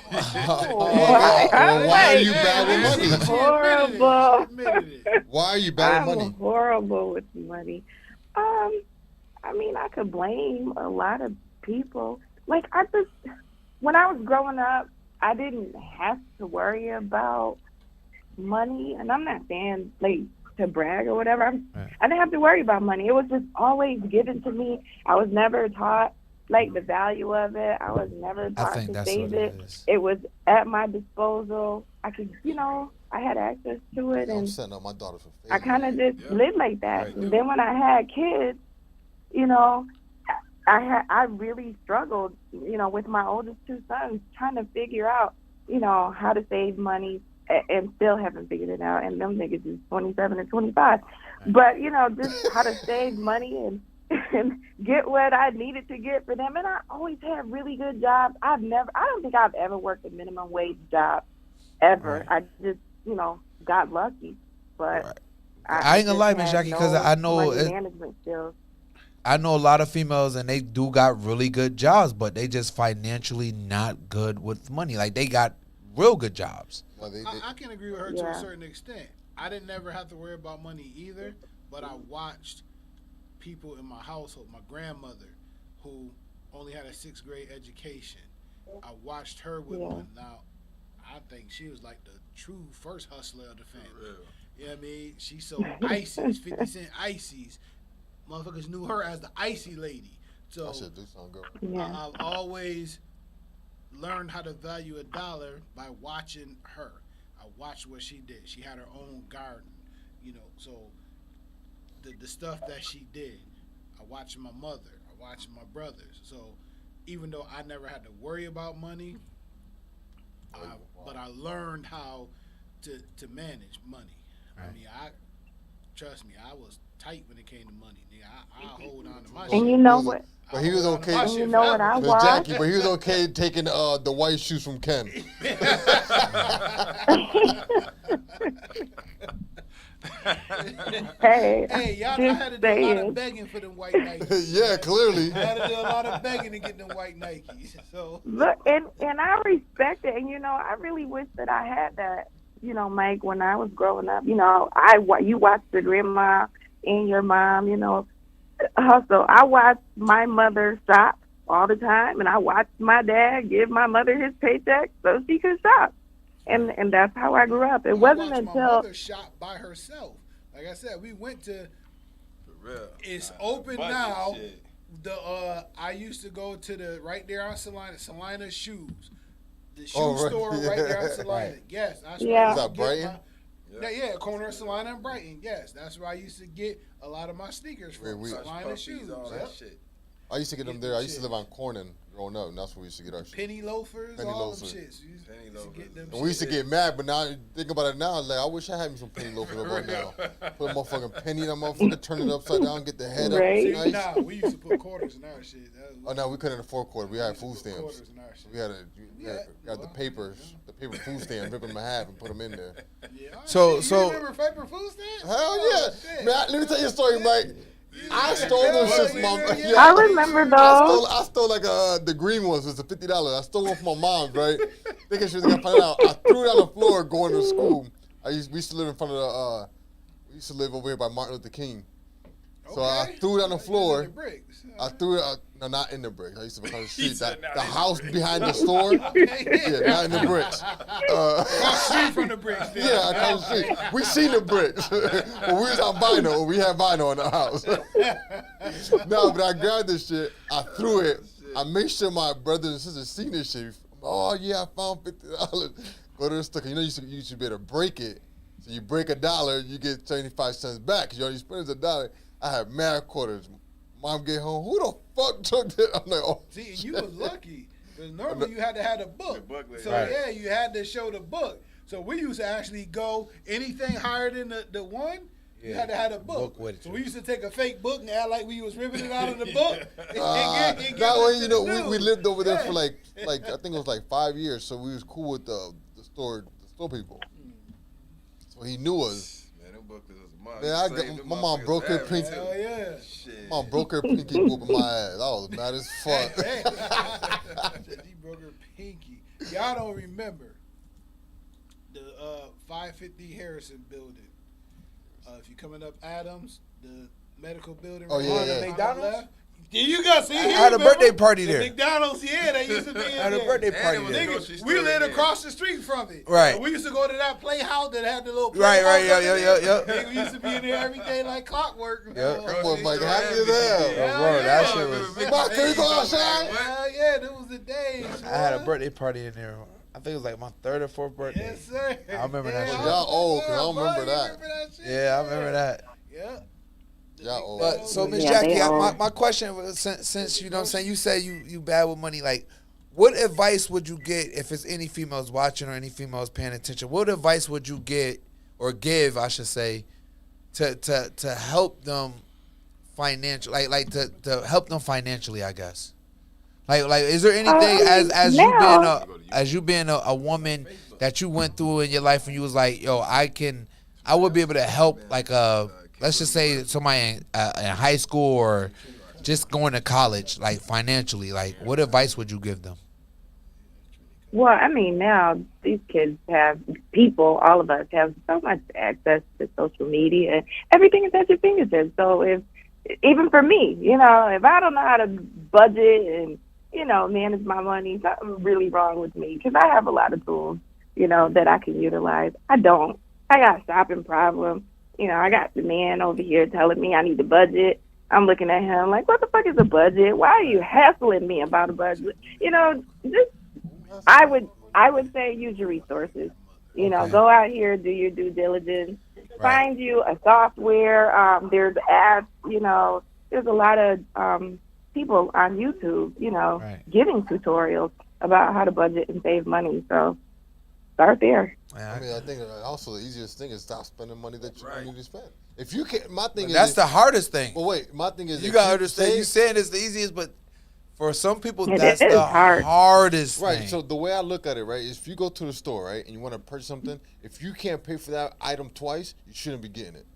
Why are you bad with money? Horrible. Why are you bad with money? I'm horrible with money. I mean, I could blame a lot of people. Like, when I was growing up, I didn't have to worry about money, and I'm not saying like to brag or whatever. I didn't have to worry about money. It was just always given to me. I was never taught like the value of it. I was never taught think to that's save what it it. is. It was at my disposal. I could, I had access to it, I'm and setting up my daughter for I failure. kind of just lived like that. Right. And then when I had kids, I really struggled, with my oldest 2 sons, trying to figure out, how to save money, and still haven't figured it out. And them niggas is 27 and 25. But, just how to save money and get what I needed to get for them. And I always had really good jobs. I don't think I've ever worked a minimum wage job ever. I just, got lucky. But I ain't gonna lie, Miss just Jackie, had because no I know money management skills. I know a lot of females and they do got really good jobs, but they just financially not good with money. Like, they got real good jobs. I can agree with her to a certain extent. I didn't never have to worry about money either, but I watched people in my household, my grandmother, who only had a 6th grade education. I watched her with money. Now, I think she was like the true first hustler of the family. You know what I mean? She sold ices, 50 cent ices. Motherfuckers knew her as the icy lady. So I should do something good. I've always learned how to value a dollar by watching her. I watched what she did. She had her own garden, so the stuff that she did. I watched my mother. I watched my brothers. So even though I never had to worry about money, but I learned how to manage money. Right. I mean, trust me, I was tight when it came to money. Nigga, I hold on to my shit. And you know what? But he was okay. And you know what I Miss watched? Jackie, but he was okay taking the white shoes from Ken. Hey, y'all know I had to do a lot of begging for them white Nikes. Yeah, clearly. I had to do a lot of begging to get them white Nikes. So look, and I respect it, and I really wish that I had that. Mike, when I was growing up, you watched your grandma and your mom, hustle. I watched my mother shop all the time, and I watched my dad give my mother his paycheck so she could shop. And that's how I grew up. It wasn't until my mother shop by herself. Like I said, we went to. For real. It's open now. Shit. I used to go to the right there on Salina Shoes. The shoe store right there on Salina. Right. Yes, that's where I used to get Brighton? Yeah, corner of Salina and Brighton. Yes, that's where I used to get a lot of my sneakers from. Salina Shoes. All that shit. I used to get them there. I used to live on Corning growing up, and that's where we used to get our shit. Penny loafers, all them shits. And we used to get mad, but now think about it now. Like, I wish I had me some penny loafers right now. Put a motherfucking penny in that motherfucker, turn it upside down, get the head up. Nice. Nah, we used to put quarters in our shit. Oh no, we couldn't afford quarters. We had food stamps. We had the paper food stamps, rip them in half and put them in there. Yeah. So you remember paper food stamps? Hell yeah, man. Let me tell you a story, Mike. I stole them shits from my. Yeah, I remember those. I stole like the green ones. It was $50. I stole one from my mom, right? Thinking she was gonna find out. I threw it on the floor going to school. We used to live in front of the. We used to live over here by Martin Luther King. So I threw it on the floor. I threw it. No, not in the bricks. I used to be on the street. The house behind the store. Yeah, not in the bricks. Across the street from the bricks. Yeah, across the street. We seen the bricks. But we was on vinyl. We had vinyl in the house. No, but I grabbed this shit. I threw it. I made sure my brothers and sisters seen this shit. Oh yeah, I found $50. Go to the store. You know you should be able to break it. So you break $1, you get 75 cents back because you only spend $1. I had mad quarters. Mom get home. Who the fuck took that? I'm like, oh. See, and you was lucky because normally you had to have the book. So yeah, you had to show the book. So we used to actually go anything higher than the one. You had to have a book. So we used to take a fake book and act like we was ripping it out of the book. That way, you know, we lived over there for like I think it was like 5 years. So we was cool with the store people. So he knew us. Man, my mom broke her pinky. Hell yeah. Mom broke her pinky whooping my ass. I was mad as fuck. She broke her pinky. Y'all don't remember the 550 Harrison building. If you're coming up Adams, the medical building. Oh, yeah, yeah. McDonald's? There you go. See, I had a birthday party there. McDonald's, yeah, they used to be in there. I had a birthday party there. Nigga, we lived across the street from it. Right. So we used to go to that playhouse that had the little Right, yeah. We used to be in there every day like clockwork. Yeah, that was like happy as hell. Bro, that shit was. Mark, can we go outside? Hell yeah, that was the days. I had a birthday party in there. I think it was like my 3rd or 4th birthday. Yes, sir. I remember that shit. Y'all old, because I don't remember that. Yeah, I remember that. Yeah. Y'all old. But so Miss Yeah, Jackie, my question was since you know what I'm saying, you say you bad with money, like what advice would you get if it's any females watching or any females paying attention? What advice would you get or give, I should say, to help them financially, like to help them financially, I guess. Like is there anything as you being a woman that you went through in your life and you was like, yo, I would be able to help like let's just say somebody in high school or just going to college, like financially, like what advice would you give them? Well, I mean, now these kids all of us have so much access to social media, and everything is at your fingertips. So even for me, you know, if I don't know how to budget and, you know, manage my money, something's really wrong with me because I have a lot of tools, you know, that I can utilize. I don't. I got a shopping problem. You know, I got the man over here telling me I need a budget. I'm looking at him like, what the fuck is a budget? Why are you hassling me about a budget? You know, I would say use your resources. You know, go out here, do your due diligence. Right. Find you a software. There's apps, you know. There's a lot of people on YouTube, you know, giving tutorials about how to budget and save money. So start there. I mean, I think also the easiest thing is stop spending money that you don't need to spend. If you can't, my thing is that's the hardest thing. But wait, my thing is you gotta understand. You saying it's the easiest, but for some people that's the hardest thing. Right. So the way I look at it, right, is if you go to the store, right, and you want to purchase something, if you can't pay for that item twice, you shouldn't be getting it.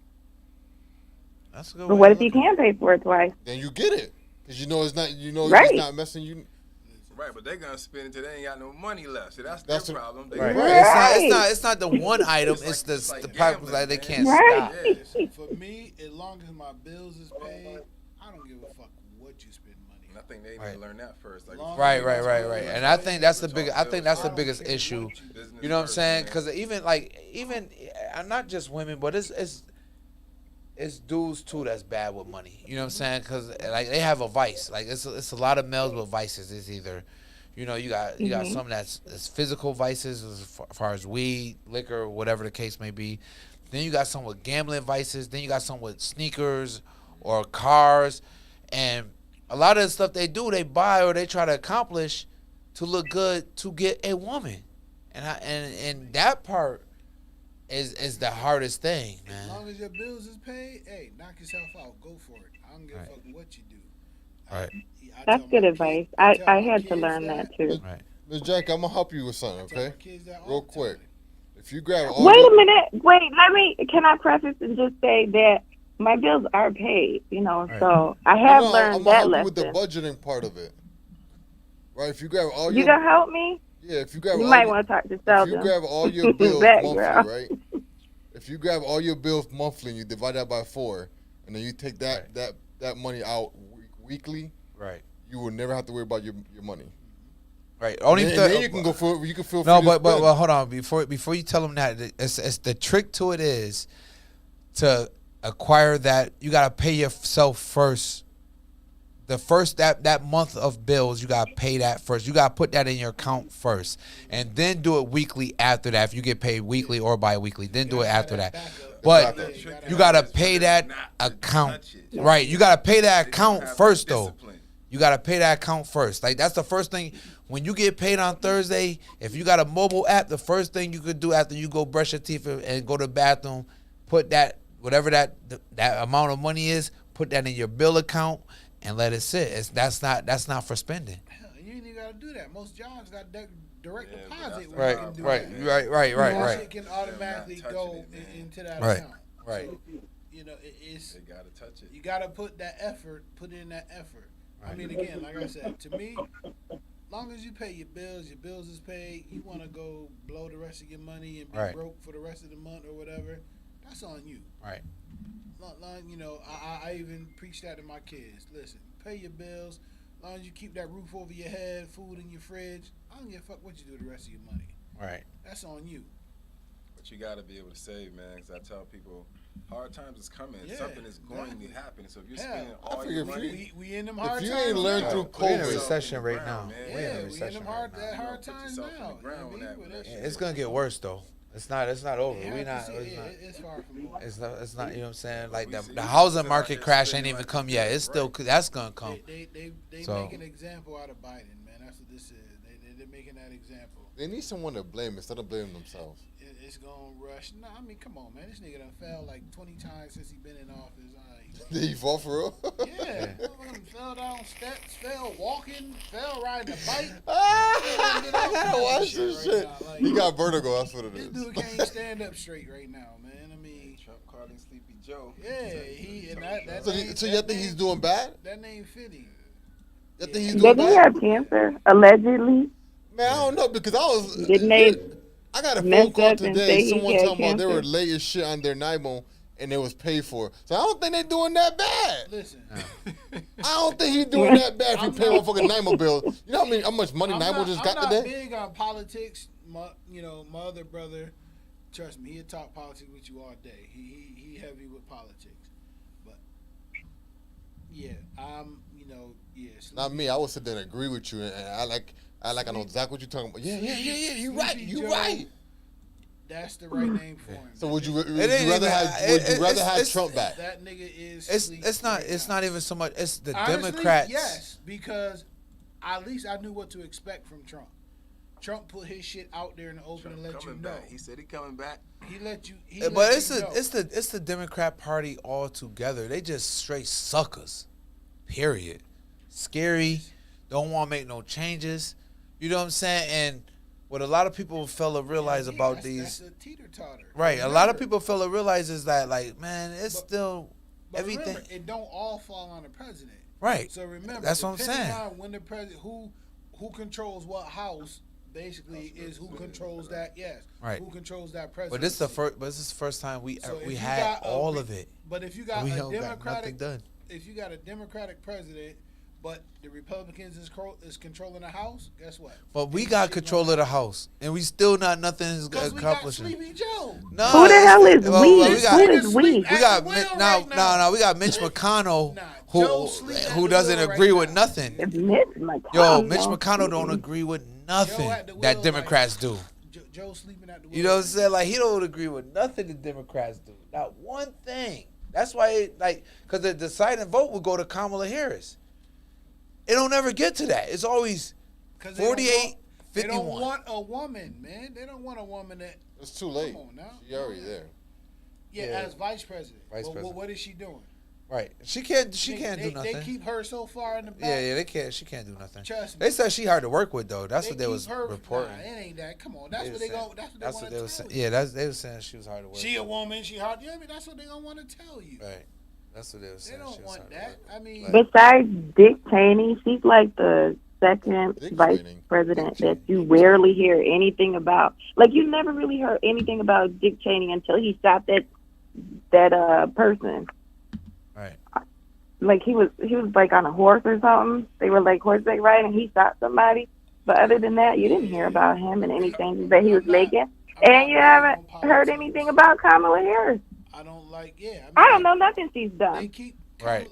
That's a good. But what if you can pay for it twice? Then you get it because you know it's not. You know it's not messing you. Right, but they're gonna spend it till they ain't got no money left. So that's their problem. Right. It's not the one item. It's the problem that they can't stop. Yeah. For me, as long as my bills is paid, I don't give a fuck what you spend money. And I think they need to learn that first. Like, right. And I think that's the biggest issue. You know what I'm saying? Because even not just women, but it's dudes too that's bad with money. You know what I'm saying? Because like they have a vice. Like it's a lot of males with vices. It's either, you know, you got some that's physical vices as far as weed, liquor, whatever the case may be. Then you got some with gambling vices. Then you got some with sneakers or cars, and a lot of the stuff they do, they buy or they try to accomplish to look good to get a woman, and that part is the hardest thing, man. As long as your bills is paid, hey, knock yourself out. Go for it. I don't give a fuck what you do. Right. That's good advice. I had to learn that too. Right. Ms. Jack, I'm gonna help you with something, okay? Real quick. If you grab all Wait a minute. Wait, can I preface and just say that my bills are paid, Right. so I have learned I'm that help you with the lesson. budgeting part of it. Right? If you grab all You your gonna help me? if you grab You all might your, want to talk to if you Sheldon. grab all your bills monthly, Background. right? If you grab all your bills monthly and you divide that by 4, and then you take that that money out weekly, Right. you will never have to worry about your money. Right. Only And then you can go for you can feel no, free to but spend. hold on before you tell them that it's the trick to it is to acquire that you gotta pay yourself first. The first that month of bills, you gotta pay that first. You gotta put that in your account first, and then do it weekly after that. If you get paid weekly or bi-weekly, then do it after that. But you gotta pay that account, right? You gotta pay that account first, though. You gotta pay that account first. Like that's the first thing. When you get paid on Thursday, if you got a mobile app, the first thing you could do after you go brush your teeth and go to the bathroom, put that whatever that amount of money is, put that in your bill account. And let it sit. That's not for spending. Hell, you ain't even gotta do that. Most jobs got direct deposit. Right, You can do right, that. right. Shit can automatically go into that Right, account. right. So, it's They gotta touch it. you gotta put in that effort. I mean, again, like I said, to me, long as you pay your bills is paid. You want to go blow the rest of your money and be broke for the rest of the month or whatever. That's on you. Right. I even preach that to my kids. Listen, pay your bills. As long as you keep that roof over your head, food in your fridge, I don't give a fuck what you do with the rest of your money. Right. That's on you. But you gotta be able to save, man. Because I tell people, hard times is coming. Yeah, Something is going to happen. So if you're Hell, spending I all figure your if money, We in them hard If times. you ain't learned now. through We're in a COVID, recession right now. man. We're in a We in recession them right hard, now. that hard Put times yourself on now. the ground You know what I mean? when that shit It's gonna get worse though. It's not over. Yeah, We not. it's far from over. It's not. You know what I'm saying? Like We see the you housing out market there crash ain't spending even like come it's yet. good, It's still right. that's gonna come. They So- make an example out of Biden, man. That's what this is. They're making that example. they need someone to blame instead of blaming themselves. It's gonna rush. No, I mean, come on, man. This nigga done fell like 20 times since he been in office. Did he fall for real? Yeah, fell down steps, fell walking, fell riding a bike. I gotta watch this shit. Like, He got vertigo. That's what it this is. dude can't stand up straight right now, man. I mean, Trump called him Sleepy Joe. yeah, he and that So, name, so you that think he's name- doing bad? That name fitting. You think he's doing Didn't he bad? have cancer, allegedly? Man, I don't know because I was. Didn't they I got a phone mess call up and today. say he Someone had talking about they were cancer? late as shit on their NIMO and it was paid for. So I don't think they're doing that bad. Listen, I don't think he's doing that bad if you pay one fucking NIMO bill. You know how much money NIMO just got I'm today? not big on politics. My other brother, trust me, he'll talk politics with you all day. He heavy with politics, but yeah, Not me. I would sit there and agree with you, and I know exactly what you're talking about. Yeah. You right. Sleepy You Joe, right. That's the right name for him. So would you ain't rather even- have Trump back? That nigga is. It's not. right It's now. not even so much. It's the Honestly, Democrats. Yes, because at least I knew what to expect from Trump. Trump put his shit out there in the open Trump and let you coming know. back. He said he coming back. He let you. He But let it's you know. it's the Democrat Party all together. They just straight suckers. Period. Scary. Don't want to make no changes. You know what I'm saying? And what a lot of people fail to realize about that's these, a teeter-totter. right? A lot of people fail to realize is that like, man, it's still But everything. remember, it don't all fall on the president. Right. So remember, That's what I'm depending saying. on when the president, who controls what house, basically is who controls that. Yes. Right. Who controls that president? But this is the first. But this is the first time we So if you had got all of it. But if you got We a don't got nothing Democratic, done. if you got a Democratic president, but the Republicans is controlling the House, guess what? But we Ain't got shit control gonna of the house, and we still not nothing is Because we got accomplishing. Sleepy Joe. No, Who the hell is well, we? we got- Who is we? We got At the Mi- wheel no, right now. no. We got Mitch McConnell, Nah, Joe who sleep at who the doesn't wheel agree right with now. nothing. It's Mitch McConnell. Yo, Mitch McConnell don't agree with nothing at the wheel that like- Democrats do. Joe sleeping at the wheel. You know what I'm right saying? Like he don't agree with nothing the Democrats do. Not one thing. That's why, because the deciding vote would go to Kamala Harris. It don't ever get to that. It's always 'Cause 48, They don't 51. want a woman, man. They don't want a woman that. It's too late. Come on now. She already there. Yeah, Yeah. as vice president. Vice Well, president. what is she doing? Right. She can't do They nothing. keep her so far in the back. Yeah, they can't. She can't do nothing. Trust me. They said she hard to work with though. That's what they keep was her- reporting. Nah, it ain't that. Come on, that's They what was they saying- go. That's what That's they what they want was to saying. tell you. Yeah, they was saying she was hard to work. She a woman. She hard. Yeah, I mean that's what they gonna want to tell you. Right. That's what they were They saying. don't want that. I mean, Besides Dick Cheney, she's like the second vice president that you rarely hear anything about. Like you never really heard anything about Dick Cheney until he shot that person. Right. Like he was like on a horse or something. They were like horseback riding, and he shot somebody. But other than that, you didn't hear about him and any changes that he was making. And you haven't heard anything about Kamala Harris. I don't like. Yeah, I don't know nothing she's done. They keep right.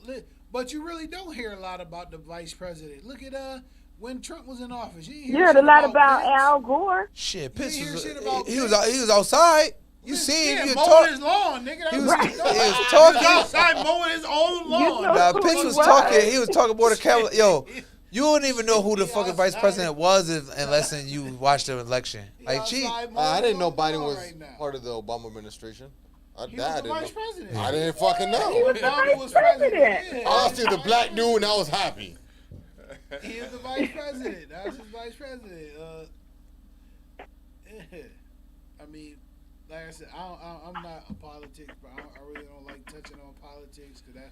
But you really don't hear a lot about the vice president. Look at when Trump was in office. You heard a lot about Al Gore. Shit, Pitts was he was outside. You see him? He was mowing his lawn, nigga. He was talking. He was outside mowing his own lawn. Nah, Pitts was talking. He was talking more to Kamala. Yo, you wouldn't even know who the fucking vice president was unless you watched the election. Like, I didn't know Biden was part of the Obama administration. He was the vice president. I didn't fucking know. He was president. I see the black dude and I was happy. He is the vice president. That was his vice president. I mean, like I said, I'm not a politics, but I really don't like touching on politics because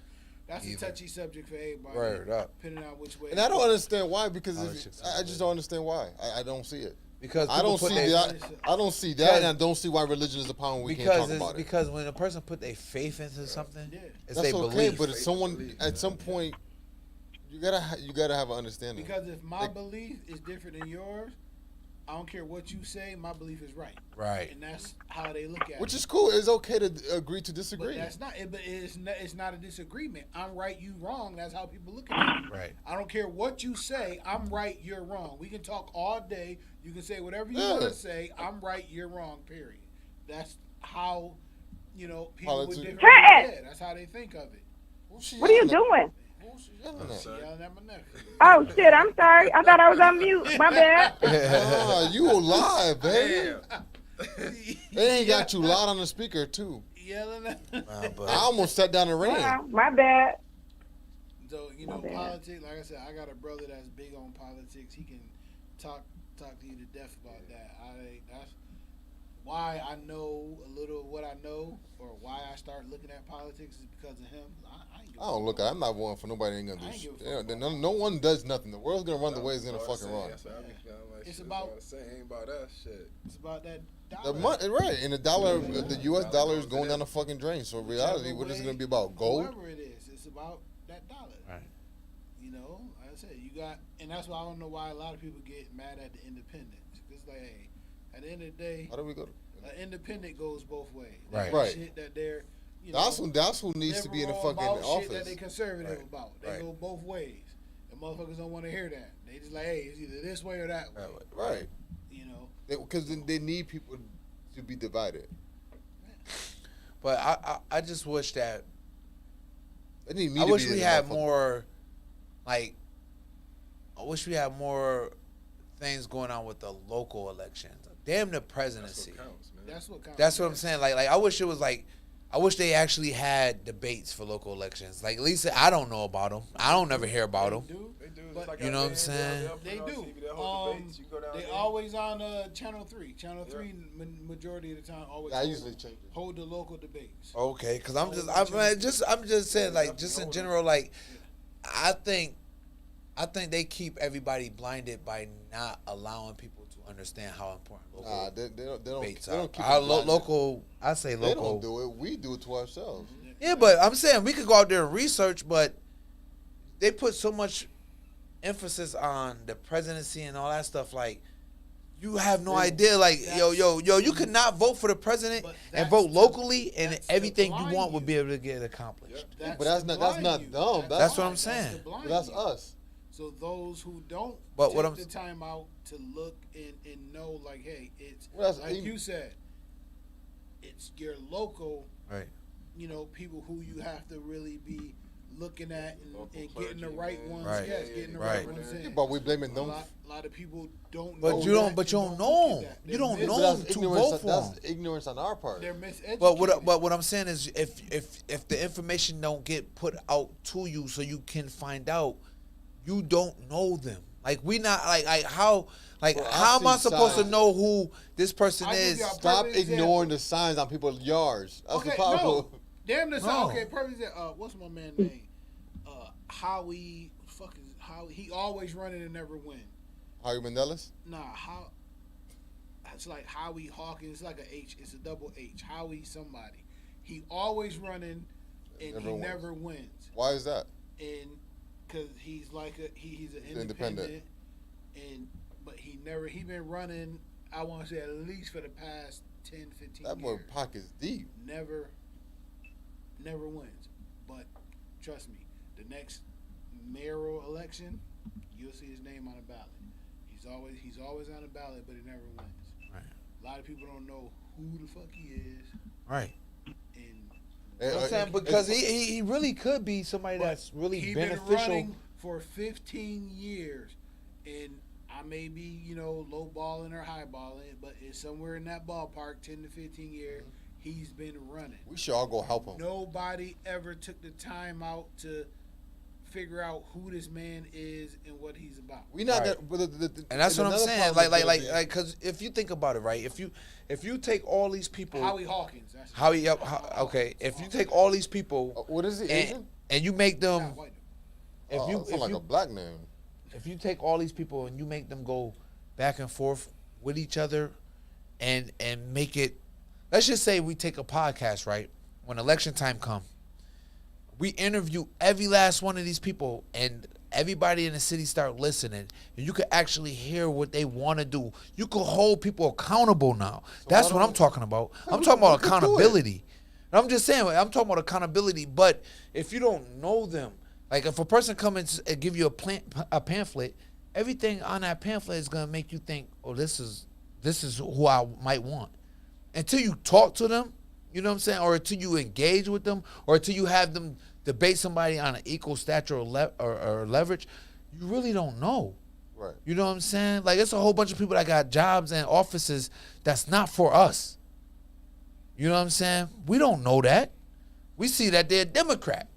that's a touchy subject for everybody. Right. Depending on which way. And I don't understand why because I just don't understand why. I don't see it. Because I don't see that. I don't see that, and I don't see why religion is a problem. We can't talk about it. Because when a person put their faith into something, it's that's their okay. belief. But if someone at some point, you gotta have an understanding. Because if my belief is different than yours, I don't care what you say. My belief is right. Right. And that's how they look at it. Which is cool. It's okay to agree to disagree. But that's not. But it's not a disagreement. I'm right. You wrong. That's how people look at it. Right. I don't care what you say. I'm right. You're wrong. We can talk all day. You can say whatever you want to say. I'm right. You're wrong. Period. That's how, people with different. Yeah, that's how they think of it. What are you doing? Yelling at my nephew. Oh shit! I'm sorry. I thought I was on mute. My bad. You alive, baby? They ain't got you loud on the speaker too. Yelling at. I almost sat down and ran. Wow, my bad. So politics. Like I said, I got a brother that's big on politics. He can talk to you to death about that. That's why I know a little of what I know, or why I start looking at politics is because of him. I don't look at it. I'm not one for nobody ain't gonna do shit. No one does nothing. The world's gonna run the way it's gonna fucking run. It's about ain't about us shit. It's about that dollar. Right, and the U.S. dollar is going down the fucking drain. So in reality, what is it gonna be about? Gold? Whatever it is, it's about that dollar. Right. Like I said, you got, and that's why I don't know why a lot of people get mad at the independents. It's like, hey, at the end of the day, how do we go? An independent goes both ways. Right. Shit that they're. That's who needs to be in the fucking office. Shit that they conservative about. They go both ways. And motherfuckers don't want to hear that. They just like, hey, it's either this way or that way. Right. Because they need people to be divided. But I just wish that. I wish we had more, like. I wish we had more things going on with the local elections. Damn the presidency. That's what counts. That's what I'm saying. Like I wish it was like. I wish they actually had debates for local elections. Like, at least I don't know about them. I don't never hear about them. They do. You know what I'm saying? They do. They always on Channel 3. Channel 3, majority of the time, always hold the local debates. Okay, because I'm just saying, like, just in general, like, I think they keep everybody blinded by not allowing people to understand how important local debates are. I say local. They don't do it. We do it to ourselves. Yeah, but I'm saying we could go out there and research, but they put so much emphasis on the presidency and all that stuff. Like, you have no idea. Like, you could not vote for the president and vote locally, and everything you want would be able to get accomplished. But that's not dumb. That's what I'm saying. But that's us. So those who don't take the time out to look and know, like, hey, it's like you said, it's your local, right? People who you have to really be looking at and getting the right ones. Right. Yes, getting the right ones in. Yeah, but we blaming them. A lot of people don't. But know you don't. But you don't know. You don't know to vote for them. That's ignorance on our part. They're miseducated. But what I'm saying is, if the information don't get put out to you, so you can find out. You don't know them. Like, we not like how how am I supposed to know who this person is? Stop ignoring the signs on people's yards. That's the problem. Damn this. No. Okay, perfect. What's my man's name? Howie. Fucking Howie. He always running and never win. Howie Mandelis? Nah, how? It's like Howie Hawkins. It's like a H. It's a double H. Howie somebody. He always running and he never wins. Why is that? And because he's like he's an independent. But he been running. I want to say at least for the past 10, 15 That boy years. pockets deep. Never wins. But trust me, the next mayoral election, you'll see his name on the ballot. He's always on the ballot, but he never wins. Right. A lot of people don't know who the fuck he is. Right. And you know what I'm saying? Because he really could be somebody that's really beneficial. Been running for 15 years, and I may be, low balling or high balling, but it's somewhere in that ballpark, 10 to 15 years, he's been running. We should all go help him. Nobody ever took the time out to figure out who this man is and what he's about. We not Right. that, And that's what I'm saying. Like, because if you think about it, right? If you take all these people, Howie Hawkins. That's okay. If you take all these people, what is he? Asian? And you make them, Sound like a black name. if you take all these people and you make them go back and forth with each other, and make it, let's just say we take a podcast, right? When election time comes, we interview every last one of these people, and everybody in the city start listening, and you can actually hear what they want to do. You can hold people accountable now. That's what I'm talking about. I'm talking about accountability. And I'm just saying, I'm talking about accountability. But if you don't know them, like if a person comes and give you a pamphlet, everything on that pamphlet is gonna make you think, oh, this is who I might want. Until you talk to them, you know what I'm saying, or until you engage with them, or until you have them debate somebody on an equal stature or leverage, you really don't know. Right. You know what I'm saying? Like, it's a whole bunch of people that got jobs and offices that's not for us. You know what I'm saying? We don't know that. We see that they're a Democrat.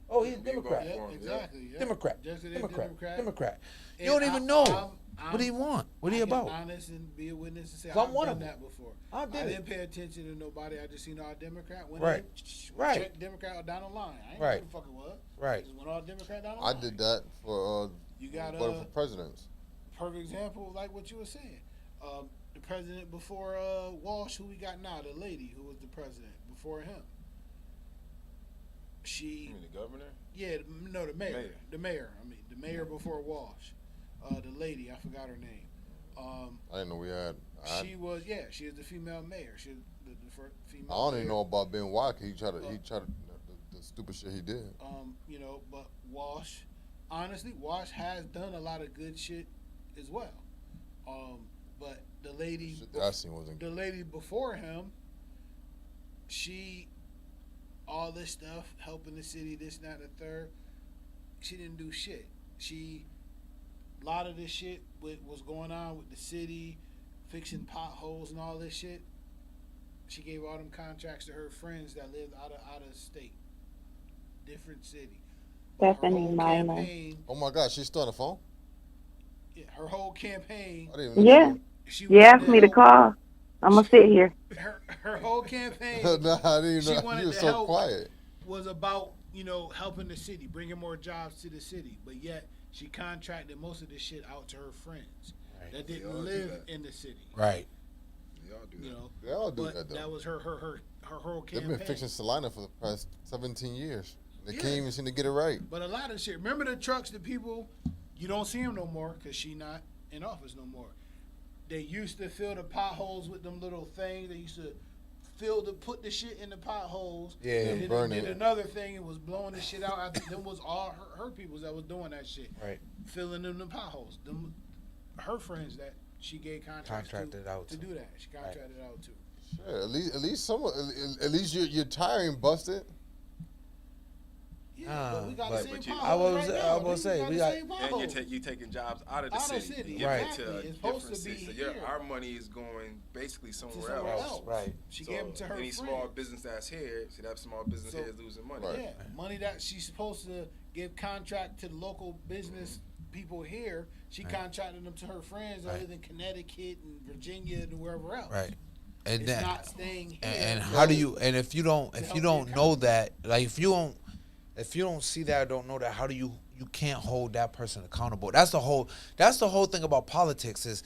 Oh, he's a Democrat. Yeah, exactly. Yeah. Democrat. Just that Democrat. Democrat. You And don't even know. What do you want? What are you about? I can honest and be a witness and say So I'm I've one done of them. that before. I I did it. didn't pay attention to nobody. I just seen all Democrat. Went Right. in, Right. checked Democrat down the line. I ain't Right. know who the fuck it was. Right. Just went all Democrat down the I line. did that for You got voting for presidents. perfect example like what you were saying. The president before Walsh, who we got now, the lady who was the president before him. You mean the governor? Yeah, no, the mayor. The mayor. I mean, the mayor before Walsh. The lady, I forgot her name. I didn't know we had. She was the female mayor. She was the first female. I don't mayor. even know about Ben White. He tried to the stupid shit he did. But Walsh, honestly, Walsh has done a lot of good shit as well. But the lady, Shit that I seen wasn't the lady before him, she, all this stuff, helping the city, this, that, and the third, she didn't do shit. A lot of this shit with what's going on with the city, fixing potholes and all this shit, she gave all them contracts to her friends that lived out of state, different city. Stephanie Minor. Campaign, Oh my God, she's still on the phone. yeah, her whole campaign. I didn't even Yeah. know. She You asked wanted me to help- call. I'm going to sit here. Her whole campaign. Nah, I didn't She know. wanted You were to so help. quiet. Was about helping the city, bringing more jobs to the city, but yet she contracted most of this shit out to her friends that didn't live in the city. Right. They all do that. They all do but that though. that was her whole They've campaign. been fixing Salina for the past 17 years. They Yeah. can't even seem to get it right. But a lot of shit. Remember the trucks, the people, you don't see them no more because she not in office no more. They used to fill the potholes with them little things. They used to put the shit in the potholes. Yeah. And then burn they did it. another thing and was blowing the shit out. I think them was all her peoples that was doing that shit. Right. Filling them the potholes. Them her friends that she gave contracts Contracted out to to. do that. She contracted out too. Sure, at least someone, at least you're tiring busted. Yeah, but we got but- the same but you- potholes I was- right I now. was gonna say, got we the got- same And potholes. you taking jobs out of the Out of city, city, and giving exactly. it to a It's supposed different to be city. So here. our money is going basically somewhere somewhere else. else. Right. She So gave them to her any friends. small business that's here, see that small business So- here is losing money. Right. Yeah, money that she's supposed to give contract to the local business people here. She contracted them to her friends that Right. live in Connecticut and Virginia and wherever else. Right. And it's then, not staying here. and how do you? And if you don't know that, like if you don't see that or don't know that, how do you can't hold that person accountable? That's the whole thing about politics is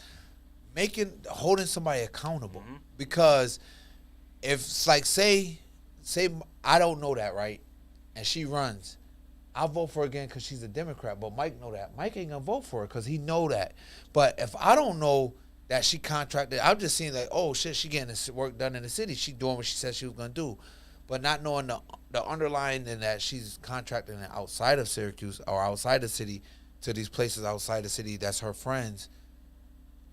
holding somebody accountable. Because if like say I don't know that, right, and she runs, I'll vote for her again because she's a Democrat. But Mike know that. Mike ain't gonna vote for her because he know that. But if I don't know that she contracted, I'm just seeing like, oh shit, she getting this work done in the city. She doing what she said she was gonna do, but not knowing the underlying and that she's contracting outside of Syracuse or outside the city to these places outside the city. That's her friends.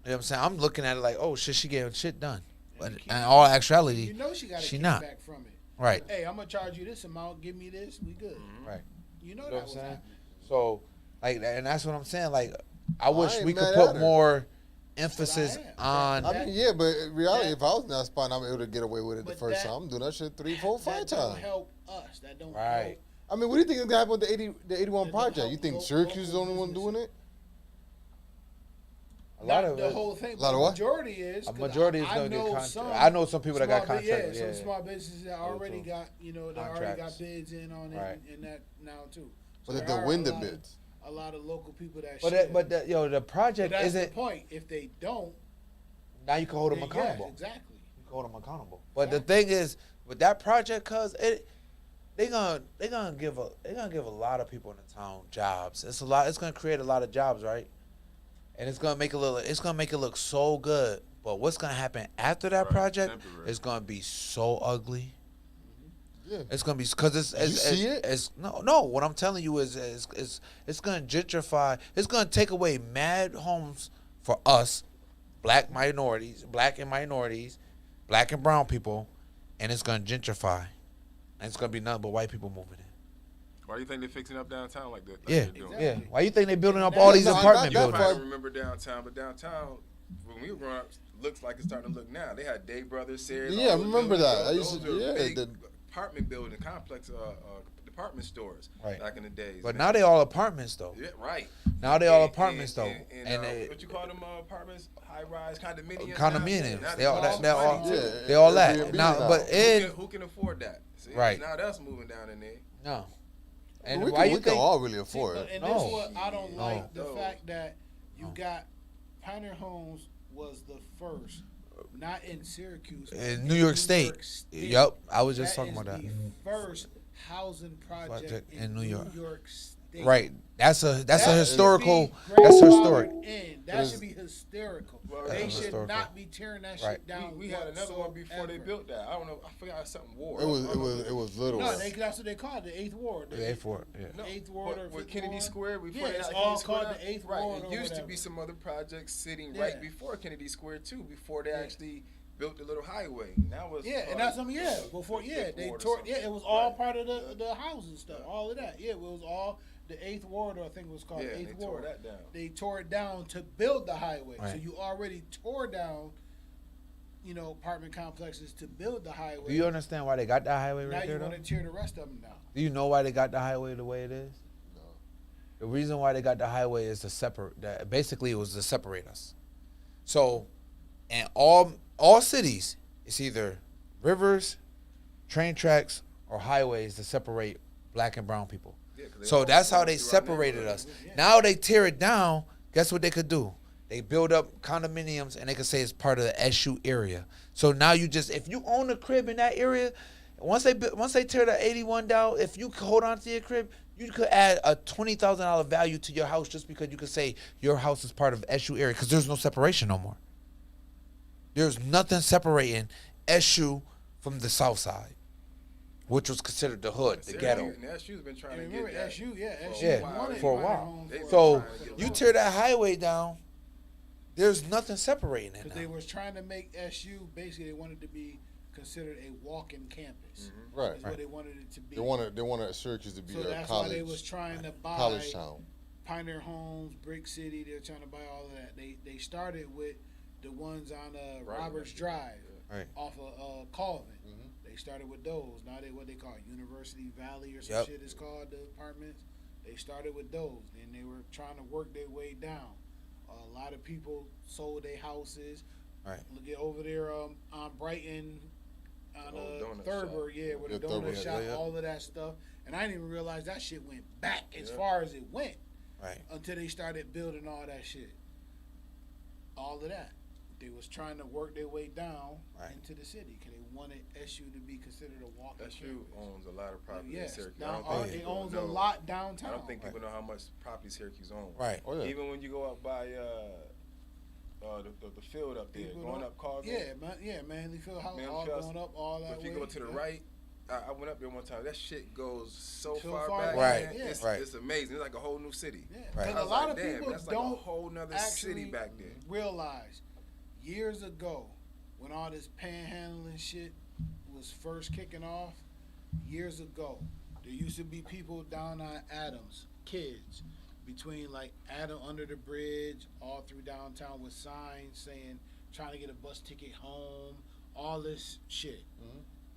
You know what I'm saying? I'm looking at it like, oh shit, she getting shit done. But in all actuality, You know she got to not. back from it. Right. Hey, I'm gonna charge you this amount. Give me this. We good. Right. You know You know that what I'm was saying? happening. So, like, and that's what I'm saying. Like, I wish ain't we could mad put at her. more emphasis on. I mean, yeah, but in reality, if I was in that spot and I'm able to get away with it the But first that- time, I'm doing that shit 3, 4, 5 That don't times. help us. That don't Right. help. I mean, what do you think is gonna happen with the 81 That don't project? help You think local Syracuse is the only one doing it? A lot Not of the it- whole thing. A lot but of what? majority is. A 'cause majority is I gonna get know contract. some I know some people that got small bu- contracted. Yeah, Yeah, some small businesses that already too. got, they already Contracts. got bids in on it Right. and that now too. But So if there they are win a the lot of- bids. a lot of local people that. But should. the project But that's the isn't. point. If they don't, Now you can hold them then accountable. yes, exactly. You can hold them accountable. But the thing is, with that project, they gonna give a lot of people in the town jobs. It's gonna create a lot of jobs, right? And it's gonna make it look so good. But what's gonna happen after that project is gonna be so ugly. Yeah. It's gonna be because You see it? It's no. What I'm telling you is it's gonna gentrify. It's gonna take away mad homes for us, black and minorities, black and brown people, and it's gonna gentrify. And it's gonna be nothing but white people moving in. Why do you think they're fixing up downtown like that? Like Yeah, they're doing? yeah. Why you think they building up all these No, I got apartment that buildings? I don't remember downtown, but downtown when we were growing up, looks like it's starting to look now. They had Day Brothers, Sears. Yeah, I all those remember buildings. that. I used to- Those are yeah, big the- apartment building complex, department stores Right. back in the days. But man. now they all apartments though. Yeah, right. Now they all apartments though, And and they what you call them apartments? High rise condominiums. condominiums. Now They all cost that. All, money, too. Yeah, they all Airbnb that. Now, now. but Who can afford that? See, Right. Now that's moving down in there. no. And we why can, you we can think? all really afford it. And No. this what I don't like the No. fact that you got Pioneer Homes was the first, not in Syracuse, but In New York State. Yep, I was just talking about that. The first housing project in New York. State. Right. That's a That historical. should be That's historic. grandfathered in. That should be hysterical. Well, They that's should historical. not be tearing that Right. shit down. We had another one before they whatsoever. built that. I don't know. I forgot something war. It was little. No, that's what they call it, the Eighth Ward. The Eighth Ward, yeah. No, Eighth Ward but or with Fifth Kennedy Ward? Square before Yeah, they it's had all Kennedy Square called now. the Eighth Right. Ward It or used to whatever. be some other projects sitting Yeah. right before Kennedy Square too, before they actually built the little highway. Now it's Yeah, and that's something. Yeah, before Fifth they Ward or tore. something. Yeah, it was all part of the housing stuff, all of that. Yeah, it was all the Eighth Ward, or I think it was called Yeah, the Eighth they tore Ward. that down. They tore it down to build the highway. So Right. you already tore down, apartment complexes to build the highway. Do you understand why they got that highway now right you there though? want to tear the rest of them down. Do you know why they got the highway the way it is? No. The reason why they got the highway is to separate. Basically, it was to separate us. So, in all cities, it's either rivers, train tracks, or highways to separate black and brown people. Yeah, 'cause they So all that's how run they through our separated neighborhoods. us. Now they tear it down. Guess what they could do? They build up condominiums and they could say it's part of the SU area. So now if you own a crib in that area, once they tear the 81 down, if you hold on to your crib, you could add a $20,000 value to your house just because you could say your house is part of SU area because there's no separation no more. There's nothing separating SU from the South Side, which was considered the hood, the ghetto. And SU's been trying And to remember get that. SU, SU Yeah, wanted for a Pioneer while. Homes They for- So trying to get you along. tear that highway down, there's nothing separating it Because now. they was trying to make SU, basically they wanted to be considered a walk-in campus. Right. Is what they wanted it to be. They wanted Syracuse to be So a that's college. why they was trying to buy college town. Pioneer Homes, Brick City. They were trying to buy all of that. They started with the ones on Roberts Drive, Right. off of Colvin. Mm-hmm. They started with those. Now what they call University Valley or some Yep. shit is called, the apartments. They started with those. Then they were trying to work their way down. A lot of people sold their houses, Right. Get over there on Brighton, on donut Thurber, shop. with the Yeah, Thurber, donut shop, yeah. all of that stuff. And I didn't even realize that shit went back as far as it went. Right. Until they started building all that shit. All of that. They was trying to work their way down into the city because they wanted SU to be considered a walking SU campus. owns a lot of property in Syracuse. It owns a lot downtown. I don't think people know how much property Syracuse owns. Right. Oh, yeah. Even when you go up by the field up there, going up Carvin. Manley Field House, Manley all Field. going up all that But if you way. go to the right, I went up there one time. That shit goes so So far far back. Right. Man. Yeah. It's amazing. It's like a whole new city. Yeah, Right. because I a was lot like, of damn, people that's like a don't whole nother actually city back there. realize years ago when all this panhandling shit was first kicking off. Years ago, there used to be people down on Adams, kids, between like Adam under the bridge, all through downtown with signs saying trying to get a bus ticket home, all this shit.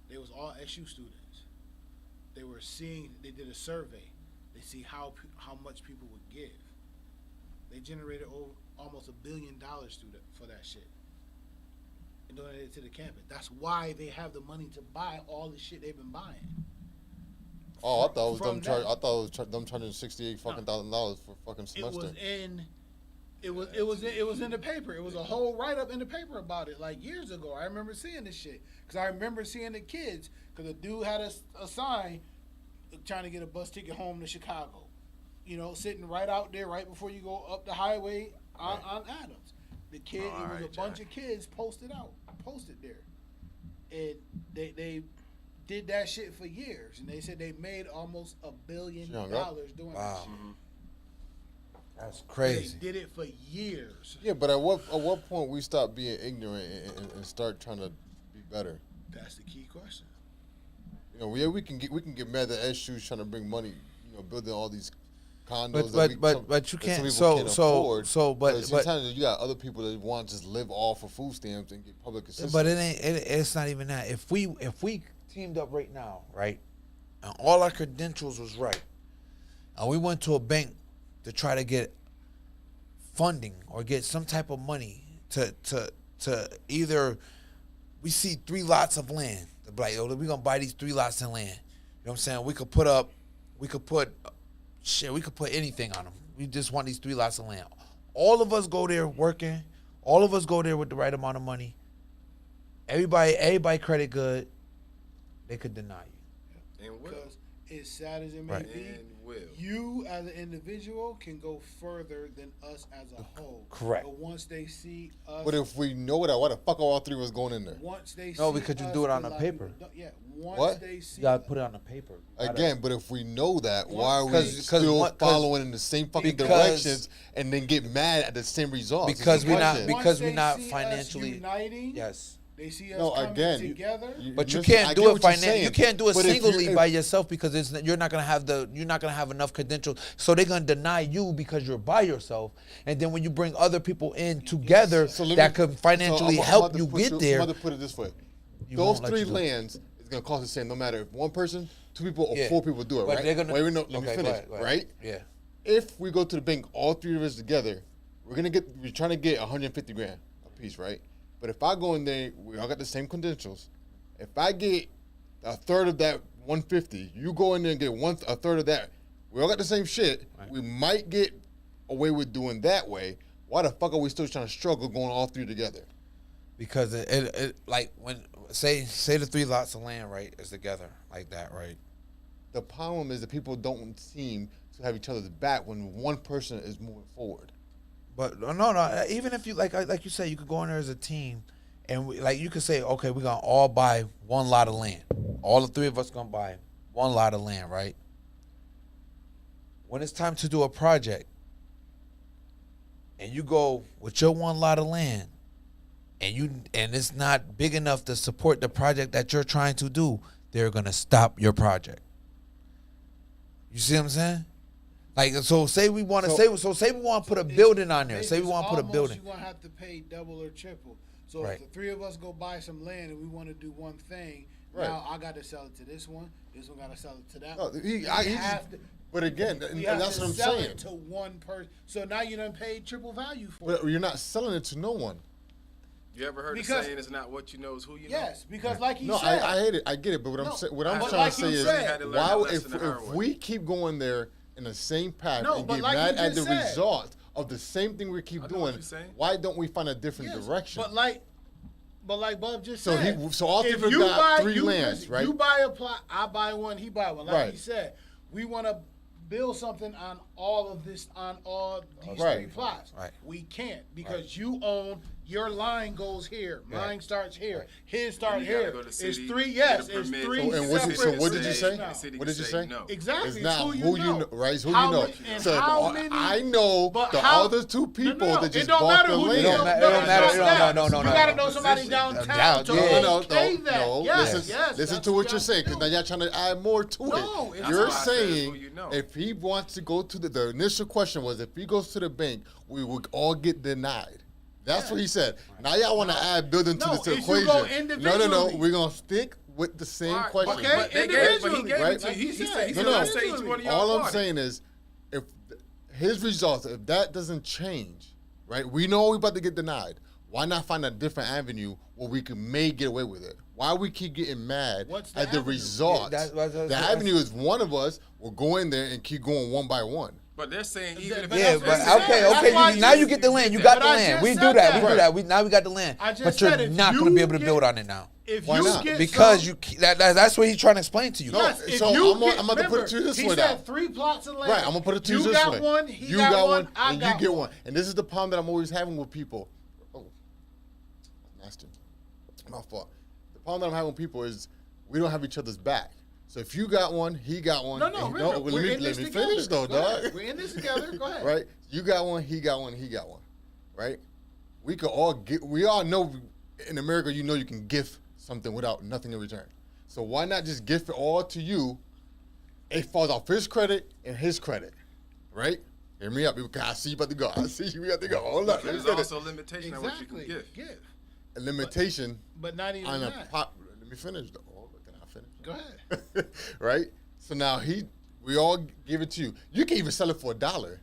They was all SU students. They were seeing. They did a survey. They see how much people would give. They generated almost $1 billion for that shit. And donated it to the campus. That's why they have the money to buy all the shit they've been buying. Oh, I thought it was From them. I thought it was them charging $68,000 for fucking semester. It was in the paper. It was a whole write up in the paper about it like years ago. I remember seeing this shit because I remember seeing the kids because the dude had a sign trying to get a bus ticket home to Chicago. You know, sitting right out there, right before you go up the highway on Adams. The kid, it was a bunch of kids posted there, and they did that shit for years, and they said they made almost $1 billion doing that shit. That's crazy. They did it for years. Yeah, but at what point we stop being ignorant and start trying to be better? That's the key question. You know, we can get mad that SU's trying to bring money, you know, building all these condos. But you can't. Afford, But sometimes you got other people that want to just live off of food stamps and get public assistance. But it's not even that. If we teamed up right now, right, and all our credentials was right, and we went to a bank to try to get funding or get some type of money to either we see 3 lots of land. Like, oh, we're gonna buy these 3 lots of land. You know what I'm saying? We could put anything on them. We just want these 3 lots of land. All of us go there working. All of us go there with the right amount of money. Everybody credit good. They could deny you. And will. Because as sad as it may be, you as an individual can go further than us as a whole. Correct. But once they see us, But if we know that, why the fuck are all 3 of us going in there? once they No, see because you us, do it on a a lot of paper. people don't- Yeah. Once What? they see You gotta put it on the paper. Again, but if we know that, why are we 'Cause still what- 'cause- following in the same fucking directions and then get mad at the same results? Because we're not Once they not see us financially. uniting, Yes. they see us No, coming again, together. But you listen, I can't get do what it you're financially. saying, You can't do it but if you- singly if- by yourself because you're not gonna have enough credentials. So they're gonna deny you because you're by yourself. And then when you bring other people in together that could financially help you get there, I'm about to put it this way: you those won't let 3 you do it. lands is gonna cost the same, no matter if 1 person, 2 people, or Yeah. 4 people do it, But right? they're gonna- Wait, let me okay, go finish, ahead, go ahead. right? Yeah. If we go to the bank, all 3 of us together, we're trying to get 150 grand a piece, right? But if I go in there, we all got the same credentials. If I get a third of that 150, you go in there and get a third of that. We all got the same shit. Right. We might get away with doing that way. Why the fuck are we still trying to struggle going all 3 together? Because it like when say the 3 lots of land, right, is together like that, right? The problem is that people don't seem to have each other's back when one person is moving forward. But no. Even if you like you say, you could go in there as a team, and you could say, okay, we're gonna all buy 1 lot of land. All the 3 of us gonna buy 1 lot of land, right? When it's time to do a project, and you go with your 1 lot of land, and it's not big enough to support the project that you're trying to do, they're gonna stop your project. You see what I'm saying? Like, so say we want to put a building on there. Say we want to put a building. You're gonna have to pay double or triple. So Right. if the 3 of us go buy some land and we want to do one thing, Right. now I got to sell it to this one. This one got to sell it to that No, one. but again, We and have that's to what I'm sell saying. it to one person. So now you done paid triple value for it. But you're not selling it to no one. You ever heard Because- the saying, it's not what you know, it's who you know? Yes, because like he No, said, I hate it. I get it. But what I'm but trying like to say you is, said- why if we keep going there in the same path No, and but get like mad you at the just said- result of the same thing we keep I know what doing, you're saying. why don't we find a different yes, direction? But like Bub just So said, so all if three you got buy, 3 you, lands, right? You buy a plot, I buy one, he buy one. Like Right. he said, we want to build something on all of this, on all these Right. 3 plots. Right. We can't because you own. Your line goes here. Right. Mine starts here. Right. His starts You gotta here. go to It's city, 3. get Yes, a it's permit. 3. So, and what did- so separate what did you cities say? now. The city What can did you say say? no. Exactly. It's It's not who who you know. right? It's who How you know. many- and So how many- I know but the how- other 2 people No, that just it don't bought matter the who land. you know. It don't matter. No. You gotta know somebody downtown to okay that. No, Yes, listen, yes, listen that's to what you you're gotta saying, because do. now y'all trying to add more to No, it. it's You're not. That's why I said saying who you know. if he wants to go to the initial question was if he goes to the bank, we would all get denied. That's what he said. Now y'all want to add building to No, this it's you go equation. No. individually. We're gonna stick with the same All right, question. okay. But he Individually, gave right? it to you. He said, he No, said, no. I say each one of y'all All I'm party. saying is, if his results, if that doesn't change, right? We know we're about to get denied. Why not find a different avenue where we may get away with it? Why we keep getting mad What's the at the avenue? results? Yeah, the avenue is one of us will go in there and keep going one by one. But they're saying even if But Yeah, that's but what I said. That's okay. why Now you get the land. You got But the I land. just We do said that. that. We do that. Now we got the land. I just But you're said if not you going to be able to get- build on it now. If Why you not? get Because some- that's what he's trying to explain to you. No, Yes, if so you I'm get, about to put it to you this he way said now. 3 plots of land. Right, I'm gonna put it to you this got way. one, he you got one, I and got you get one. one. And this is the problem that I'm always having with people. Oh, nasty. My fault. The problem that I'm having with people is we don't have each other's back. So if you got one, he got one. No, and remember, let we're me in this finish together. though, Go ahead. dog. We're in this together. Go ahead. Right? You got one, he got one, he got one. Right? We could all get. We all know in America, you know, you can gift something without nothing in return. So why not just gift it all to you? It falls off his credit and his credit, right? Hear me out, because I see you about to go. I see you about to go. Hold up. There's also a limitation on what you Exactly. can give. A limitation But not even on a that. pop. Let me finish though. Hold on, can I finish? Go ahead. Right? So now we all give it to you. You can even sell it for $1.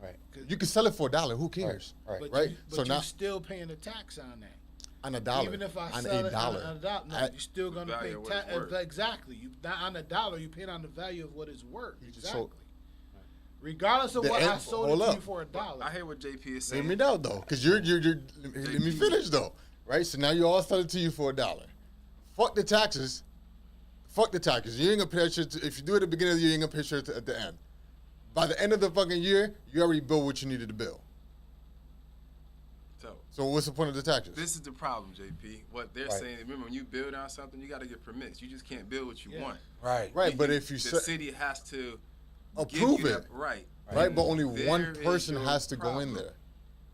Right. You can sell it for $1. Who cares? Right. But Right? but so you're now still paying a tax on that. on $1. Even if I on sell $1. it on a dollar, no, you're still going to value pay of what it's tax. worth. Exactly. You not on $1, you pay on the value of what it's worth. just Exactly. sold- Regardless of The what I end- sold hold it to up. you for $1. I hear what JP is Hear saying. me out though, because you're let me finish though. Right? So now you all sell it to you for $1. Fuck the taxes. Fuck the taxes. You ain't gonna pay that shit. If you do it at the beginning of the year, you ain't gonna pay shit at the end. By the end of the fucking year, you already built what you needed to build. So what's the point of the taxes? This is the problem, JP. What they're Right. saying, remember, when you build on something, you got to get permits. You just can't build what you want. Right. Right, but if you the say, city has to approve give you it, that, right? right, but only There one is person your has to go in problem. there.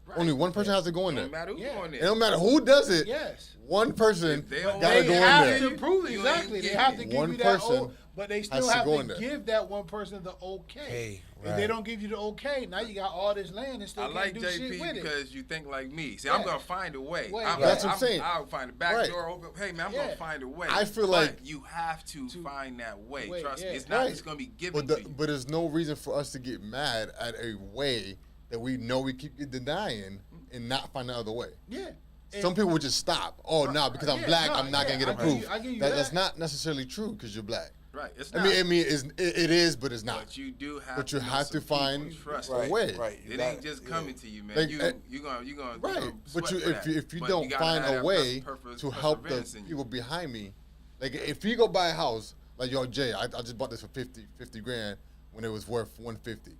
Right. Only one person has to go in there. No matter who's going It there. don't matter who does it. Yes. One person If they gotta don't- go They in have there. to prove You exactly. ain't They getting have to it. give One you that. person But they has still to have go to in there. give that one person the okay. Hey, If right. they don't give you the okay, now you got all this land and still I can't like do shit JP with it. because you think like me. See, Yeah. I'm gonna find a way. Way. That's what I'm saying. I'll find a back Right. door open. Hey man, I'm Yeah. gonna find a way. I feel But like- you have to find that way. Way, Trust yeah. me, it's not Right. just gonna be given But to you. but there's no reason for us to get mad at a way that we know we keep denying and not find another way. Yeah. Some people would just stop. Oh, no, because I'm Yeah, black, no, I'm not yeah, gonna get I give approved. you- I give you That's that. not necessarily true because you're black. Right. It's I not. mean, it is, but it's not. But you do have. But you know have some to find people, trust a me. way. Right. It ain't just coming to you, man. Like, you eh, gonna Right, but sweat you for if that. you But don't gotta find have a that way purpose- to help the perseverance in you. people behind me, like if you go buy a house, like yo Jay, I just bought this for 50 grand when it was worth 150.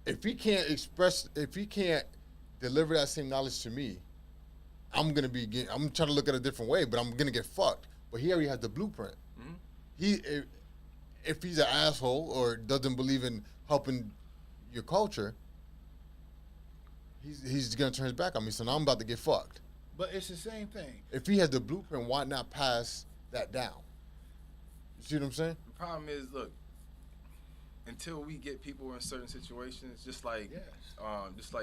If he can't deliver that same knowledge to me, I'm trying to look at it a different way, but I'm gonna get fucked. But he already has the blueprint. Mm-hmm. If he's an asshole or doesn't believe in helping your culture, he's gonna turn his back on me. So now I'm about to get fucked. But it's the same thing. If he has the blueprint, why not pass that down? You see what I'm saying? The problem is, look, until we get people in certain situations, just like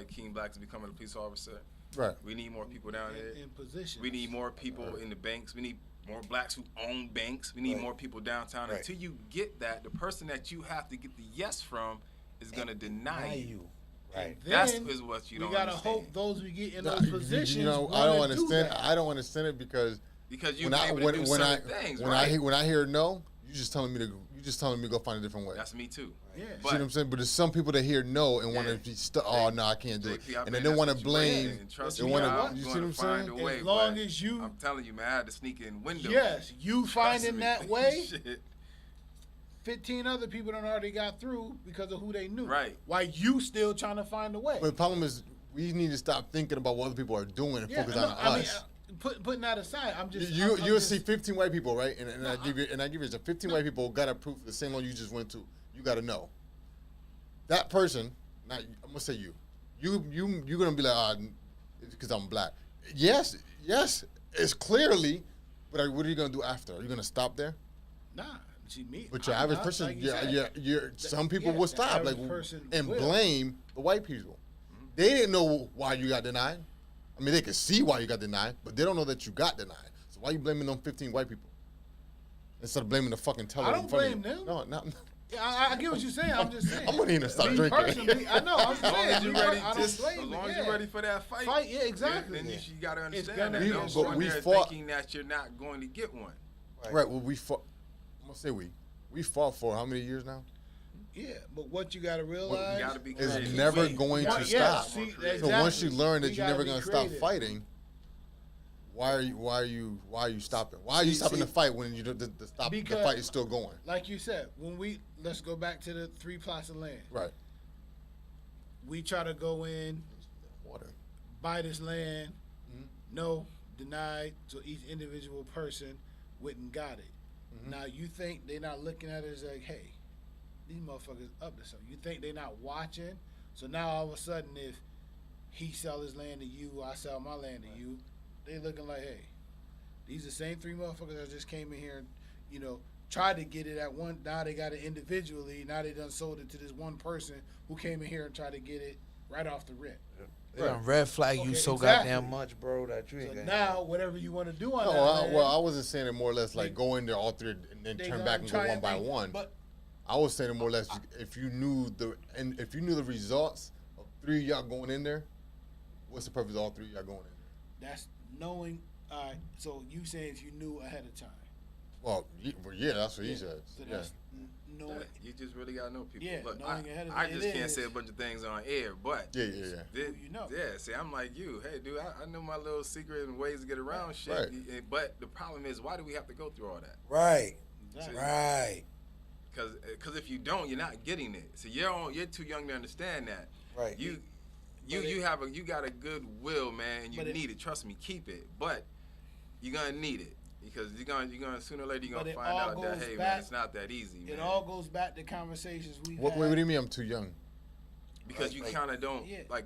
King Black is becoming a police officer, Right. we need more people down there. In position. We need more people in the banks. We need more blacks who own banks. We need more people downtown. Right. Until you get that, the person that you have to get the yes from is gonna deny you. Right. That's is what you don't We gotta understand. hope those we get in those positions. You know, I don't understand. I don't understand it because you when I able to do certain things, right? when I hear no, you just telling me to go find a different way. That's me too. Yeah. You see what I'm saying? But there's some people that hear no and want to be stuck. Oh no, I can't do it, and then they want to blame. They want to. You see what I'm saying? As long as you, I'm telling you, man, I had to sneak in windows. yes, you finding me. that way. Shit. 15 other people done already got through because of who they knew. Right. Why you still trying to find a way? But the problem is, we need to stop thinking about what other people are doing and focus on us. Putting that aside, I'm just You'll see 15 white people, right? And I give you 15 white people got approved for the same one you just went to. You got to know that person. Not I'm gonna say you. You're gonna be like, because I'm black. Yes, it's clearly. But what are you gonna do after? Are you gonna stop there? Nah. See me. But your average person, like some people will stop and blame the white people. They didn't know why you got denied. I mean, they can see why you got denied, but they don't know that you got denied. So why are you blaming them 15 white people instead of blaming the fucking teller? I don't blame them. No, not. Yeah, I get what you're saying. I'm just saying. I'm gonna need to stop drinking. I know. I'm saying. As long as you're ready for that fight. Yeah, exactly. Then you gotta understand that. But Don't we go there fought, thinking that you're not going to get one. Right. Well, we fought. I'm gonna say we fought for how many years now? Yeah, but what you got to realize is never going to stop. Exactly. So once you learn that you're never going to stop fighting, why are you stopping? Why are you stopping the fight when the fight is still going? Like you said, let's go back to the 3 plots of land. Right. We try to go in, buy this land, no, denied, so each individual person went and got it. Now you think they're not looking at it as like, hey, these motherfuckers up to something. You think they're not watching? So now all of a sudden, if he sell his land to you, I sell my land to you, they looking like, hey, these the same 3 motherfuckers that just came in here and, tried to get it at one. Now they got it individually. Now they done sold it to this one person who came in here and tried to get it right off the rip. They done red flag you so goddamn much, bro, that you ain't so now, whatever you want to do on that. Well, I wasn't saying it more or less like go in there all 3 and then turn back and go one by one. But I was saying it more or less if you knew the results of 3 of y'all going in there, what's the purpose of all 3 of y'all going in there? That's knowing. All right. So you saying if you knew ahead of time. Well, yeah, that's what he said. So that's knowing. You just really gotta know people. Yeah, look, knowing ahead of I time. just can't say a bunch of things on air, but yeah. Yeah, see, I'm like you. Hey, dude, I know my little secret and ways to get around shit. Right. But the problem is, why do we have to go through all that? Right. Exactly. Right. Because if you don't, you're not getting it. So you're too young to understand that. Right. You got a good will, man, and you need it. Trust me, keep it. But you're gonna need it. Because you're gonna sooner or later you're gonna find out that man, it's not that easy. Man. It all goes back to conversations we've had. What do you mean I'm too young? Because you kind of don't like.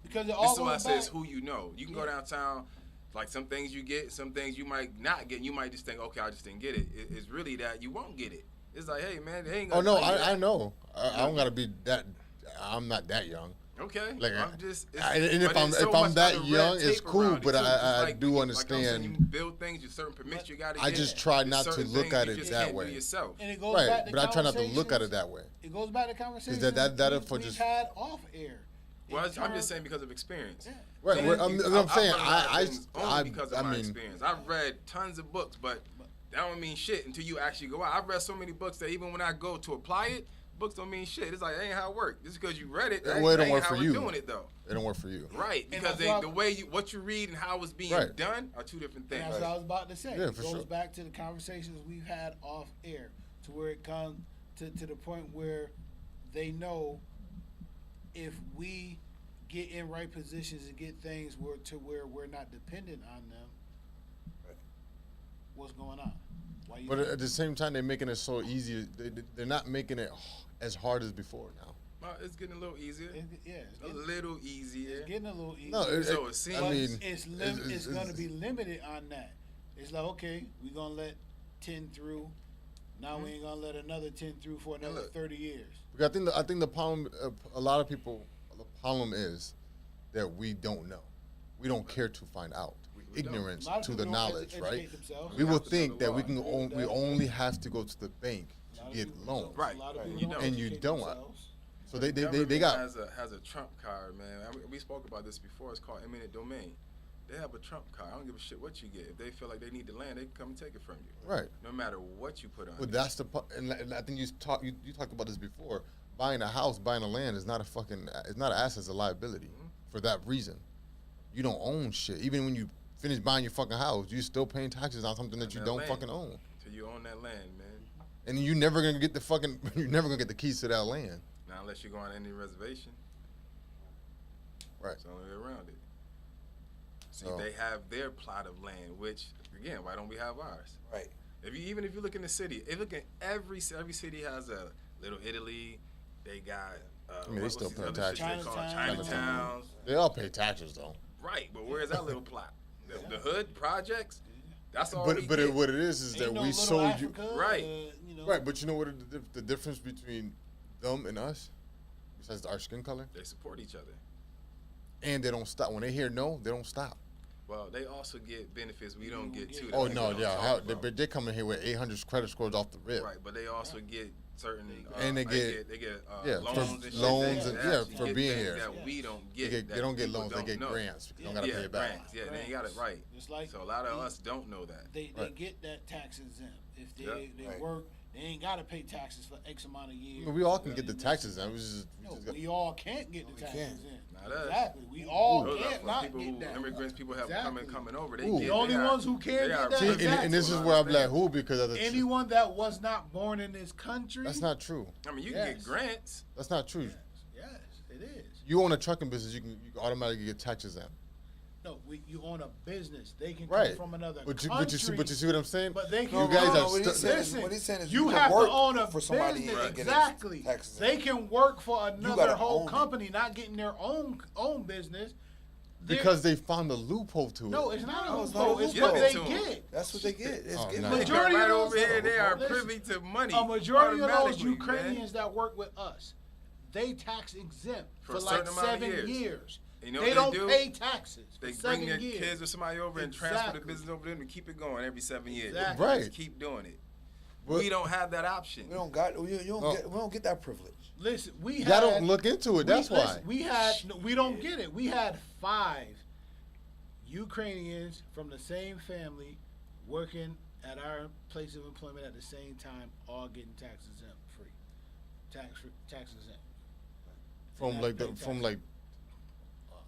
Because it all this is why I say back. it's who you know. You can go downtown, like some things you get, some things you might not get. And you might just think, okay, I just didn't get it. It's really that you won't get it. It's like, hey man, they ain't gonna. Oh no, I know. I don't gotta be that. I'm not that young. Okay, like I'm just. And if I'm that young, it's cool. But I do understand. Like you build things, you certain permits you got to get. I just try not to look at it that way. And it goes back to but I try not to look at it that way. It goes back to conversations we've had off air. Well, I'm just saying because of experience. Yeah. Right. I'm saying because of my experience. I've read tons of books, but that don't mean shit until you actually go out. I've read so many books that even when I go to apply it, books don't mean shit. It's like, that ain't how it works. Just because you read it, that ain't work how for we're you. doing it, though. It don't work for you. Right, because the way what you read and how it's being done are 2 different things. That's what I was about to say. Yeah, it goes back to the conversations we've had off air to where it comes to the point where they know if we get in right positions and get things to where we're not dependent on them, what's going on? But at the same time, they're making it so easy. They're not making it as hard as before now. Well, it's getting a little easier. It's a little easier. It's getting a little easier. No, it seems. I mean, it's going to be limited on that. It's like, okay, we're going to let 10 through. Now we ain't going to let another 10 through for another 30 years. I think the problem, a lot of people, the problem is that we don't know. We don't care to find out. Ignorance to the knowledge, right? We will think that we only have to go to the bank to get loans, right? And you don't. So they Government got has a trump card, man. I mean, we spoke about this before. It's called eminent domain. They have a trump card. I don't give a shit what you get. If they feel like they need the land, they can come and take it from you. right. No matter what you put on. But it. that's the and I think you talked about this before. Buying a house, buying a land is not it's not an asset, it's a liability. For that reason, you don't own shit. Even when you finish buying your fucking house, you're still paying taxes on something that you don't fucking own. So you own that land, man. And you're never gonna get you're never gonna get the keys to that land. Now, unless you go on any reservation, right? It's the only way around it. See, So. they have their plot of land, which again, why don't we have ours? Right. Even if you look in the city, every city has a Little Italy. They got. I mean, they still pay taxes. Chinatowns. They all pay taxes though. Right, but where's that little plot? The hood projects. That's all. What it is that we sold Africa, you. Right. Right, but you know what the difference between them and us, besides our skin color? They support each other. And they don't stop. When they hear no, they don't stop. Well, they also get benefits we don't get too. Oh no, yeah, they come in here with 800 credit scores off the rip. Right, but they also get certain. And they get loans for being here. That we don't get. They don't get loans. They get grants. Because they don't gotta pay it back. Grants. Yeah, they got it right. So a lot of us don't know that. They get that tax exempt if they work. They ain't got to pay taxes for X amount of years. But we all can get the taxes. We all can't get the taxes in. Not us. Exactly. We all Those can't are not people get that. Immigrants, people have coming over. They The only ones who can't get that. See, and this is where I'm like, who? Because of the anyone that was not born in this country. That's not true. I mean, you can get grants. That's not true. Yes, it is. You own a trucking business, you can automatically get taxes exempt. No, you own a business. They can come from another country. But you see what I'm saying? But they can. You guys are what he's saying is you have to own a for somebody business. and get Exactly. taxes. They can work for another whole company, not getting their own business. Because they found a loophole to it. No, it's not a loophole. It's what they get. That's what they get. Majority right of over those, here, they are privy to money. A majority of those automatically, Ukrainians that work with us, they tax exempt For for a like certain amount of 7 years. years. You know they what don't do? pay taxes. They for bring 7 their years. kids or somebody over and transfer the business over to them and keep it going every 7 years. Exactly. Right. Just keep doing it. We don't have that option. We don't get that privilege. Listen, we Y'all don't look into it. That's why. We don't get it. We had 5 Ukrainians from the same family working at our place of employment at the same time, all getting tax exempt free. Tax exempt.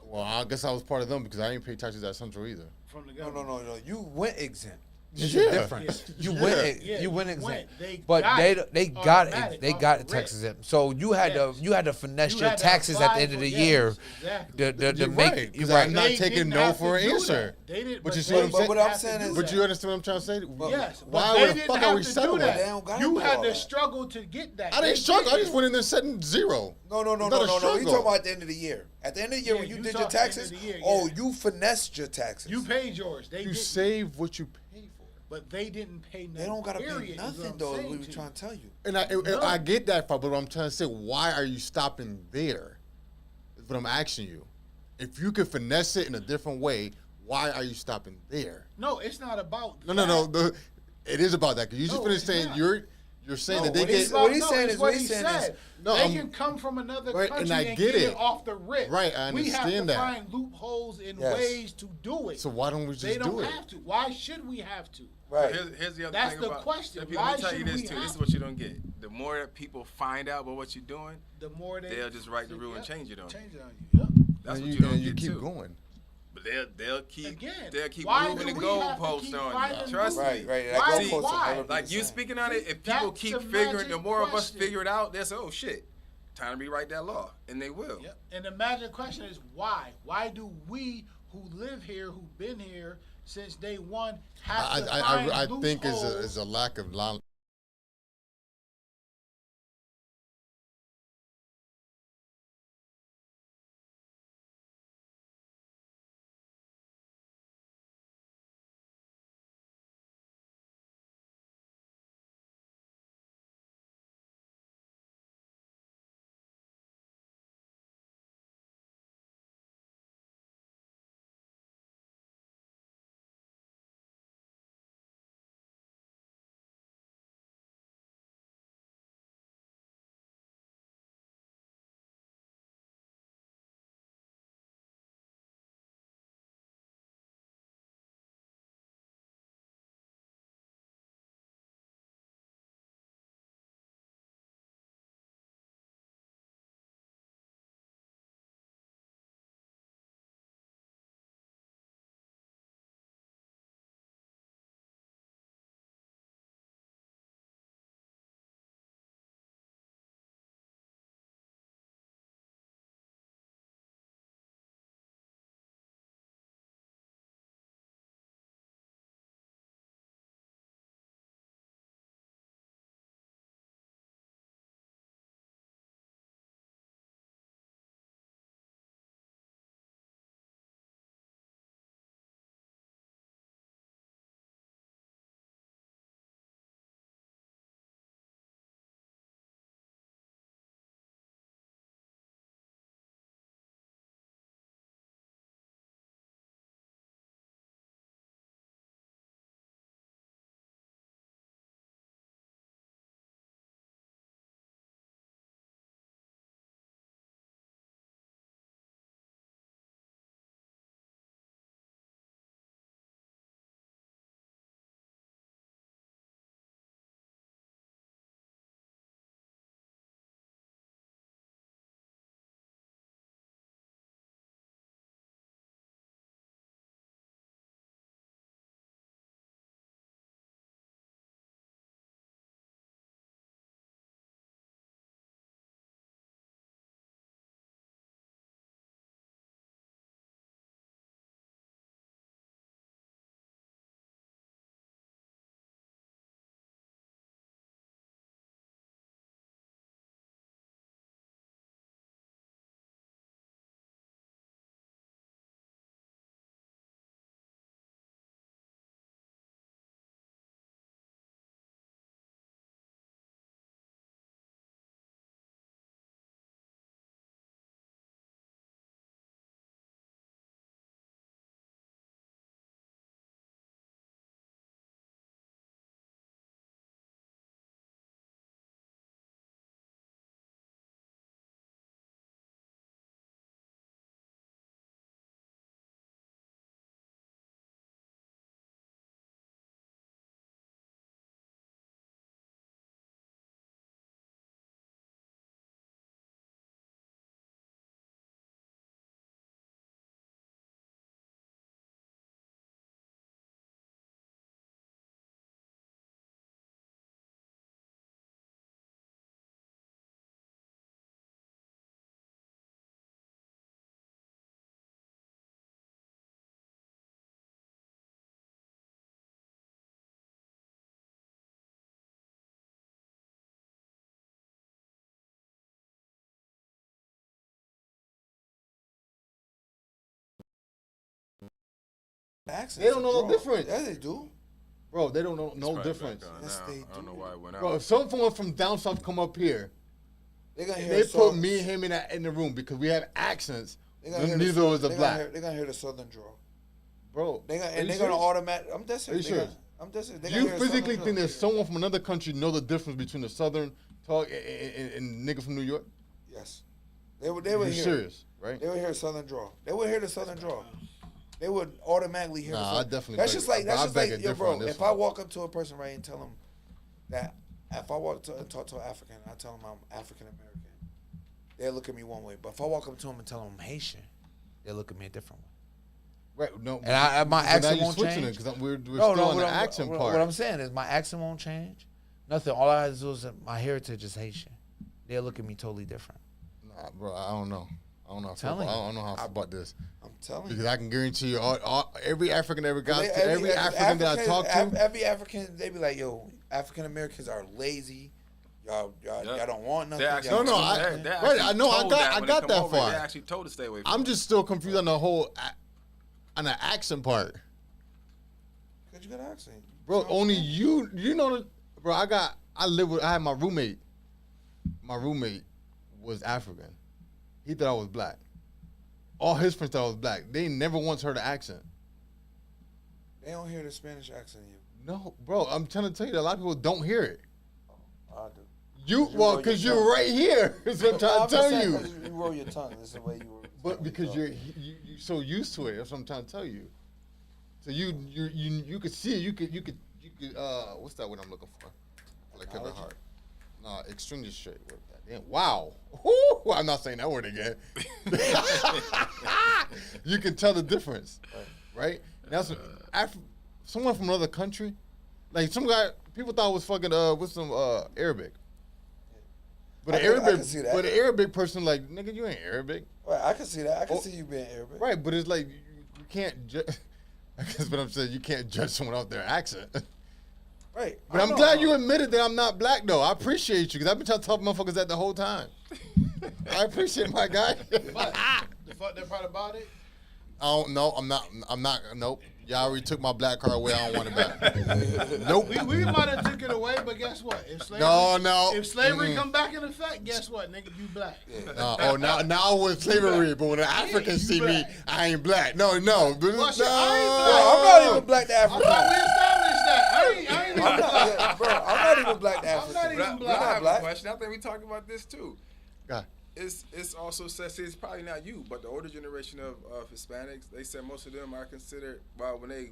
Well, I guess I was part of them because I ain't pay taxes at Central either. From the government. No. You went exempt. It's Yeah. a difference. You went exempt, but they got the tax exempt. So you had to finesse your taxes at the end of the year to make. Because I'm not taking no for an answer. But you see what I'm saying? What I'm saying is, but you understand what I'm trying to say? Yes. Why the fuck are we settling? You had to struggle to get that. I didn't struggle. I just went in there setting zero. No. You talking about at the end of the year. At the end of the year, when you did your taxes, you finessed your taxes. You paid yours. You save what you pay for. But they didn't pay nothing. They don't gotta pay nothing, though. We were trying to tell you. And I get that part, but what I'm trying to say, why are you stopping there? Is what I'm asking you. If you could finesse it in a different way, why are you stopping there? No, it's not about. No. It is about that. Because you just finished saying you're saying that they get. What he's saying is they can come from another country and I get it off the rip. Right, I understand we that. have to find loopholes and ways to do it. So why don't we just do it? They don't have to. Why should we have to? Right. Here's the other That's thing the about. question. Let me Why tell you should this we too. have This is what you don't get. The more that people find out about what you're doing, the more they'll just write the rule and change it on you. Yep. That's and what you don't you get keep too. going. But they'll keep why moving the do we have to goalpost keep on you. finding Trust me. Right. Why? Like you speaking on it, if That's people keep the figuring, magic the more of us question. figure it out, they'll say, "Oh shit, time to rewrite that law," and they will. Yep. And the magic question is why? Why do we who live here, who've been here since day one, have to find I think loopholes? is a lack of Accents They don't know draw. the difference. Yeah, they do. Bro, they don't know no difference. Yes, they do. I don't know why it went out. Bro, if someone from down south come up here, They're gonna and hear they put songs. me and him in the room because we have accents, neither the, was a black. They're gonna hear the southern draw. Bro, They're are you gonna serious? automatic. I'm just Are you saying. serious? I'm just saying. Do you physically think that someone from another country know the difference between the southern talk and nigga from New York? Yes. They would You're hear. serious, right? They would hear southern draw. They would hear the southern draw. They would automatically hear. Nah, the I southern. definitely. That's beg- just like I that's just beg like a yo, different bro. on this If one. I walk up to a person right and tell them that if I walk to and talk to an African, I tell them I'm African American. They look at me one way, but if I walk up to them and tell them I'm Haitian, they look at me a different way. Right, no, And my but accent now you won't switching change. it because we're still on the accent part. What I'm saying is my accent won't change. Nothing. All I have to do is my heritage is Haitian. They'll look at me totally different. Nah, bro, I don't know. I don't know. Telling you. I don't know how I feel about this. I'm telling Because you. I can guarantee you, every African every African that I talk to, every African, they be like, "Yo, African Americans are lazy. Y'all don't want nothing." No, I know. I got that far. They actually told to stay away. I'm just still confused on the whole on the accent part. Cause you got an accent, bro. Only you know, bro. I had my roommate. My roommate was African. He thought I was black. All his friends thought I was black. They never once heard an accent. They don't hear the Spanish accent in you. No, bro. I'm trying to tell you that a lot of people don't hear it. I do. Because you're right here. That's what I'm trying to tell you. You roll your tongue. This is the way you roll. But because you're so used to it, that's what I'm trying to tell you. So you could see it. You could what's that word I'm looking for? Like in the heart. No, extrinsic straight. Damn, wow. Ooh, I'm not saying that word again. You can tell the difference, right? Now, someone from another country, like some guy, people thought was fucking with some Arabic. But I can see that. But an Arabic person, like, nigga, you ain't Arabic. Right, I can see that. I can see you being Arabic. Right, but it's like you can't judge. I guess what I'm saying, you can't judge someone off their accent. Right. But I'm glad you admitted that I'm not black, though. I appreciate you, because I've been trying to tell motherfuckers that the whole time. I appreciate my guy. But the fucked part about it? I don't know. I'm not. Nope. Y'all already took my black card away. I don't want it back. Nope. We might have took it away, but guess what? If slavery, If slavery come back in effect, guess what, nigga? You black. Now with slavery, but when the Africans see me, I ain't black. No. I'm not even black to Africa. I thought we established that. I ain't even black. Bro, I'm not even black to Africa. I'm not even But black. I have a question. I think we talked about this too. God. It's also said, it's probably not you, but the older generation of Hispanics, they said most of them are considered, well, when they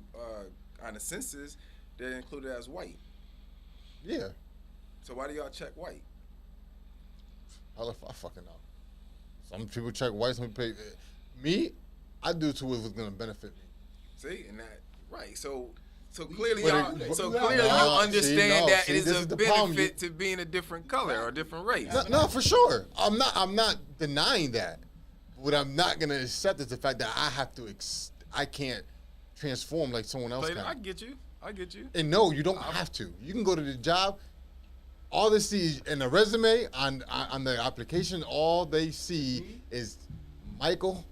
on the census, they're included as white. Yeah. So why do y'all check white? I fucking know. Some people check white, some people pay. Me, I do to what's going to benefit me. See, and that right. So clearly, But y'all, it- so no, clearly you no, understand that see, it is this a is the problem. benefit to being a different color or a different race. No, for sure. I'm not denying that. What I'm not gonna accept is the fact that I have to. I can't transform like someone else But can. I get you. And no, you don't have to. You can go to the job. All they see in the resume on the application, all they see is Michael.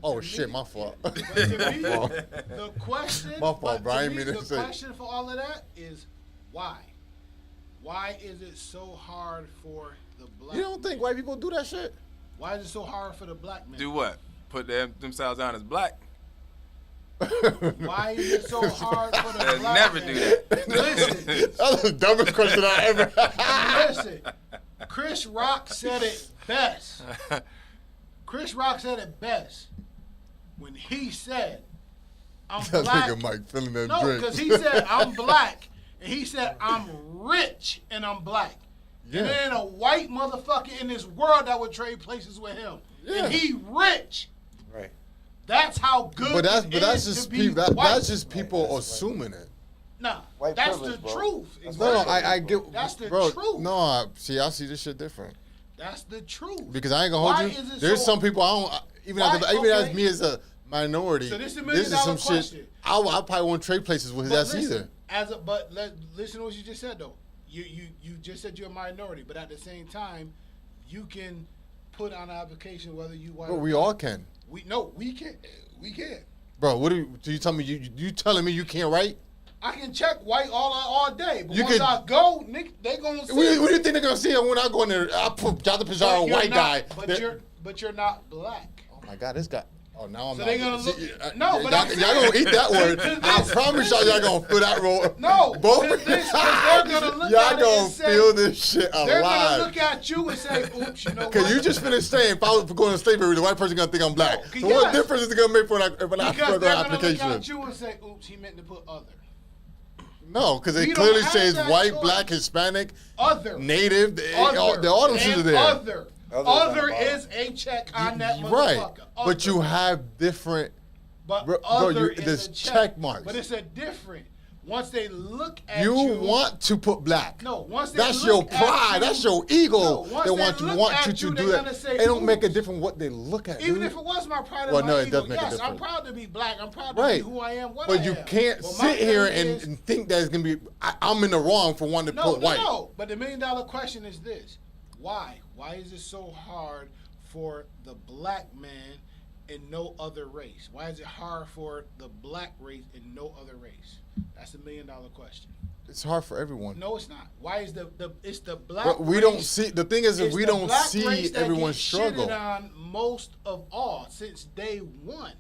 Oh shit, my fault. But to me, the question, My fault, but bro. I to ain't me, mean to the say. question for all of that is why? Why is it so hard for the black? You don't think white people do that shit? Why is it so hard for the black man? Do what? Put themselves on as black? Why is it so hard for the They'll black never man? do that. Listen, That's the dumbest question I ever. listen. Chris Rock said it best. Chris Rock said it best when he said, "I'm That black." nigga Mike feeling that No, drink. because he said, "I'm black," and he said, "I'm rich and I'm black." Yeah. And there ain't a white motherfucker in this world that would trade places with him. Yeah. And he rich. Right. That's how good. But that's is just to be people. white. That's just people assuming it. Nah, White that's privilege, the bro. truth. No, Exactly. I get. That's the bro, truth. No, I see this shit different. That's the truth. Because I ain't gonna Why hold you. is it There's so- some people I don't even Why- even as okay. me as a minority. So this is a this million is dollar some question. shit. I probably won't trade places with his But ass listen, either. listen to what you just said though. You just said you're a minority, but at the same time, you can put on an application whether you white. But or we black. all can. We can. Bro, what do you tell me? You telling me you can't write? I can check white all day, but You once can- I go, Nick, they gonna see. What do you think they're gonna see when I go in there? I put JonPizarro, white guy. But you're not black. Oh my God, this guy. Oh, now I'm So not. they gonna look. See, No, but y'all gonna eat that word. I promise y'all gonna feel that roll. No, both. they're gonna look y'all at it gonna and say, feel this shit alive. They're gonna look at you and say, "Oops, you know what?" Cause you just finished saying if I was going to slavery, the white person gonna think I'm black. No, so what yes. difference is it gonna make for an Because they're application? gonna look at you and say, "Oops, he meant to put other." No, because it We don't clearly have says that white, choice. all Hispanic, Other. native. Other. All them shit are there. Other. Other's Other on the is a check on that Right, motherfucker. but you Other. have different. But bro, other there's is a check marks. But it's a different. Once they look at You you, want to put black. No, once they that's your look at pride. you- That's your ego. No, once they they want look want at you you, to they're do gonna that. say, It don't make a "Oops." difference what they look at. Even dude. if it was my pride and Well, my no, it ego, does make a yes, I'm difference. proud to be black. I'm proud to Right. be who I am. What But I you am. can't Well, my sit here thing is- and think that it's gonna be. I'm in the wrong for wanting to No, put white. no. But the $1 million question is this: why? Why is it so hard for the black man in no other race? Why is it hard for the black race in no other race? That's the $1 million question. It's hard for everyone. No, it's not. Why is it's the black? But we race, don't see. The thing is, it's we the don't black see race that everyone gets struggle. shitted on most of all since day one.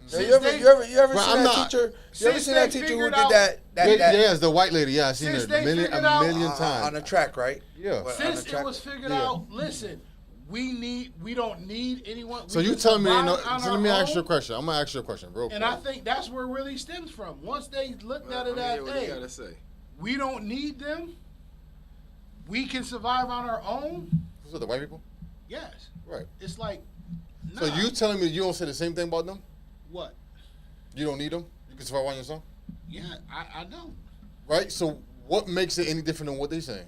Yeah, you ever But seen I'm that not- teacher? You ever Since seen that they teacher who figured did out- that? Yeah, it's the white lady. Yeah, I seen Since her they a million figured out- times. on the track, right? Yeah. What, on Since the it track? was figured Yeah. out, listen, we don't need anyone. So We you can tell me? survive on So let our me ask you a own. question. I'm gonna ask you a question, real quick. And I think that's where it really stems from. Once they looked at it as, What you hey, gotta say? we don't need them. We can survive on our own. So the white people, Yes. right? It's like, nah. So you telling me you don't say the same thing about them? What? You don't need them. You can survive on yourself, Yeah, I don't. right? So what makes it any different than what they saying?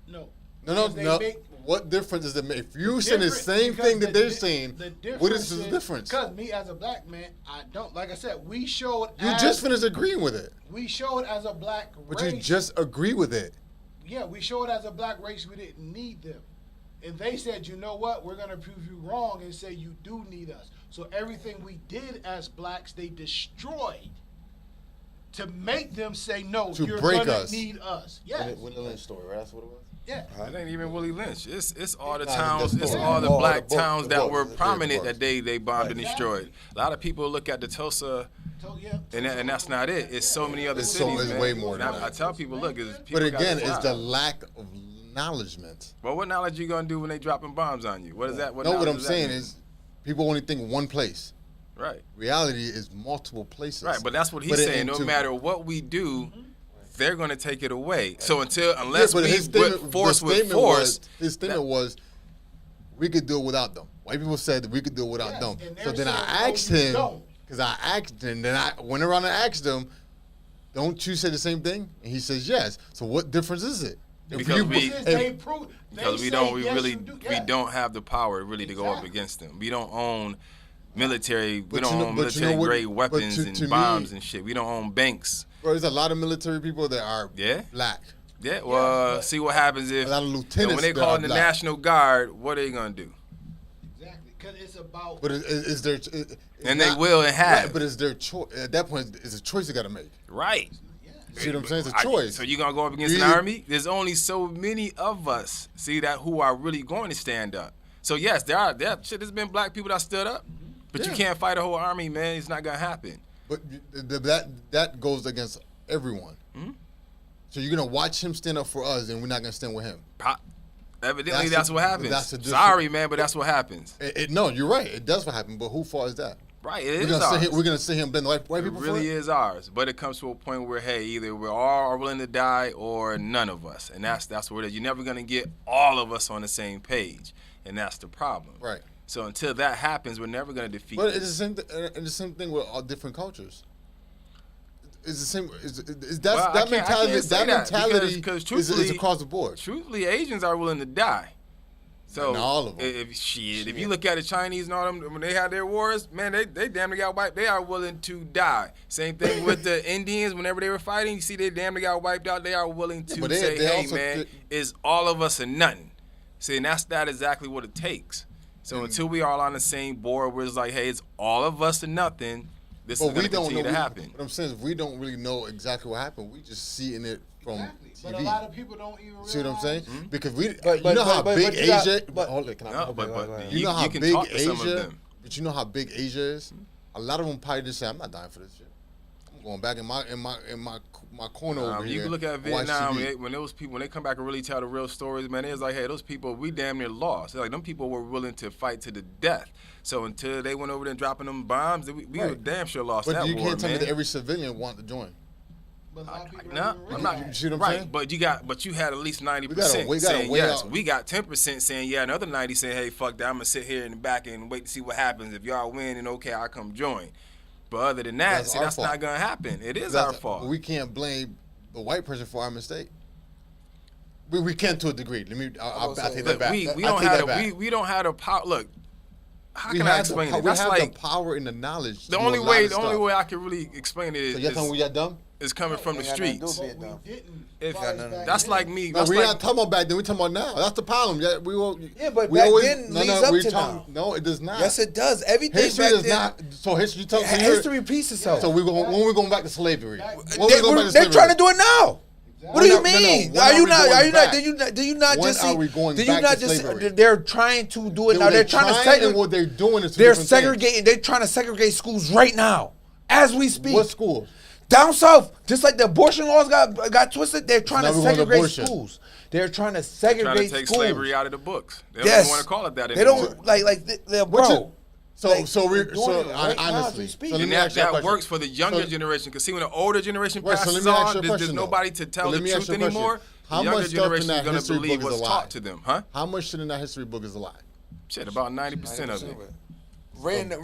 No. No. Because they make- What difference does it make? If you saying the difference same because thing that they're the saying, difference what is the difference? Because me as a black man, I don't. Like I said, we showed. You as, just finished agreeing with it, We showed as a black but race. you just agree with it. Yeah, we showed as a black race we didn't need them. And they said, you know what, we're going to prove you wrong and say you do need us. So everything we did as blacks, they destroyed to make them say, no, To you're break going to us. need us. Yes. With the Lynch story, right? That's what it was. Yeah. It ain't even Willie Lynch. It's all the Nah, towns. that's It's both. all the All black the both, towns the that both. were The big prominent parts. that they bombed and Exactly. destroyed. A lot of people look at the Tulsa, So, yeah. and that's not it. It's so many other It's cities. it's man. way more And than I that. tell people, look, it's But people gotta again, it's stop. the lack of acknowledgement. Well, what knowledge you gonna do when they dropping bombs on you? What is that? No, what knowledge I'm does that saying mean? is, people only think one place. Right. Reality is multiple places. Right, but that's what he's But it- saying. No to- matter what we do, they're going to take it away. So unless but we his put statement- force the with statement force, was- his statement was, we could do it without them. White people said that we could do it without Yes, them. and So they're then I saying, no, asked you him, don't. because I asked him, then I went around and asked him, don't you say the same thing? And he says yes. So what difference is it? If Because you- we- if- They prove, because we say, don't, we yes, really, you do. we Yeah. don't have the power really to go up Exactly. against them. We don't own military. We But don't you know- own but you know military what- grade but weapons to and me- bombs and shit. We don't own banks. Bro, there's a lot of military people that are Yeah. black. Yeah. Well, but- see what happens if A lot of and lieutenants when they that call are in the black. National Guard, what are they gonna do? Exactly. Because it's about. But is there? It's And they not- will and have. Right, but is there choice? At that point, it's a choice you got to make. Right. You see what I'm saying? It's a choice. So you're gonna go up against You an either- army? There's only so many of us, see, that who are really going to stand up. So yes, there's been black people that stood up, but you Yeah. can't fight a whole army, man. It's not gonna happen. But that goes against everyone. Hmm? So you're gonna watch him stand up for us, and we're not gonna stand with him. Evidently, That's that's a- what happens. that's a different- Sorry, man, but that's what happens. No, you're right. It does what happened, but whose fault is that? Right, We're it is gonna ours. sit here, we're gonna sit here and blame the white It people really for it? is ours. But it comes to a point where, hey, either we're all are willing to die or none of us, and that's what it is. You're never gonna get all of us on the same page, and that's the problem. Right. So until that happens, we're never gonna defeat. But this. it's the same thing with all different cultures. It's the same. Is Well, I that can't- I mentality? can't say That that mentality because is truthfully- across the board. Truthfully, Asians are willing to die. So Not all of them. If you look at the Chinese and all them, when they had their wars, man, they damn near got wiped. They are willing to die. Same thing with the Indians. Whenever they were fighting, you see they damn near got wiped out. They are willing to but they say, hey, also man, it's all of us or nothing. See, and that's not exactly what it takes. So until we all on the same board, where it's like, hey, it's all of us or nothing. This is going to continue to happen. What I'm saying is, we don't really know exactly what happened. We just seeing it from TV. But a lot of people don't even realize. See what I'm saying? Mm-hmm. Because you know how big Asia. You know how big Asia. But you know how big Asia is. A lot of them probably just say, "I'm not dying for this shit. I'm going back in my corner over here." You can look at Vietnam when those people, when they come back and really tell the real stories, man. It's like, hey, those people, we damn near lost. It's like them people were willing to fight to the death. So until they went over there and dropping them bombs, we were damn sure lost that war, man. But you can't tell me that every civilian wanted to join. No, I'm not. You see what I'm saying? But you had at least 90% saying yes. We got 10% saying yeah, another 90 saying, hey, fuck that, I'm gonna sit here in the back and wait to see what happens. If y'all win, then okay, I'll come join. But other than that, that's not gonna happen. It is our fault. We can't blame the white person for our mistake. We can to a degree. I'll take that back. We don't have the power. Look. How can I explain it? That's like the power and the knowledge. The only way I can really explain it is. So you're telling me we got dumb? Is coming from the streets. That's like me. No, we're not talking about back then. We're talking about now. That's the problem. But back then leads up to now. No, it does not. Yes, it does. Everything history back does then, not. So history repeats itself. So when we going back to slavery? They're trying to do it now. What do you mean? Are you not? Do you not just see? When are we going back to slavery? They're trying to do it now. They're trying to segregate. What they're doing is they're segregating. They're trying to segregate schools right now, as we speak. What schools? Down south, just like the abortion laws got twisted, they're trying to segregate schools. They're trying to segregate schools. Trying to take slavery out of the books. They don't even want to call it that anymore. They don't bro. Honestly, and that works for the younger generation. Because see, when the older generation passes on, there's nobody to tell the truth anymore. The younger generation is going to believe what's taught to them, huh? How much shit in that history book is a lie? Shit, about 90% of it. I'm gonna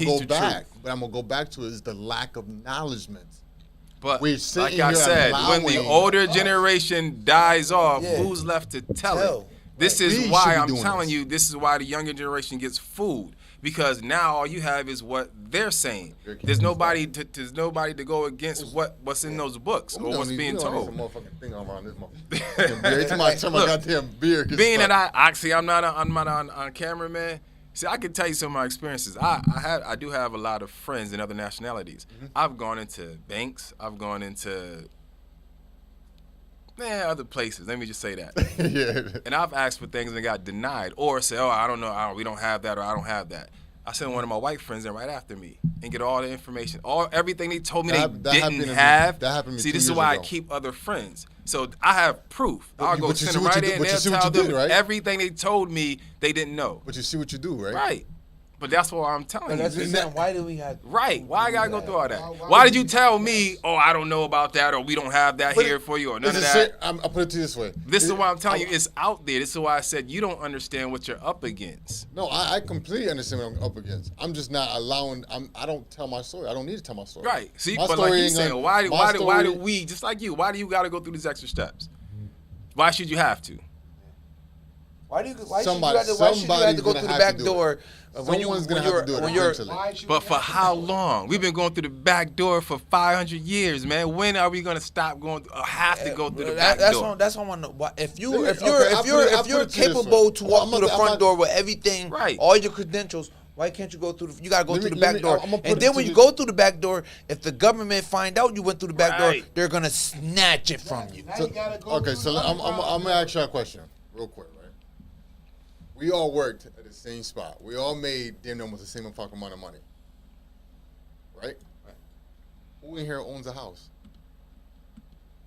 go back. But I'm gonna go back to is the lack of acknowledgement. But like I said, when the older generation dies off, who's left to tell it? This is why I'm telling you. This is why the younger generation gets fooled, because now all you have is what they're saying. There's nobody to go against what's in those books or what's being told. Every time I turn my goddamn beer. Being that I'm not on camera, man. See, I can tell you some of my experiences. I do have a lot of friends in other nationalities. Mm-hmm. I've gone into banks. I've gone into other places. Let me just say that. Yeah. And I've asked for things and got denied, or say, I don't know, we don't have that, or I don't have that. I send one of my white friends in right after me and get all the information, everything they told me they didn't have. That happened to me. See, this is why I keep other friends. So I have proof. I'll go send them right in. They'll tell them everything they told me they didn't know. But you see what you do, right? Right. But that's what I'm telling you. Why do we have? Right. Why I gotta go through all that? Why did you tell me? Oh, I don't know about that, or we don't have that here for you, or none of that. I'll put it to you this way. This is why I'm telling you, it's out there. This is why I said you don't understand what you're up against. No, I completely understand what I'm up against. I'm just not allowing. I don't tell my story. I don't need to tell my story. Right. See, but like you saying, why do we, just like you? Why do you got to go through these extra steps? Why should you have to? Why should you have to go through the back door? Someone's gonna have to do it eventually. But for how long? We've been going through the back door for 500 years, man. When are we gonna stop going? Have to go through the back door? That's what I want to know. If you're capable to walk through the front door with everything, all your credentials, why can't you go through? You gotta go through the back door. And then when you go through the back door, if the government find out you went through the back door, they're gonna snatch it from you. Okay, so I'm gonna ask you a question real quick, right? We all worked at the same spot. We all made damn almost the same fucking amount of money, right? Who in here owns a house?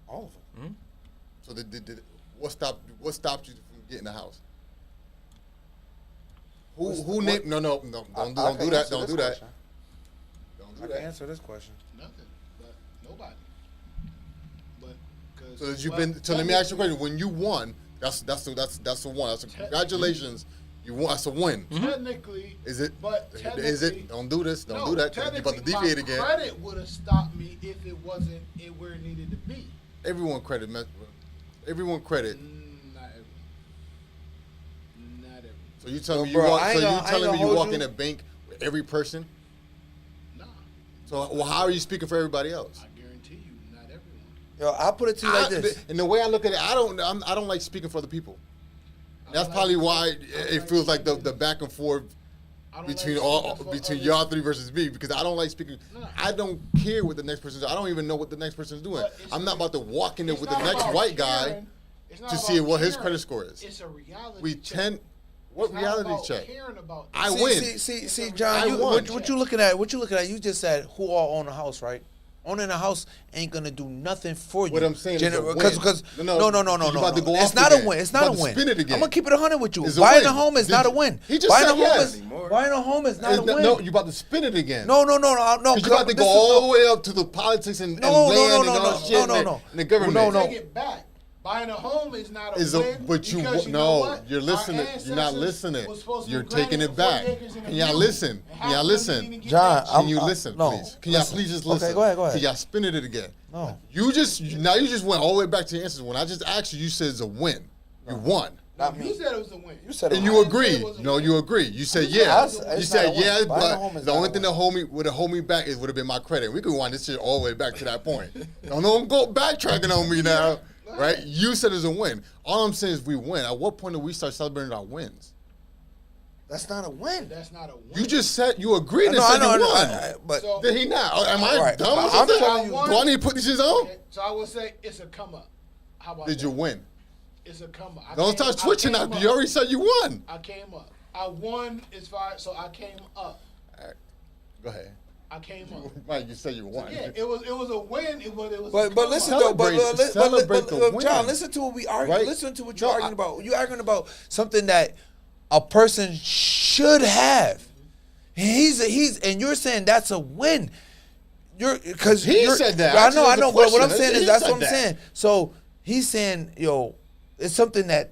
All of them. Mm-hmm. So what stopped you from getting a house? Who named? No, don't do that. Don't do that. I can answer this question. Nothing, but nobody. So let me ask you a question. When you won, that's the one. That's congratulations. You won. That's a win. Technically, is it? Don't do this. Don't do that. You're about to deviate again. Credit would have stopped me if it wasn't where it needed to be. Everyone credit. Not everyone. So you telling me you walk in a bank with every person? Nah. So how are you speaking for everybody else? I guarantee you, not everyone. Yo, I'll put it to you like this. And the way I look at it, I don't like speaking for other people. That's probably why it feels like the back and forth between y'all three versus me, because I don't like speaking. I don't care what the next person's doing. I don't even know what the next person's doing. I'm not about to walk in there with the next white guy to see what his credit score is. It's a reality check. What reality check? I see, win. See, John, what you looking at? What you looking at? You just said who all own a house, right? Owning a house ain't gonna do nothing for you. What I'm saying is because no. It's not a win. It's not a win. Spin it again. I'm gonna keep it 100 with you. It's Buying a home is not a win. He just buying said yes. Buying a home is not a win. No, you about to spin it again. No. Because you about to go all the way up to the politics and land and all shit. No. And the government. Take it back. Buying a home is not a win. But you know what? You're listening. You're not listening. You're taking it back. Can y'all listen? John, can you listen, please? Can y'all please just listen? Okay, go ahead. Can y'all spin it again? No. You just went all the way back to your answers. When I just asked you, you said it's a win. You won. Not me. You said it was a win. You said it and you agreed. No, you agreed. You said yeah. You said yeah, but the only thing that would have hold me back would have been my credit. We could wind this shit all the way back to that point. Don't go backtracking on me now. Right? You said it's a win. All I'm saying is we win. At what point do we start celebrating our wins? That's not a win. That's not a win. You just said you agreed and said you won. But did he not? Am I dumb? I'm telling you. Do I need to put these shit on? Okay, so I would say it's a come up. How about Did you win? It's a come up. Don't start switching now. You already said you won. I came up. I won as far so I came up. All right. Go ahead. I came up. Mike, you said you won. Yeah, it was a win. It was. But listen though, but John, listen to what we argue. Right? Listen to what you're arguing about. You're arguing about something that a person should have. And you're saying that's a win. Because he said that. I know. But what I'm saying is that's what I'm saying. So he's saying, it's something that,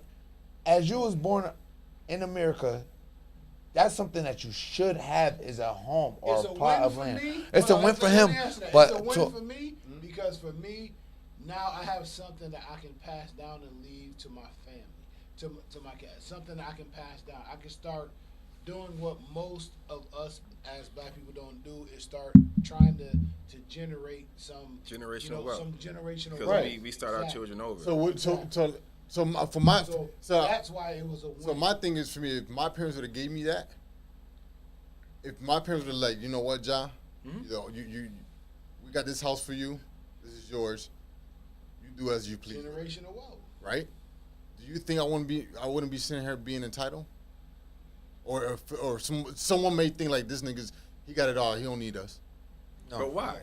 as you was born in America, that's something that you should have is a home or a plot of land. It's a win for him. But it's a win for me because for me, now I have something that I can pass down and leave to my family, to my kids. Something that I can pass down. I can start doing what most of us as black people don't do is start trying to generate some generational wealth. Some generational wealth. Because we start our children over. So that's why it was a win. So my thing is for me, if my parents would have gave me that, if my parents would have like, you know what, John, we got this house for you, this is yours, you do as you please. Generational wealth. Right? Do you think I wouldn't be sitting here being entitled? Or someone may think like this nigga's he got it all, he don't need us. No. But why?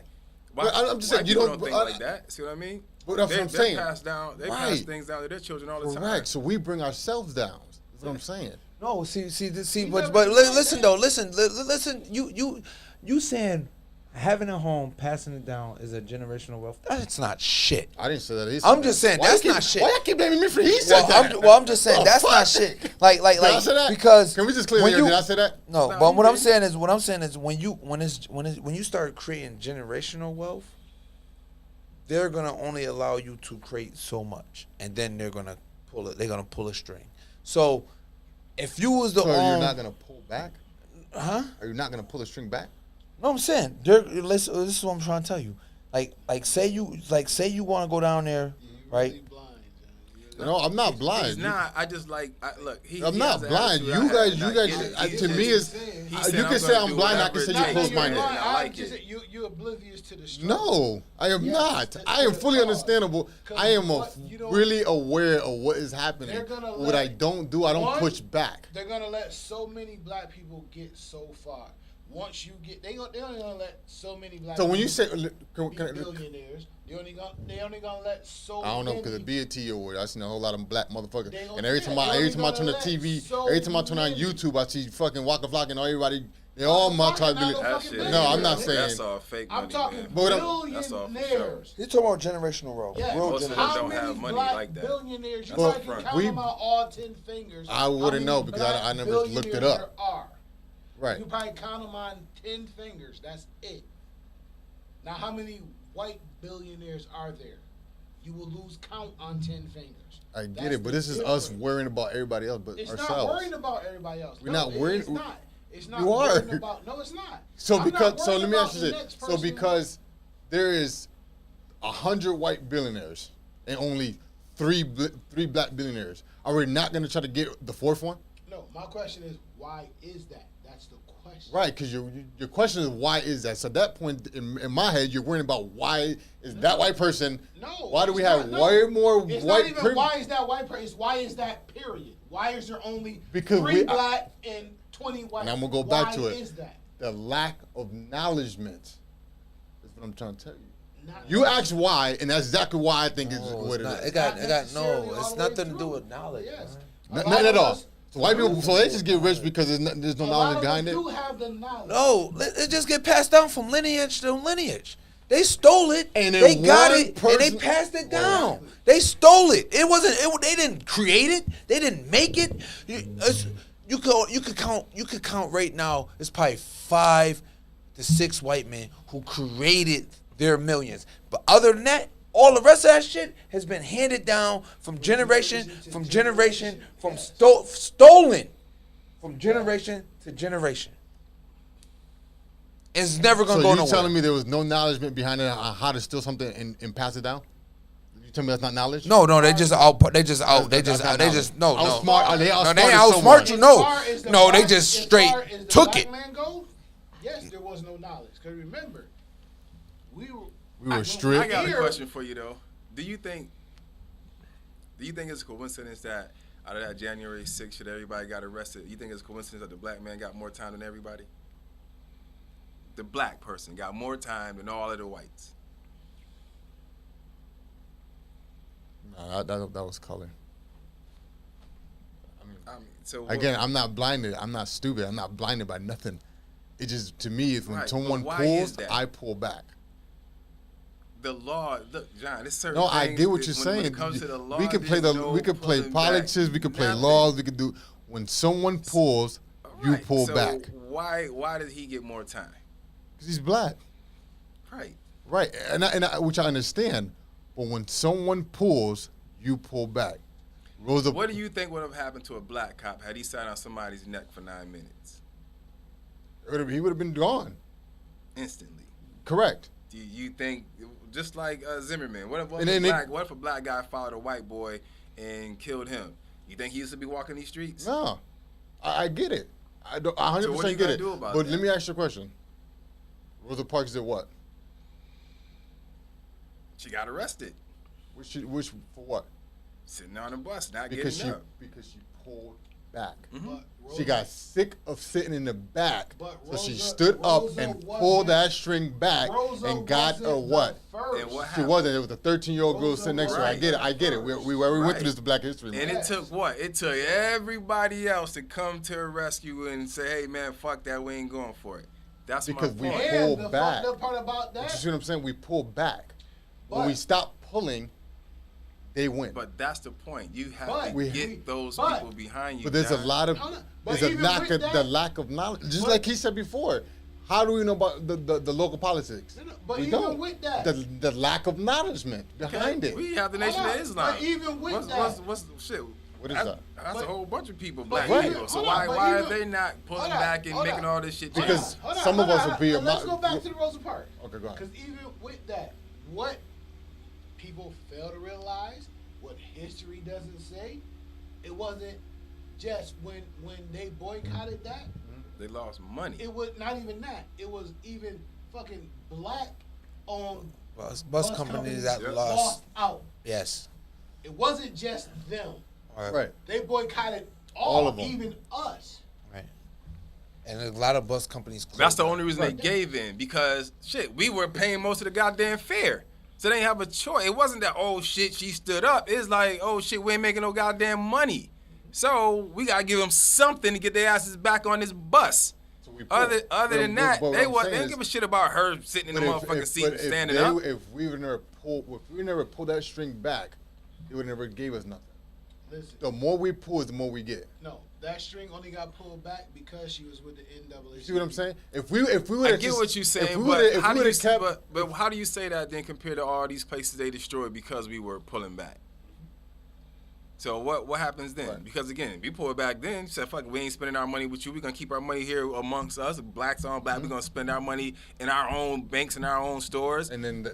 I'm just saying you don't think like that. See what I mean? But that's what I'm saying. They pass things down to their children all the time. Correct. So we bring ourselves down. That's what I'm saying. No, but listen though. Listen. You saying having a home, passing it down is a generational wealth. That's not shit. I didn't say that. I'm just saying that's not shit. Why you keep blaming me for he said that? I'm just saying that's not shit. Like did I say that? Because can we just clear the air? Did I say that? No, but what I'm saying is when you start creating generational wealth, they're gonna only allow you to create so much, and then they're gonna pull a string. So if you was you're not gonna pull back? Huh? Are you not gonna pull a string back? No, I'm saying this is what I'm trying to tell you. Like say you want to go down there, right? No, I'm not blind. He's not. I just look. I'm not blind. You guys. To me, is you can say I'm blind. I can say you're close-minded. You're oblivious to the struggle. No, I am not. I am fully understandable. I am really aware of what is happening. What I don't do, I don't push back. They're gonna let so many black people get so far. Once you get, they're only gonna let so many black. So when you say be billionaires, they only gonna let so. I don't know because the BET award, I seen a whole lot of black motherfuckers, and every time I turn the TV, every time I turn on YouTube, I see fucking Waka Flocka and everybody. They all multi-billion. No, I'm not saying. That's all fake money. I'm talking billionaires. You're talking about generational wealth. Yeah. Most of them don't have money like that. Billionaires, you probably can count them out all 10 fingers. I wouldn't know because I never looked it up. Right. You probably count them on 10 fingers. That's it. Now, how many white billionaires are there? You will lose count on 10 fingers. I get it, but this is us worrying about everybody else, but ourselves. It's not worrying about everybody else. We're not worried. It's not. It's not. You are. No, it's not. So let me ask you this. So because there is 100 white billionaires and only three black billionaires. Are we not going to try to get the fourth one? No, my question is, why is that? That's the question. Right, because your question is, why is that? So at that point, in my head, you're worrying about why is that white person. No. Why do we have way more it's white not even people? why is that white person? It's why is that period? Why is there only Because 3 black and 20 white? And I'm going to go back to it. Why is that? The lack of acknowledgement is what I'm trying to tell you. You asked why, and that's exactly why I think it's what it is. It got it's nothing to do with knowledge. Yes. Nothing at all. So white people, so they just get rich because there's no knowledge behind it. Do have the knowledge. No, it just get passed down from lineage to lineage. They stole it, and they got it, and they passed it down. They stole it. It wasn't. They didn't create it. They didn't make it. You could count right now. It's probably 5 to 6 white men who created their millions. But other than that, all the rest of that shit has been handed down from generation, from stolen from generation to generation. It's never gonna go nowhere. So you telling me there was no acknowledgement behind it on how to steal something and pass it down? You tell me that's not knowledge? No, they just outsmart. They outsmart you. No, they just straight took it. Yes, there was no knowledge. Because remember, we were strict. I got a question for you though. Do you think it's a coincidence that out of that January 6th shit everybody got arrested? You think it's a coincidence that the black man got more time than everybody? The black person got more time than all of the whites. No, that was color. I mean, so again, I'm not blinded. I'm not stupid. I'm not blinded by nothing. It just, to me, is when someone pulls, I pull back. The law, look, John, it's certain. No, things I get what you're when saying. it comes to the law, we can play we can play politics. We can play laws. We can do. When someone pulls, you pull back. Why did he get more time? Because he's black. Right, and which I understand. But when someone pulls, you pull back. What do you think would have happened to a black cop had he sat on somebody's neck for 9 minutes? He would have been gone instantly. Correct. Do you think, just like Zimmerman, what if a black guy followed a white boy and killed him? You think he used to be walking these streets? No, I get it. I 100% get it. But let me ask you a question. Rosa Parks did what? She got arrested. Which for what? Sitting on the bus, not getting up. Because she pulled back. Mm-hmm. She got sick of sitting in the back, so she stood up and pulled that string back and got a what? And what she wasn't. It was a 13-year-old girl sitting next to her. I get it. We went through this Black History Month. And it took what? It took everybody else to come to her rescue and say, "Hey, man, fuck that. We ain't going for it." That's because my point. we pulled back. The part about that, you see what I'm saying? We pulled back. When we stopped pulling, they went. But that's the point. You have to get those people behind you. But there's a lot of the lack of knowledge. Just like he said before, how do we know about the local politics? But we even don't. with that, the lack of acknowledgement behind it. We have the Nation of Islam. But even with that, what's shit? What is that? That's a whole bunch of people, black people. So why are they not pulling back and making all this shit? Because some of us will be. Let's go back to the Rosa Parks. Okay, go ahead. Because even with that, what people fail to realize, what history doesn't say, it wasn't just when they boycotted that. They lost money. It was not even that. It was even fucking black-owned bus companies that lost out. Yes. It wasn't just them. Right. They boycotted all of them, even us. Right. And a lot of bus companies closed. That's the only reason they gave in, because shit, we were paying most of the goddamn fare. So they didn't have a choice. It wasn't that, oh shit, she stood up. It's like, oh shit, we ain't making no goddamn money. So we gotta give them something to get their asses back on this bus. So other than that, they didn't give a shit about her sitting in the motherfucking seat and standing up. If we never pulled that string back, they would never gave us nothing. Listen, the more we pull, the more we get. No, that string only got pulled back because she was with the NAACP. You see what I'm saying? If we would, I get what you're saying, but how do you say that then compared to all these places they destroyed because we were pulling back? So what happens then? Right. Because again, if we pull it back then, you said, fuck it, we ain't spending our money with you. We're going to keep our money here amongst us, blacks on black. We're going to spend our money in our own banks and our own stores. And then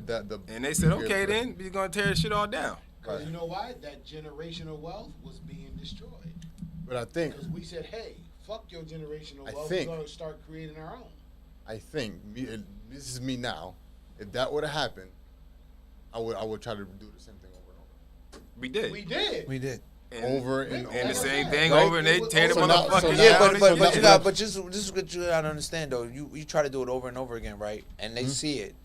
and they said, okay, then we're going to tear this shit all down. Because you know why? That generational wealth was being destroyed. But I think Because we said, hey, fuck your generational I wealth. think- We're going to start creating our own. I think this is me now. If that would have happened, I would try to do the same thing over and over. We did. We did. And, Over and and the over. same thing Right? over, and they tear the So now- motherfuckers so down. now- Yeah, They but switch you it got up. but this is what you gotta understand though. You try to do it over and over again, right? And they see it.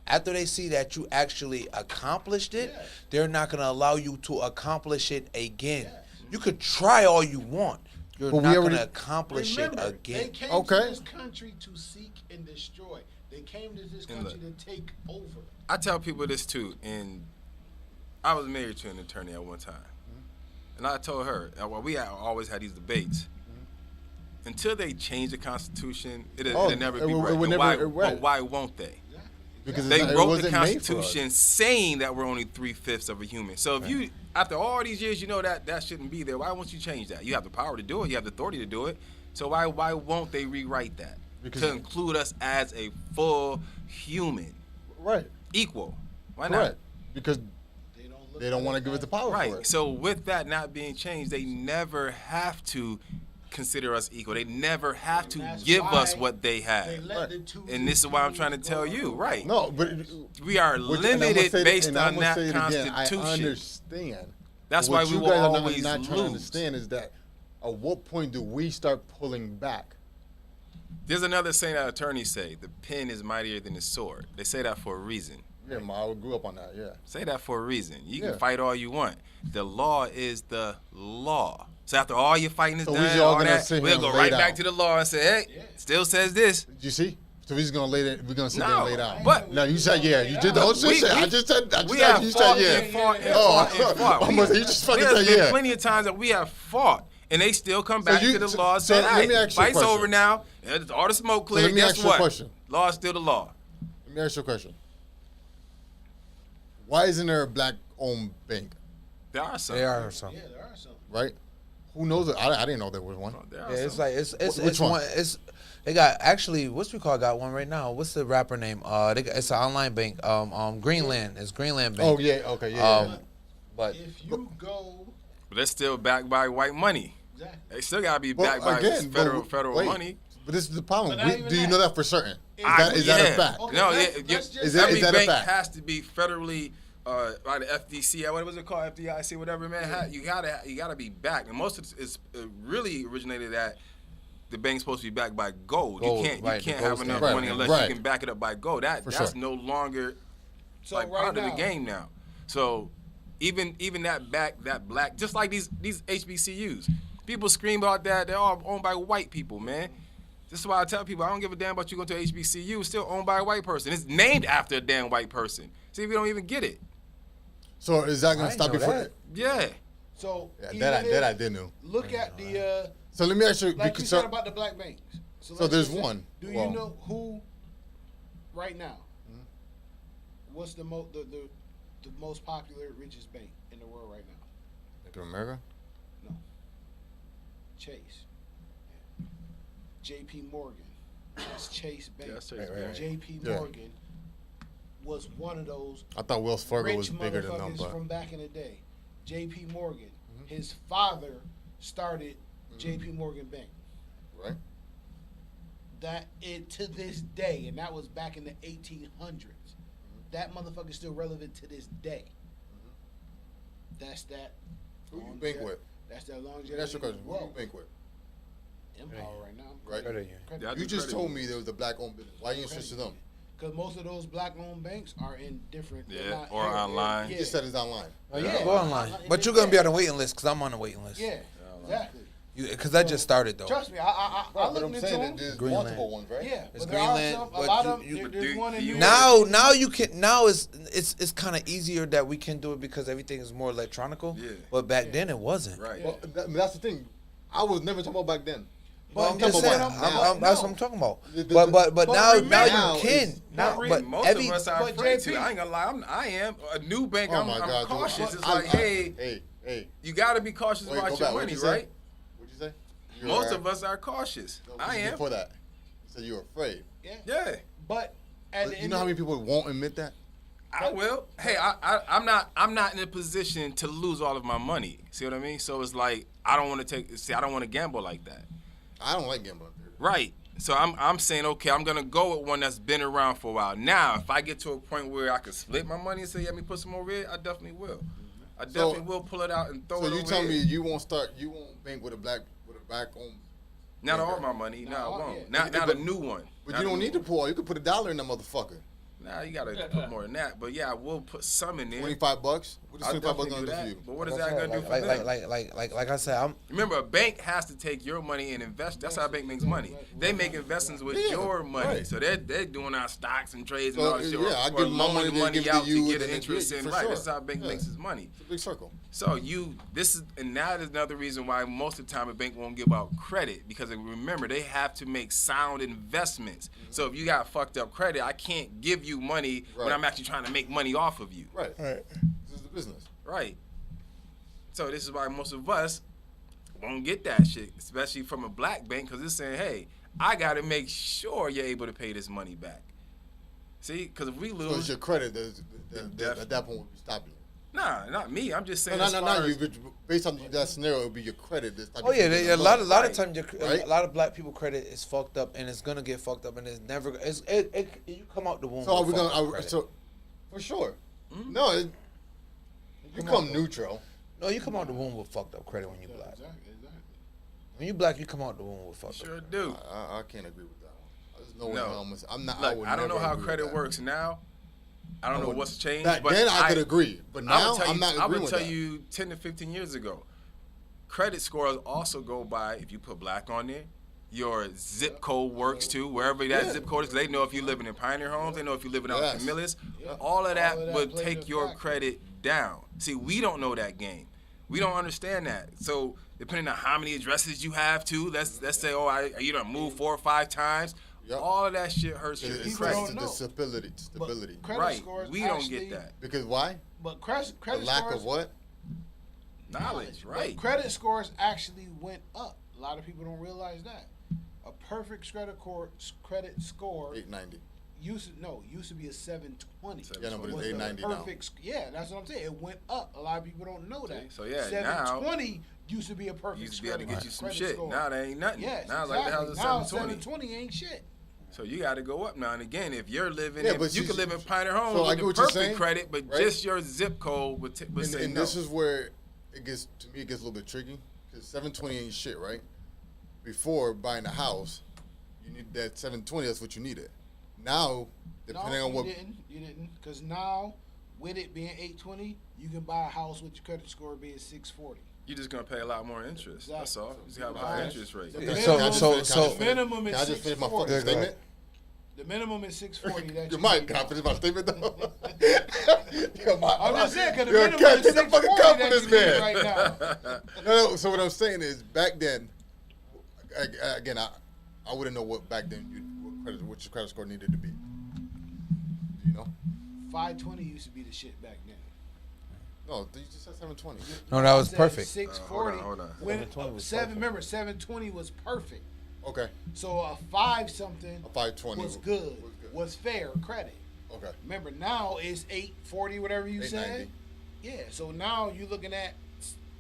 After they see that you actually accomplished it, they're not gonna allow you to accomplish it again. You could try all you want. You're But we not already- gonna accomplish Remember, it again. They came Okay. to this country to seek and destroy. They came to this And country to take over. I tell people this too, and I was married to an attorney at one time, and I told her, well, we always had these debates. Until they change the Constitution, it'll never be right. would And never- but why won't they? Because They it wrote the wasn't made for us. Constitution saying that we're only 3/5 of a human. So if you, after all these years, you know that shouldn't be there. Why won't you change that? You have the power to do it. You have the authority to do it. So why won't they rewrite that to include us as a full human, Right. equal? Why Correct. not? Because they don't want to give us the power for Right. it. So with that not being changed, they never have to consider us equal. They never have to give us what they have. And this is why I'm trying to tell you, right? No, but we are limited based on that Constitution. I understand. That's What why we you will guys are always not trying to lose. understand is that at what point do we start pulling back? There's another saying that attorneys say: the pen is mightier than the sword. They say that for a reason. Yeah, I grew up on that. Yeah. Say that for a reason. You Yeah. can fight all you want. The law is the law. So after all your fighting is So we done, just all all gonna that, sit here we'll and go lay right down. back to the law and say, hey, still says this. Did you see? So we're just gonna lay there. We're gonna sit there and lay down. but- no, you said yeah. You did the whole shit. I just said. We have you fought said yeah. and fought and Oh, fought and fought. almost- you just fucking There's said been yeah. plenty of times that we have fought, and they still come So back you- to the so- law and so say, let hey, me ask you a fight's question. over now. And all the smoke cleared. let me Guess ask you a what? question. Law is still the law. Let me ask you a question. Why isn't there a black-owned bank? There are some. There are some. Yeah, there are some. Right? Who knows it? I didn't know there was one. There Yeah, are it's some. like it's Which it's one? one. It's they got actually what's we call got one right now. What's the rapper name? It's an online bank. Greenland. It's Greenland Bank. Oh yeah. Okay. Yeah. But If you go, But they're still backed by white money. exactly. They still gotta be Well, backed by again, federal but federal wait. money. But this is the problem. But not even Do you that. know that for certain? Is that a fact? Okay, No, let's just- Is that- every is that a bank fact? has to be federally by the FDC. What was it called? FDIC, whatever. Man, you gotta be backed. And most of it's really originated at the bank's supposed to be backed by gold. Gold, You can't right, the have gold enough standard. money unless Right. you can back it up by gold. That's sure. no longer So like right part of now- the game now. So even that black, just like these HBCUs, people scream about that. They're all owned by white people, man. This is why I tell people I don't give a damn about you going to HBCU. It's still owned by a white person. It's named after a damn white person. See if you don't even get it. So is that gonna I stop you didn't know from? that. Yeah. So Yeah, even that I if- did know. Look at the So let me ask you. like you because said about the black banks. So let's there's just say, one. Do Well- you know who right now? What's the most popular richest bank in the world right now? Bank of America. No. Chase. J.P. Morgan. That's Chase Bank. Yeah, that's Chase Bank. J.P. Yeah. Morgan was one of those I thought Wells Fargo rich was bigger than them, motherfuckers but from back in the day. J.P. Morgan. His father started J.P. Morgan Bank. right. That it to this day, and that was back in the 1800s. That motherfucker's still relevant to this day. That's that. Who you bank with? That's that longevity. That's your question. Who you Whoa. bank with? Empower right now. Right. Better you. Yeah, I You do just credit told union. me there was a black-owned business. Why you switch to them? Because most of those black-owned banks are in different. they're Yeah, not or online. You just said it's online. Oh, you Yeah. can go online, but you're gonna be on the waiting list because I'm on the waiting list. Yeah, exactly. Because I just started though. Trust me, I Right, but looked I'm into saying them. that there's Greenland. multiple ones, right? Yeah, It's but there are Greenland, some. A but lot you- of you- there's one in New York. Now you can. Now it's kind of easier that we can do it because everything is more electronical. Yeah. But back then it wasn't. Right. Well, that's the thing. I was never talking about back then. Well, I'm I'm just talking saying. about now. That's what I'm talking about. The- But now now you can. is- Now, But but most every of us are but afraid JP to. I ain't gonna lie. I am a new bank. Oh I'm my God, dude. cautious. It's I- like, hey, hey. you got to be cautious Wait, about go your back. money, What'd you say? right? What'd you say? You Most were- of us are cautious. No, I am. Before that, you said you were afraid. Yeah. Yeah. But at But the you end know how of- many people won't admit that? I will. Hey, I'm not in a position to lose all of my money. See what I mean? So it's like I don't want to gamble like that. I don't like gambling. Right. So I'm saying, okay, I'm gonna go with one that's been around for a while. Now, if I get to a point where I can split my money and say, let me put some over here, I definitely will. I definitely will pull it out and throw it over. So you tell me you won't bank with a black on. Not all my money. No, I won't. Not a new one. But you don't need to pull. You can put $1 in that motherfucker. Nah, you gotta put more than that. But yeah, I will put some in there. $25. What is $25 gonna do for you? But what is that gonna do for them? Like I said, remember, a bank has to take your money and invest. That's how a bank makes money. They make investments with your money. Right. So they're doing our stocks and trades and all this shit. Yeah, I give my money out to get an interest in. Right. That's how a bank makes its money. It's a big circle. So and that is another reason why most of the time a bank won't give out credit, because remember, they have to make sound investments. Mm-hmm. So if you got fucked up credit, I can't give you money when I'm actually trying to make money off of you. Right. This is the business. Right. So this is why most of us won't get that shit, especially from a black bank, because it's saying, hey, I got to make sure you're able to pay this money back. See? Because if we lose... So it's your credit at that point will be stopping you. Nah, not me. I'm just saying. No, you. Based on that scenario, it would be your credit. A lot of times, a lot of black people credit is fucked up, and it's gonna get fucked up, and it's never. You come out the womb. So are we gonna? So for sure. Mm-hmm. No, you come neutral. No, you come out the womb with fucked up credit when you black. Exactly. When you black, you come out the womb with fucked up. Sure do. I can't agree with that one. There's no way I'm not. Look, I don't know how credit works now. I don't know what's changed. But then I could agree. But now I'm not agreeing with that. I would tell you 10 to 15 years ago, credit scores also go by, if you put black on there, your zip code works too, wherever that zip code is. They know if you're living in Pioneer Homes. They know if you're living out in Camillus. All of that would take your credit down. See, we don't know that game. We don't understand that. So depending on how many addresses you have too, let's say, you done moved 4 or 5 times. Yep. All of that shit hurts your credit. The stability. Right. We don't get that. Because why? But credit the lack of what? Knowledge, right. But credit scores actually went up. A lot of people don't realize that. A perfect credit score 890. Used to be a 720. Yeah, no, but it's 890 now. Yeah, that's what I'm saying. It went up. A lot of people don't know that. So yeah, 720 used to be a perfect used to be able to get you some shit. Score. Now they ain't nothing. Yes, now exactly. Like the hell is 720? 720 ain't shit. So you got to go up now and again. If you're living, you can live in Pioneer Homes with perfect credit, but just your zip code would say and no. This is where it gets a little bit tricky, because 720 ain't shit, right? Before buying a house, you need that 720. That's what you needed. Now, depending on what you didn't, because now with it being 820, you can buy a house with your credit score being 640. You're just gonna pay a lot more interest. That's all. You just have a higher interest rate. The minimum is Can I just finish my fucking statement? The minimum is 640. That you might. Can I finish my statement though? I'm just saying, because the minimum is 640 man. right now. No. So what I'm saying is, back then, again, I wouldn't know what back then what your credit score needed to be. Do you know? 520 used to be the shit back then. No, you just said 720. No, that was perfect. 640. Hold on. Remember, 720 was perfect. Okay. So a 5-something a 520 was good. Was fair credit. Okay. Remember, now it's 840, whatever you said. Yeah. So now you're looking at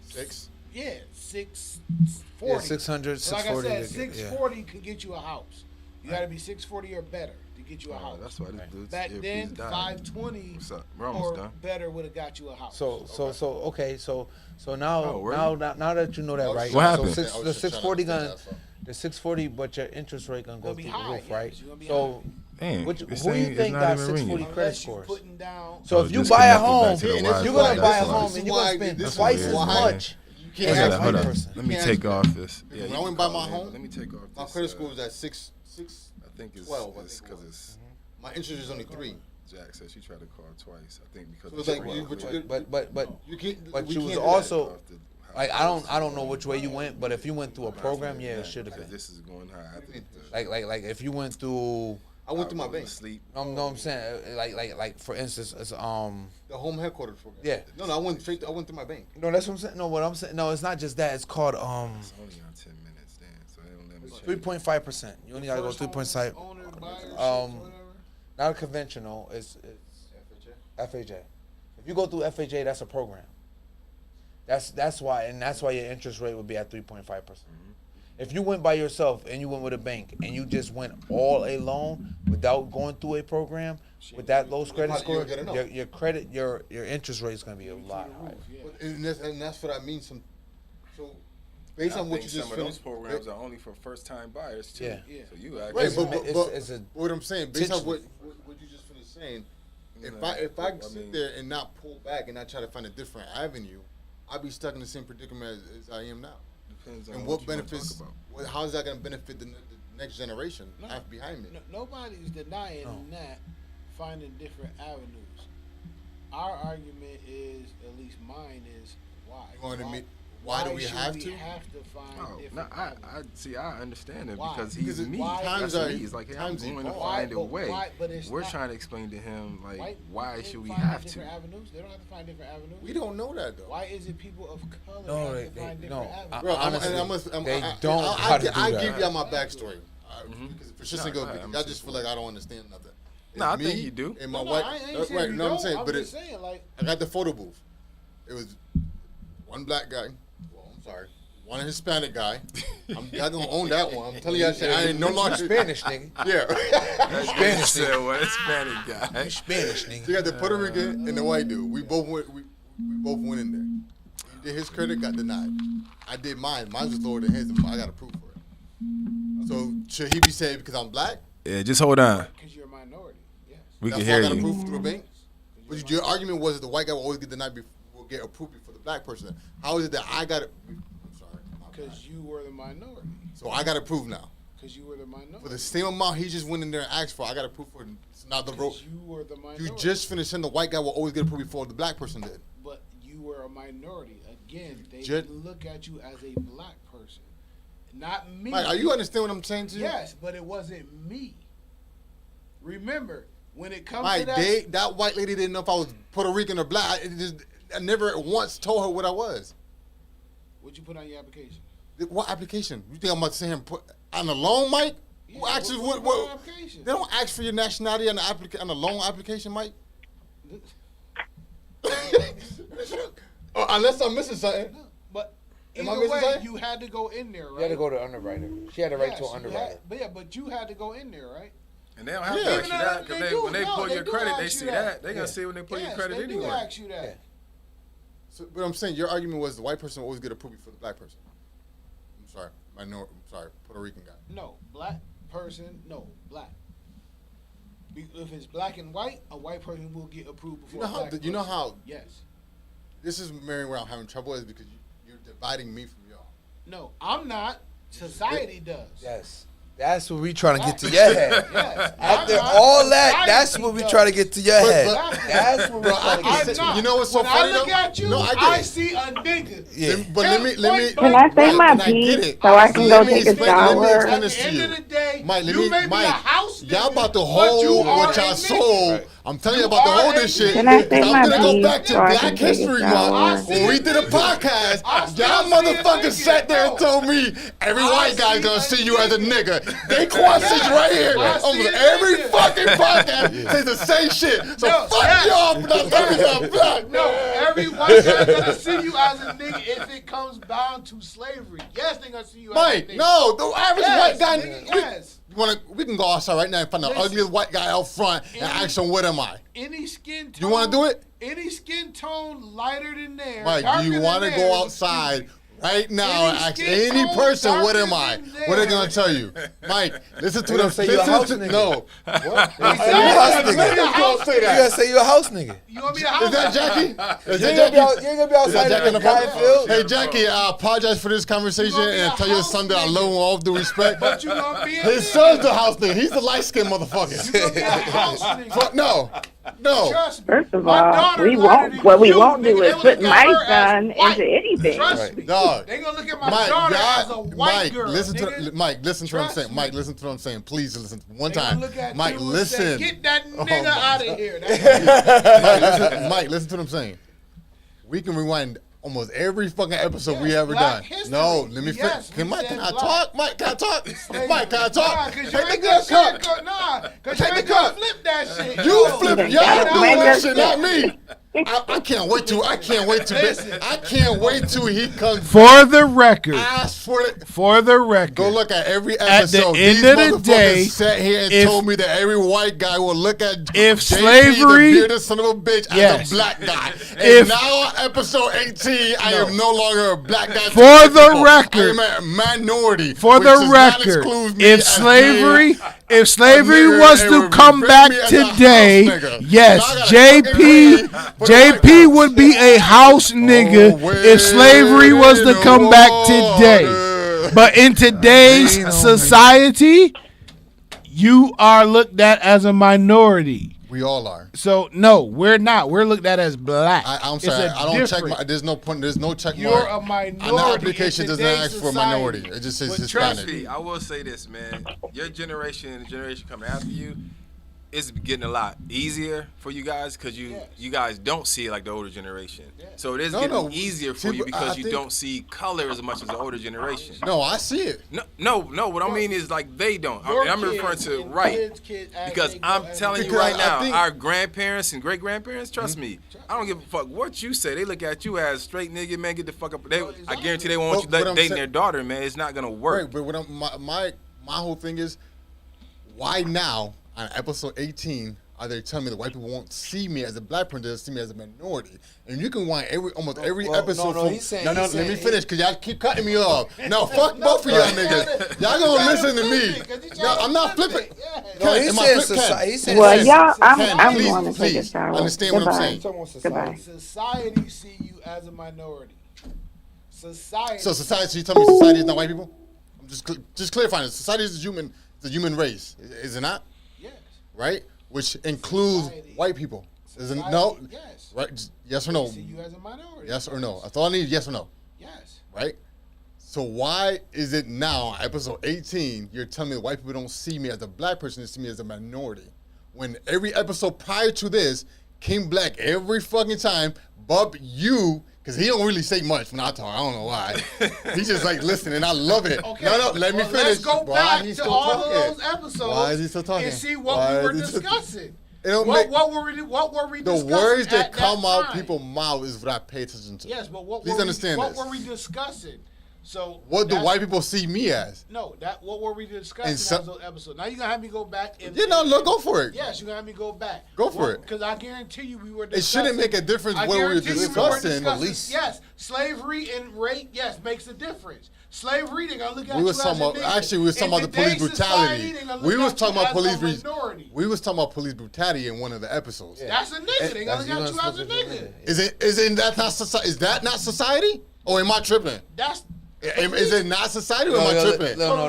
6. Yeah, 640. Yeah, 600, so like 640. I said, 640 can get you a house. You got to be 640 or better to get you a house. That's why this dude's back then, 520 or better would have got you a house. So now that you know that, right? What happened? So the 640, but your interest rate gonna go through the roof, right? So. Who do you think got 640 credit scores? So if you buy a home, you're gonna buy a home and you're gonna spend twice as much. Hold on. Let me take off this. When I went and buy my home, let me take off my credit score was at 6. I think it's 12. Because it's. My interest is only 3. Jack said she tried to call twice. I think because. But you was also. Like I don't know which way you went, but if you went through a program, yeah, it should have been. This is going high. Like if you went through. I went through my bank. No, I'm saying like for instance, it's the home headquarters program. Yeah. No, I went through my bank. No, that's what I'm saying. No, what I'm saying. No, it's not just that. It's called It's only on 10 minutes, then, so they don't let me. 3.5%. You only gotta go 3.5. Not a conventional. It's FHA. If you go through FHA, that's a program. That's why your interest rate would be at 3.5%. If you went by yourself and you went with a bank and you just went all a loan without going through a program with that low credit score, your interest rate is going to be a lot higher. And that's what I mean. So based on what you just some of those programs are only for first-time buyers too. Yeah. So you right, actually, but what I'm saying, based on what you just finished saying, if I sit there and not pull back and not try to find a different avenue, I'll be stuck in the same predicament as I am now. Depends on and what what you wanna benefits? talk How is that going to benefit the next generation behind me? Nobody's denying that finding different avenues. Our argument is, at least mine is, why? Why do we have to? We have to find different avenues. I understand it Why? because he's me. He's like, hey, I'm going to find a way. We're trying to explain to him, like, why should we have to? Avenues? They don't have to find different avenues. We don't know that, though. Why is it people of color have to find different avenues? Bro, I give y'all my backstory. Because for shits and giggles, I just feel like I don't understand nothing. No, I think you do. And my wife, right? No, I'm saying, but I got the photo booth. It was one black guy. Well, I'm sorry, one Hispanic guy. I'm not gonna own that one. I'm telling you, I ain't no longer Spanish nigga. Yeah, Spanish nigga. What Hispanic guy? Spanish nigga. So you got the Puerto Rican and the white dude. We both went. We both went in there. He did his credit, got denied. I did mine. Mine was lower than his, and I got approved for it. So should he be saying because I'm black? Yeah, just hold on. Because you're a minority. Yes. We That's can why hear I got you. approved through a bank. But your argument was that the white guy will always get denied will get approved before the black person. How is it that I got it? I'm sorry. Because you were the minority. So I got approved now. Because you were the minority. For the same amount he just went in there and asked for, I got approved for it. So now the road. You were the minority. You just finished saying the white guy will always get approved before the black person did. But you were a minority. Again, they didn't look at you as a black person. Not me. Mike, are you understand what I'm saying to you? Yes, but it wasn't me. Remember, when it comes Mike, to that white lady didn't know if I was Puerto Rican or black. I never once told her what I was. What'd you put on your application? What application? You think I'm about to say him put on the loan, Mike? Yeah, Who asks what application? They don't ask for your nationality on the loan application, Mike. Unless I'm missing something. But Am I either missing way, something? you had to go in there, right? You had to go to underwriter. She had to write to an underwriter. But you had to go in there, right? And they don't have to ask you that because when they pull your credit, they see that. They're gonna see when they pull your credit anyway. They do ask you that. So, but I'm saying your argument was the white person will always get approved for the black person. I'm sorry, I'm sorry, Puerto Rican guy. No, black person, no, black. If it's black and white, a white person will get approved before a black person. You know how? Yes. This is where I'm having trouble is because you're dividing me from y'all. No, I'm not. Society does. Yes. That's what we trying to get to your head. Yes. After all that, that's what we trying to get to your head. That's what we trying to get to. You know what's so when funny? I look at you, I see a nigga. Yeah. But let me. Can I say my piece so I can go take a shower? Let me explain this to you. Mike, y'all about to hold what y'all sold. I'm telling you about to hold this shit. Can I say I'm my gonna go piece back to so I Black can take a History shower? Month when we did a podcast. Y'all motherfuckers sat there and told me every white guy's gonna see you as a nigga. They quote shit right here. Almost every fucking podcast says the same shit. So fuck y'all for not telling y'all black. No, every white guy gonna see you as a nigga if it comes down to slavery. Yes, they gonna see you as a Mike, nigga. no, the average white guy. Yes. We can go outside right now and find the ugliest white guy out front and ask him, what am I? Any skin tone. You want to do it? Any skin tone lighter than theirs. Mike, do you want to go outside right now and ask any person, what am I? What are they going to tell you? Mike, listen to them. Say you a house nigga. No. What? You a house nigga. You gotta say you a house nigga. You want me a house Is that Jackie? You ain't gonna be outside in the cotton field. Hey, Jackie, I apologize for this conversation and tell your son that I love him with all due respect. But you gonna be a His son's the house nigga. He's the light-skinned motherfucker. You gonna be a house nigga. No. No. Trust me. First of My all, daughter we lighter won't. What we than won't you, do nigga. is They will put look my at her as son white. into anything. Trust me. Dog. They gonna look at my daughter as a white girl. Listen nigga. to Mike. Listen to what I'm Trust saying. me. Mike, listen to what I'm saying. Please listen one They gonna time. look at Mike, you and listen. say, get that nigga my out of here. That's Mike, listen to what I'm saying. We can rewind almost every fucking episode Yes, we ever Black done. history. No, let me Yes, finish. we Can I said talk? Mike, can I talk? Mike, can I Nah, talk? cause you Take the ain't good gonna cut. Nah, cause Take you the ain't gonna cut. flip that shit. You yo. flip, y'all Make doing that us- shit, not me. I can't wait to. I can't wait till he comes. For the record, Ask for it. for the record, Go look at every At the episode. end These of the motherfuckers day, sat here and if- told me that every white guy will look at if JP, slavery- the bearded son of a bitch, Yes. as a black guy. And If- now on episode 18, I am no longer a black guy. For the people. record- I am a minority. For which the does not record, exclude me if as slavery, being if slavery nigga was and to would come bring back me as a house today, nigga. yes, Now I gotta fucking pay for the JP white would be a house nigga if slavery was to come back today. But in today's society, you are looked at as a minority. We all are. So no, we're not. We're looked at as black. I'm It's sorry. a I don't check difference. my. There's no point. There's no check You're mark. a minority. And the application in doesn't today's ask for a minority. society. It just says But trust Hispanic. I will say this, man. Your generation and the generation coming after you, it's getting a lot easier for you guys because you guys don't see it like the older generation. So it is getting easier for you because you don't see color as much as the older generation. No, I see it. No. What I mean is like they don't. I'm referring to because I'm telling you Because right I now, think- our grandparents and great grandparents. Trust me, I don't give a fuck what you say. They look at you as straight nigga, man. Get the fuck up. I guarantee they won't want But you I'm dating saying- their daughter, man. It's not gonna work. Right, but what my whole thing is, why now on episode 18 are they telling me the white people won't see me as a black person, they'll see me as a minority? And you can wind almost every episode. no, he's saying- Let me finish because y'all keep cutting me off. No, fuck both of y'all niggas. Y'all gonna listen to me. No, I'm not flipping. No, Ken, he's am I saying flip- Ken? society. He's saying Well, Ken, y'all, I'm Ken, please, going to take a please, shower. understand what I'm Goodbye. saying. Goodbye. Society see you as a minority. Society. So society, you tell me society is not white people? I'm just clarifying it. Society is the human race, is it not? Yes. Right? Which includes white people. Is it no? Yes. Right? Yes or no? See you as a minority. Yes or no? That's all I need. Yes or no? Yes. Right? So why is it now, episode 18, you're telling me the white people don't see me as a black person, they see me as a minority? When every episode prior to this, King Black every fucking time, Bub, you, because he don't really say much when I talk. I don't know why. He's just like listening. I love it. Okay. No, let me finish. Let's go Why back he to still all talking? of those episodes. Why is he still talking? And see what Why we were is he still- discussing. It don't What make- were we The discussing? words that at come out time? people's mouth is what I pay attention to. Yes, but what Please were understand what this. were we discussing? So What do that's- white people see me as? No, what were we discussing And so- as those episodes? Now you're gonna have me go back and look, go for it. Yes, you're gonna have me go back. Go for it. Because I guarantee you we were It discussing. shouldn't make a difference I what we're guarantee you discussing. Police. Yes, slavery and rape, yes, makes a difference. Slavery, they're gonna look at We you was as talking a about nigga. actually we was talking In about the police today's brutality. society, they gonna We look was at talking you about as police a minority. we was talking about police brutality in one of the episodes. That's a nigga. They gonna look at you as a nigga. Is that not society? Or am I tripping? That's Is it not society or am I tripping? No.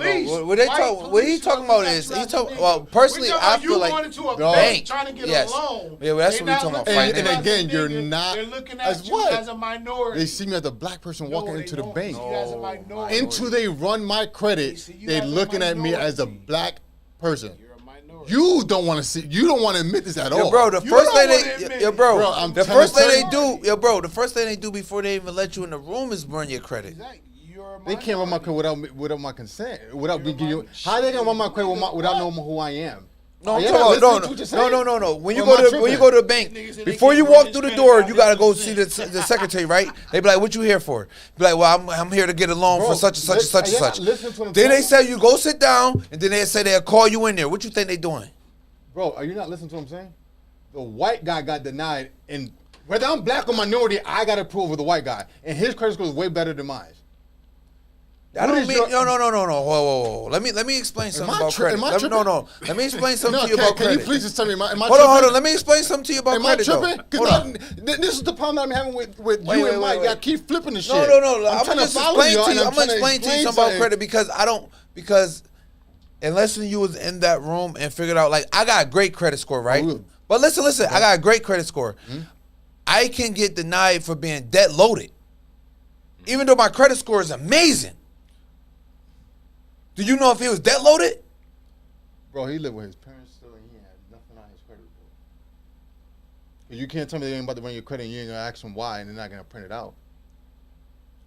What he talking about is he talking. Well, personally, I feel like going into a No. bank trying to get Yes. a loan. Yeah, well, that's They what we not talking about. looking at Finance. you And as a again, you're nigga. not They're looking as at you what? as a minority. They see me as a black person walking they into the don't bank. see you as a minority. Until they run my credit, see you they're as a looking at me as a minority. black person. You're a minority. You don't want to see. You don't want to admit this at all. Yo, bro, the You first don't thing wanna admit they, yo, it. bro, Bro, I'm the trying first to thing tell they do, yo, bro, the first thing they do before they even let you in the room is burn your credit. Exactly. You're a They can't run my minority. credit without my consent. Without me giving you. How they gonna run my credit without knowing who I am? No, Are I'm you talking not about listening to what you're saying? no. When you Or go am I to when you tripping? go to the bank, Niggas say they before can't you run walk this through the credit door, without you gotta their go see consent. the secretary, right? They be like, "What you here for?" Be like, "Well, I'm here to get a loan Bro, for such and such and such and you're not such." listening to what I'm Then they saying? say you go sit down, and then they say they'll call you in there. What you think they doing? Bro, are you not listening to what I'm saying? The white guy got denied, and whether I'm black or minority, I got to prove over the white guy, and his credit score is way better than mine. I What don't is mean your- no. Whoa. Let me explain something I about tri- credit. am I Let me, tripping? no. Let me explain something No, to you about can you credit. please just tell me? Am I Hold on. tripping? Let me explain something to you about Am I credit. though. tripping? Hold Because on. this is the problem I'm having with Wait, you wait, and Mike. wait. Y'all keep flipping the shit. No. I'm I'm trying gonna to just follow explain y'all, to and you. I'm gonna trying to explain to you something about something. credit because unless you was in that room and figured out, like, I got a great credit score, right? Ooh. But listen, I got a great credit score. I can get denied for being debt loaded, even though my credit score is amazing. Do you know if he was debt loaded? Bro, he lived with his parents still, and he had nothing on his credit report. You can't tell me they ain't about to run your credit, and you ain't gonna ask them why, and they're not gonna print it out.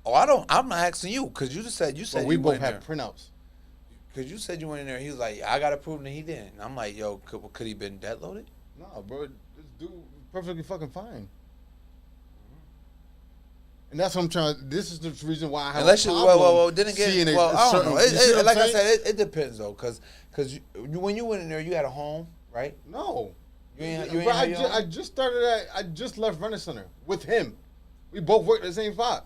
Oh, I don't. I'm not asking you because you said But we you both went in had there. printouts. Because you said you went in there. He was like, I gotta prove that he didn't. I'm like, yo, could he been dead loaded? No, bro. This dude perfectly fucking fine. And that's what I'm trying. This is the reason why I have Unless a you, problem well, didn't get. seeing Well, I don't know. you see what I'm Like I saying? said, it depends though, because when you went in there, you had a home, right? No. You ain't Bro, had your home? I just started at. I just left Running Center with him. We both worked at the same spot.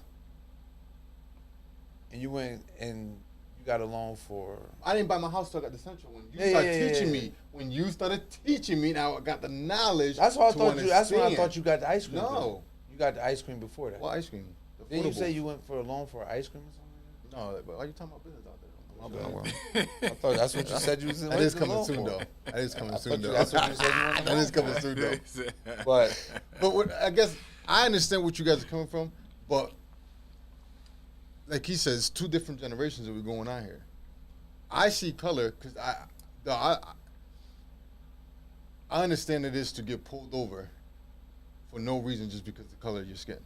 And you went and you got a loan for. I didn't buy my house till I got the Central. When you Yeah, started yeah, teaching yeah. me, when you started teaching me, now I got the knowledge. That's what I to thought you. That's when I understand. thought you got the ice cream. No. though. You got the ice cream before that. What ice cream? The Didn't you affordable. say you went for a loan for ice cream or something? No, but why are you talking about business out there? My bad. I thought that's what you said you was in. That is the coming loan soon, for. though. That is coming I soon, thought though. that's what you said you wanted. That is coming soon, though. But what, I guess I understand what you guys are coming from, but like he says, 2 different generations that we're going on here. I see color because I understand it is to get pulled over for no reason just because of the color of your skin.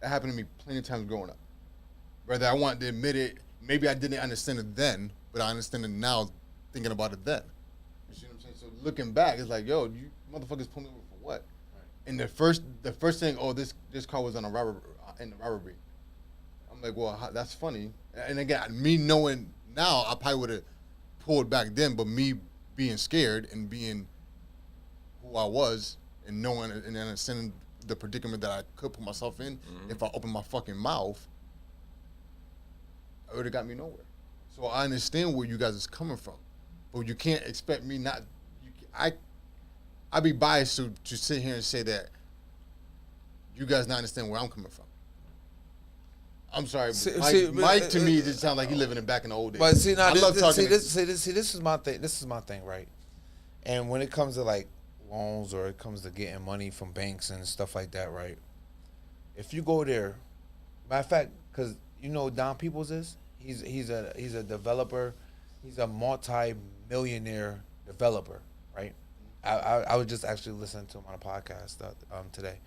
That happened to me plenty of times growing up. Whether I want to admit it, maybe I didn't understand it then, but I understand it now thinking about it then. You see what I'm saying? So looking back, it's like, yo, you motherfuckers pulled me over for what? And the first thing, oh, this car was on a robbery. I'm like, well, that's funny. And again, me knowing now, I probably would have pulled back then, but me being scared and being who I was and knowing and understanding the predicament that I could put myself in if I opened my fucking mouth, it would have got me nowhere. So I understand where you guys is coming from, but you can't expect me not. I'd be biased to sit here and say that you guys not understand where I'm coming from. I'm sorry, but Mike to me just sounds like he living in back in the old days. But see, now this is my thing. This is my thing, right? And when it comes to like loans or it comes to getting money from banks and stuff like that, right? If you go there, matter of fact, because you know Don Peoples is, he's a developer, he's a multi-millionaire developer, right? I was just actually listening to him on a podcast today,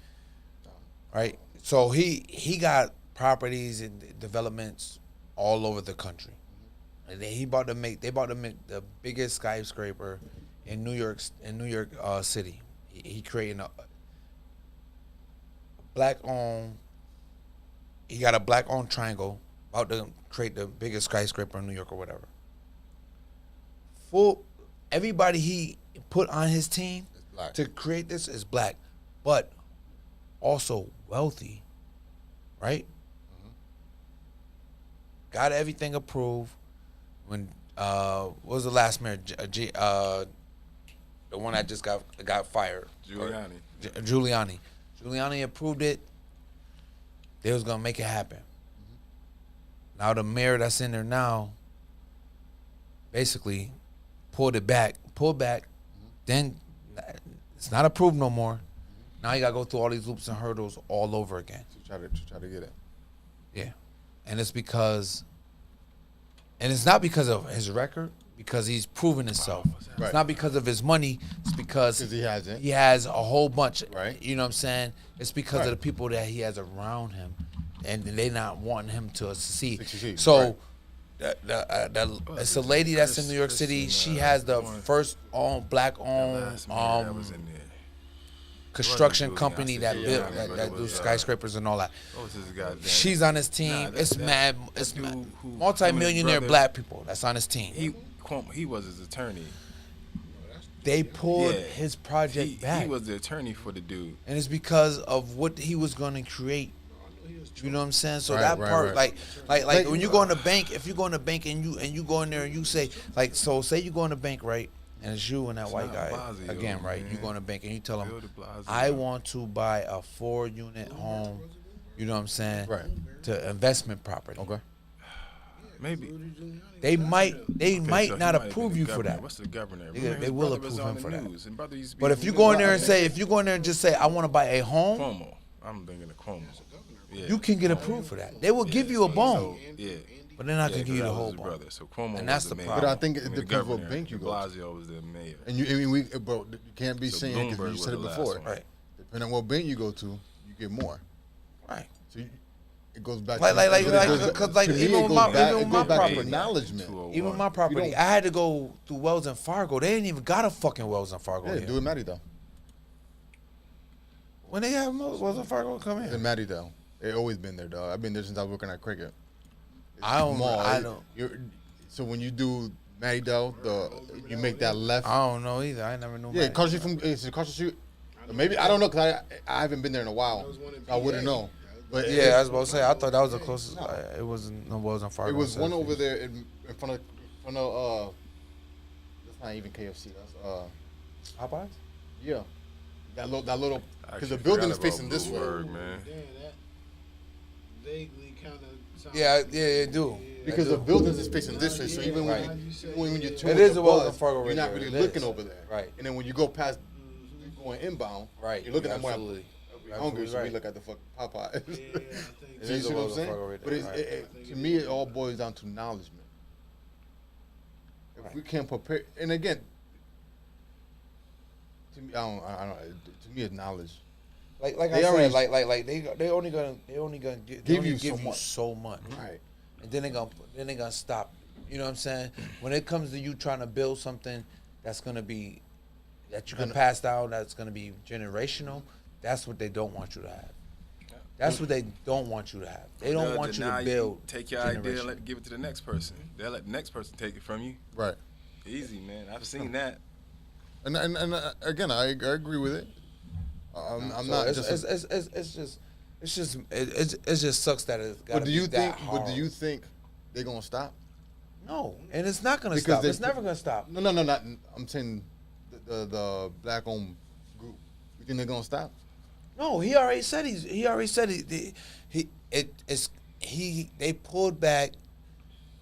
right? So he got properties and developments all over the country, and then they about to make the biggest skyscraper in New York City. He creating a black-owned. He got a black-owned triangle about to create the biggest skyscraper in New York or whatever. Everybody he put on his team to create this is black, but also wealthy, right? Got everything approved. When what was the last mayor? The one that just got fired. Giuliani. Giuliani approved it. They was gonna make it happen. Now the mayor that's in there now basically pulled back. Then it's not approved no more. Now you gotta go through all these loops and hurdles all over again. To try to get it. Yeah. And it's not because of his record, because he's proven himself. Right. It's not because of his money, it's because he has it. He has a whole bunch. Right. You know what I'm saying? It's because of the people that he has around him, and they not wanting him to succeed. So, it's a lady that's in New York City. She has the first black-owned construction company that built that do skyscrapers and all that. She's on his team. It's multi-millionaire black people that's on his team. He was his attorney. They pulled his project back. He was the attorney for the dude, and it's because of what he was going to create. You know what I'm saying? So that part, like when you go in the bank, if you go in the bank and you go in there and you say, like, so say you go in the bank, right? And it's you and that white guy again, right? You go in the bank and you tell him, I want to buy a 4-unit home. You know what I'm saying? Right. To investment property. Okay. Maybe they might not approve you for that. What's the governor? They will approve him for that. But if you go in there and just say, I want to buy a home, Cuomo. I'm thinking of Cuomo. Yeah. You can get approved for that. They will give you a bone. Yeah. But they're not going to give you the whole bone. So Cuomo and that's the problem. But I think it depends what bank you go to. Blasio was the mayor. And you can't be saying, because you said it before. Right. Depending on what bank you go to, you get more. Right. So it goes back. Like, to me, even it with my back for property, acknowledgement. even with my property, I had to go through Wells and Fargo. They ain't even got a fucking Wells and Fargo Yeah, here. do it Maddie When they have Wells and Fargo come in. In Maddie they always been there, dog. I've been there since I was working at Cricket. I don't know. So when you do Maddie you make that left. I don't know either. I never knew. Yeah, across the street. Maybe I don't know because I haven't been there in a while. I wouldn't know. But yeah, I was about to say. I thought that was the closest. It wasn't. No Wells and Fargo. It was one over there in front of. That's not even KFC. That's Popeyes. Yeah, that little. Because the building is facing this way. Man. Yeah, that vaguely kind of. Yeah, it do. Because the buildings is facing this way, so even when you're it is a Wells and Fargo. You're not really looking over there. Right. And then when you go past, going inbound. Right. You're looking at more. Absolutely. Hungry, so we look at the fucking Popeye. It is you a know Wells what I'm and Fargo saying? right But there, to me, it all boils down to acknowledgement. If we can't prepare, and again, to me, I don't. To me, it's knowledge. Like I said, like they only gonna give you so much, right? And then they gonna stop. You know what I'm saying? When it comes to you trying to build something that's gonna be that you can pass down, that's gonna be generational. That's what they don't want you to have. That's what they don't want you to have. They don't want you to build. Take your idea and give it to the next person. They'll let the next person take it from you. Right. Easy, man. I've seen that. And again, I agree with it. I'm not. It just sucks that it's got to be that hard. But do you think they're gonna stop? No, and it's not gonna stop. It's never gonna stop. No, not. I'm saying the black-owned group. You think they're gonna stop? No, he already said they pulled back.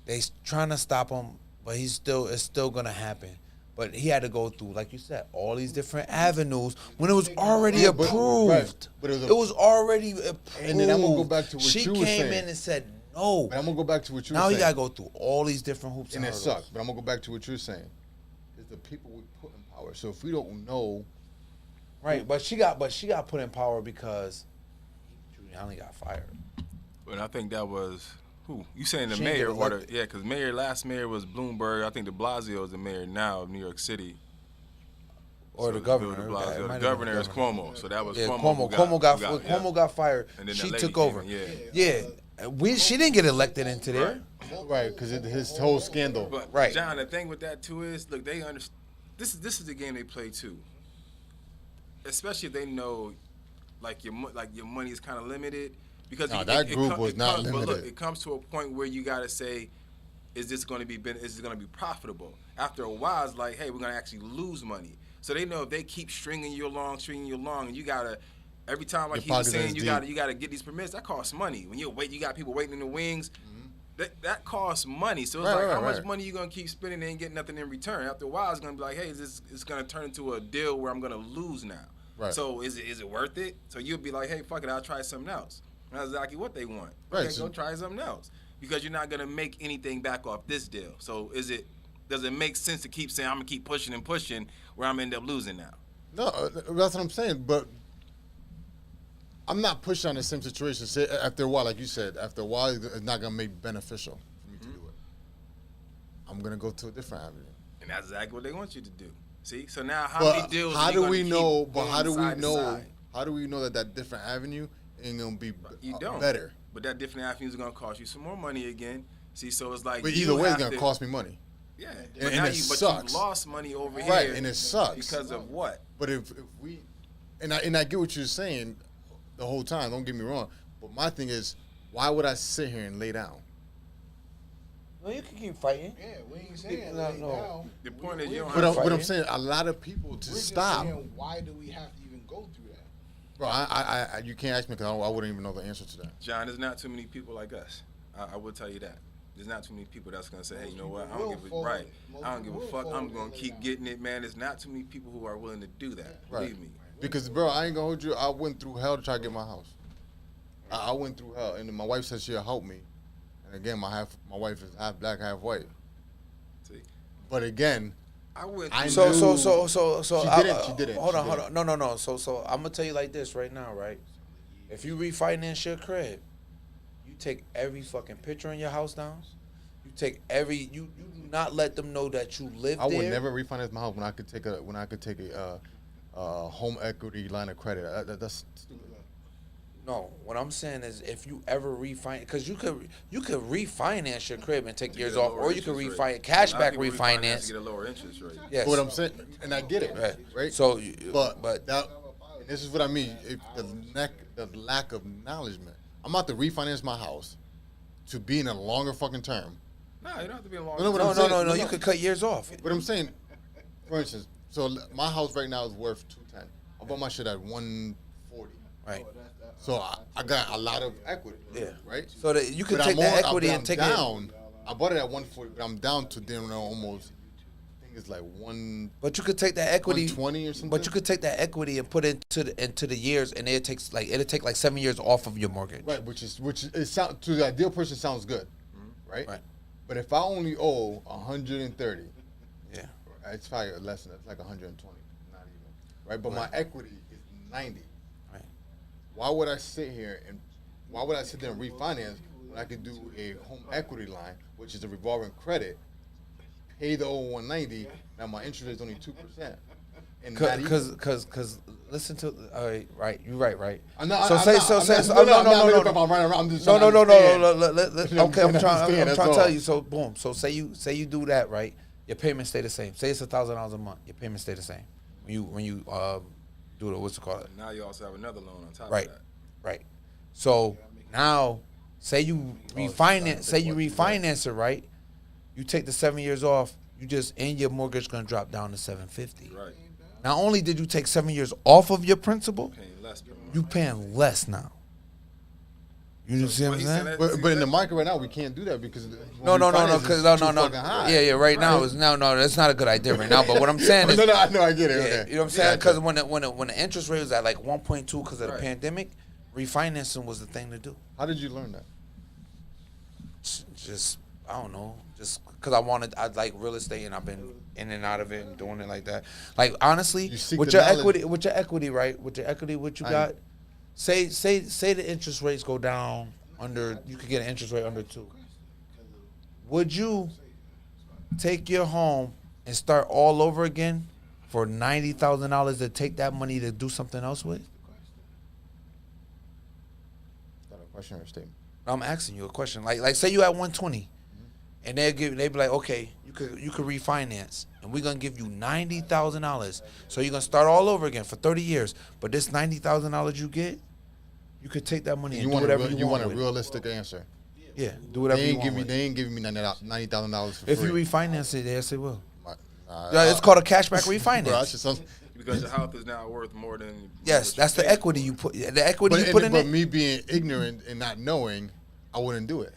They trying to stop him, but it's still gonna happen. But he had to go through, like you said, all these different avenues when it was already approved. But it was already approved. And then I'm gonna go back to what you were saying. She came in and said no. But I'm gonna go back to what you were saying. Now you gotta go through all these different hoops and it sucks. But I'm gonna go back to what you're saying. It's the people we put in power. So if we don't know. Right, but she got put in power because Giuliani got fired. But I think that was who? You saying the mayor or yeah? Because last mayor was Bloomberg. I think De Blasio is the mayor now of New York City. Or the governor. The governor is Cuomo. So that was Cuomo. Cuomo got fired. And then she took over. Yeah. She didn't get elected into there. Right, because his whole scandal. But right. John, the thing with that too is, look, they understand. This is the game they play too. Especially if they know, like your money is kind of limited, because that group was not limited. But look, it comes to a point where you got to say, is this going to be profitable? After a while, it's like, hey, we're going to actually lose money. So they know if they keep stringing you along, and you gotta every time, like he was saying, you gotta get these permits. That costs money. When you got people waiting in the wings. That costs money. So it's how much money you gonna keep spending and ain't getting nothing in return? After a while, it's gonna be like, hey, it's gonna turn into a deal where I'm gonna lose now. Right. So is it worth it? So you'll be like, hey, fuck it, I'll try something else. And that's exactly what they want. Right. Okay, go try something else, because you're not gonna make anything back off this deal. So does it make sense to keep saying I'm gonna keep pushing and pushing where I'm gonna end up losing now? No, that's what I'm saying. But I'm not pushing on the same situation. Say after a while, like you said, after a while, it's not gonna make beneficial for me to do it. I'm gonna go to a different avenue. And that's exactly what they want you to do. See, so now many deals? How do we know? But how do we know? How do we know that different avenue ain't gonna be better? But that different avenue is gonna cost you some more money again. See, so it's like. But either way, it's gonna cost me money. Yeah, and it sucks. You lost money over here, right? And it sucks because of what? But if we, and I get what you're saying, the whole time. Don't get me wrong. But my thing is, why would I sit here and lay down? No, you can keep fighting. Yeah, we ain't saying lay down. The point is, you don't. But I'm saying a lot of people to stop. Saying, why do we have to even go through that? Bro, I you can't ask me because I wouldn't even know the answer to that. John, there's not too many people like us. I will tell you that. There's not too many people that's gonna say, hey, you know what? I don't give a fuck. I'm gonna keep getting it, man. There's not too many people who are willing to do that. Believe me. Because, bro, I ain't gonna hold you. I went through hell to try to get my house. I went through hell, and my wife said she'll help me. And again, my wife is half black, half white. See, but again, she didn't. Hold on. No. So I'm gonna tell you like this right now, right? If you refinance your crib, you take every fucking picture in your house down. You take you do not let them know that you live there. I would never refinance my house when I could take a home equity line of credit. That's stupid. No, what I'm saying is if you ever refinance, because you could refinance your crib and take years off, or you could refinance cashback refinance. To get a lower interest rate. Yes. What I'm saying, and I get it, right? So, but that, and this is what I mean. If the lack of acknowledgement. I'm about to refinance my house to be in a longer fucking term. No, you don't have to be in a long. No. You could cut years off. But I'm saying, for instance, so my house right now is worth $210. I bought my shit at $140. Right. So I got a lot of equity. Yeah. Right. So that you can take that equity and take down. I bought it at $140, but I'm down to then almost. I think it's like one. But you could take that equity, 120 or something. But you could take that equity and put it into the years, and it'll take like 7 years off of your mortgage. Right, which to the ideal person sounds good, right? Right. But if I only owe 130, yeah, it's probably less than that. It's like 120, not even. Right, but my equity is 90. Right. Why would I sit there and refinance when I could do a home equity line, which is a revolving credit, pay the old 190? Now my interest rate is only 2%. Because listen to right, you're right. I'm just Okay, I'm trying to tell you. So boom. So say you do that, right? Your payments stay the same. Say it's $1,000 a month. Your payments stay the same. When you do the what's it called? Now you also have another loan on top of that. Right. So now, say you refinance it, right? You take the 7 years off. And your mortgage gonna drop down to $750. Right. Not only did you take 7 years off of your principal, you paying less now. You see what I'm saying? But in the market right now, we can't do that because no. Yeah. Right now is that's not a good idea right now. But what I'm saying is, no, I know, I get it. Yeah, okay. You know what I'm saying? Because when the interest rate was at like 1.2 because of the pandemic, refinancing was the thing to do. How did you learn that? Just I don't know. Just because I like real estate and I've been in and out of it and doing it like that. Like honestly, with your equity, right? With your equity, what you got? Say the interest rates go down under. You could get an interest rate under 2. Would you take your home and start all over again for $90,000 to take that money to do something else with? Is that a question or a statement? I'm asking you a question. Like say you at 120. And they be like, okay, you could refinance, and we're gonna give you $90,000. So you're gonna start all over again for 30 years. But this $90,000 you get, you could take that money and do whatever you want. You want a realistic answer. Yeah, do whatever you want. They ain't giving me $90,000 for free. If you refinance it, yes, it will. It's called a cashback refinance. Because your house is now worth more than. Yes, that's the equity you put. The equity you put in it. But me being ignorant and not knowing, I wouldn't do it.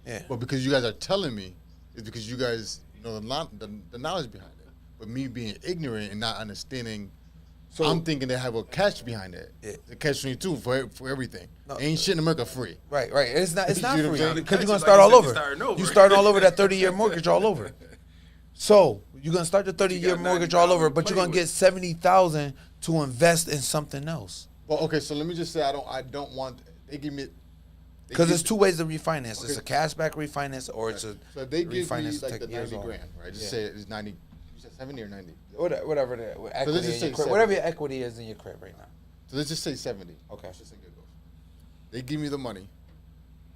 Yeah. But because you guys are telling me, it's because you guys know the knowledge behind it. But me being ignorant and not understanding, so I'm thinking they have a catch behind it. Yeah. The catch-22 for everything. No, ain't shit in America free. Right. It's not free because you're gonna start all over. You starting all over that 30-year mortgage all over. So you're gonna start the 30-year mortgage all over, but you're gonna get $70,000 to invest in something else. Well, okay. So let me just say I don't want. They give me. Because there's 2 ways to refinance. Okay. It's a cashback refinance or it's a so they give refinance me like the 90 grand, right? Just say it's 90. You said 70 or 90? Whatever whatever your equity is in your crib right now. So let's just say 70. Okay. Let's just say it goes. They give me the money.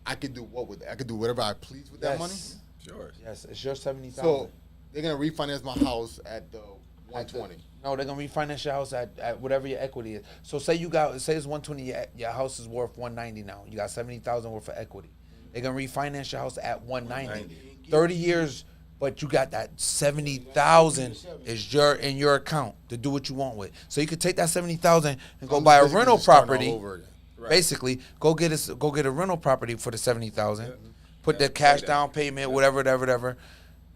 I could do what with it? I could do whatever I please with that money. Sure. Yes, it's your $70,000. So they're gonna refinance my house at the 120. No, they're gonna refinance your house at whatever your equity is. So say it's 120, your house is worth 190 now. You got $70,000 worth of equity. They're gonna refinance your house at 190. 30 years, but you got that 70,000 is in your account to do what you want with. So you could take that 70,000 and go buy a rental property. Right. Basically, go get a rental property for the 70,000. Put the cash down payment, whatever.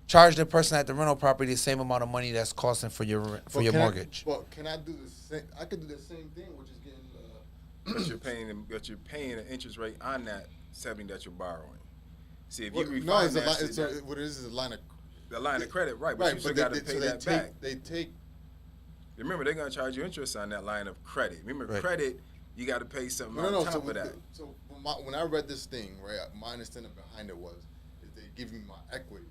Charge the person at the rental property the same amount of money that's costing for your mortgage. Well, can I do the same? I could do the same thing, which is getting. But you're paying an interest rate on that 70 that you're borrowing. See, if you refinance what it is a line of. The line of credit, right? But you still got to pay that back. They take. Remember, they're gonna charge you interest on that line of credit. Remember, credit. you got to pay something No. on top So, of that. when I read this thing, right, my understanding behind it was is they give me my equity,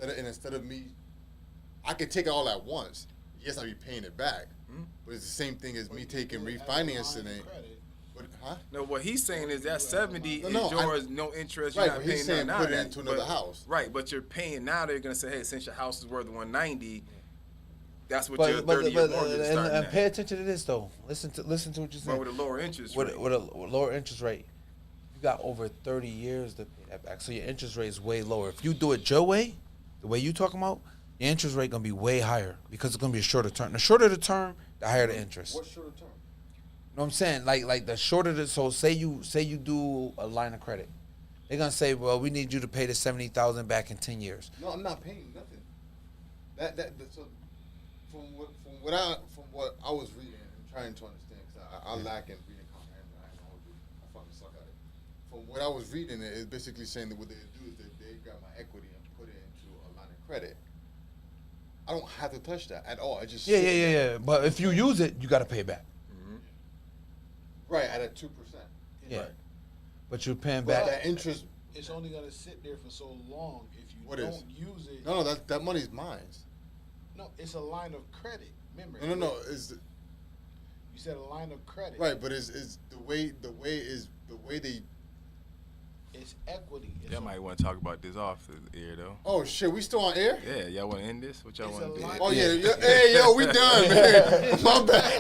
and instead of me, I could take it all at once. Yes, I'll be paying it back, but it's the same thing as me taking refinancing it. But, No, what he's saying is that 70 is yours, no interest. Right, You're not but he's paying saying nothing put it out of into that. another house. Right, but you're paying now. They're gonna say, hey, since your house is worth 190, that's what your But 30-year mortgage is starting and at. pay attention to this though. Listen to what you're saying. But with a lower interest rate. With a lower interest rate, you got over 30 years to pay that back. So your interest rate is way lower. If you do it your way, the way you talking about, your interest rate gonna be way higher because it's gonna be a shorter term. The shorter the term, the higher the interest. What's shorter term? You know what I'm saying? Like the shorter the so say you do a line of credit. They're gonna say, well, we need you to pay the 70,000 back in 10 years. No, I'm not paying nothing. So from what I was reading and trying to understand, because I lack in reading comprehension. I fucking suck at it. From what I was reading, it's basically saying that what they do is that they grab my equity and put it into a line of credit. I don't have to touch that at all. I just Yeah. But if you use it, you gotta pay it back. Right at a 2%. Yeah. Right. But you're paying But back. that interest. It's only gonna sit there for so long if you What don't is? use it. No, that money's mine. No, it's a line of credit. Remember? No. Is you said a line of credit. right, but is the way they. It's equity. Y'all might want to talk about this off the air, though. Oh, shit, we still on air? Yeah, y'all want to end this? What y'all want to do? Oh, yeah. Hey, yo, we done, man. My bad.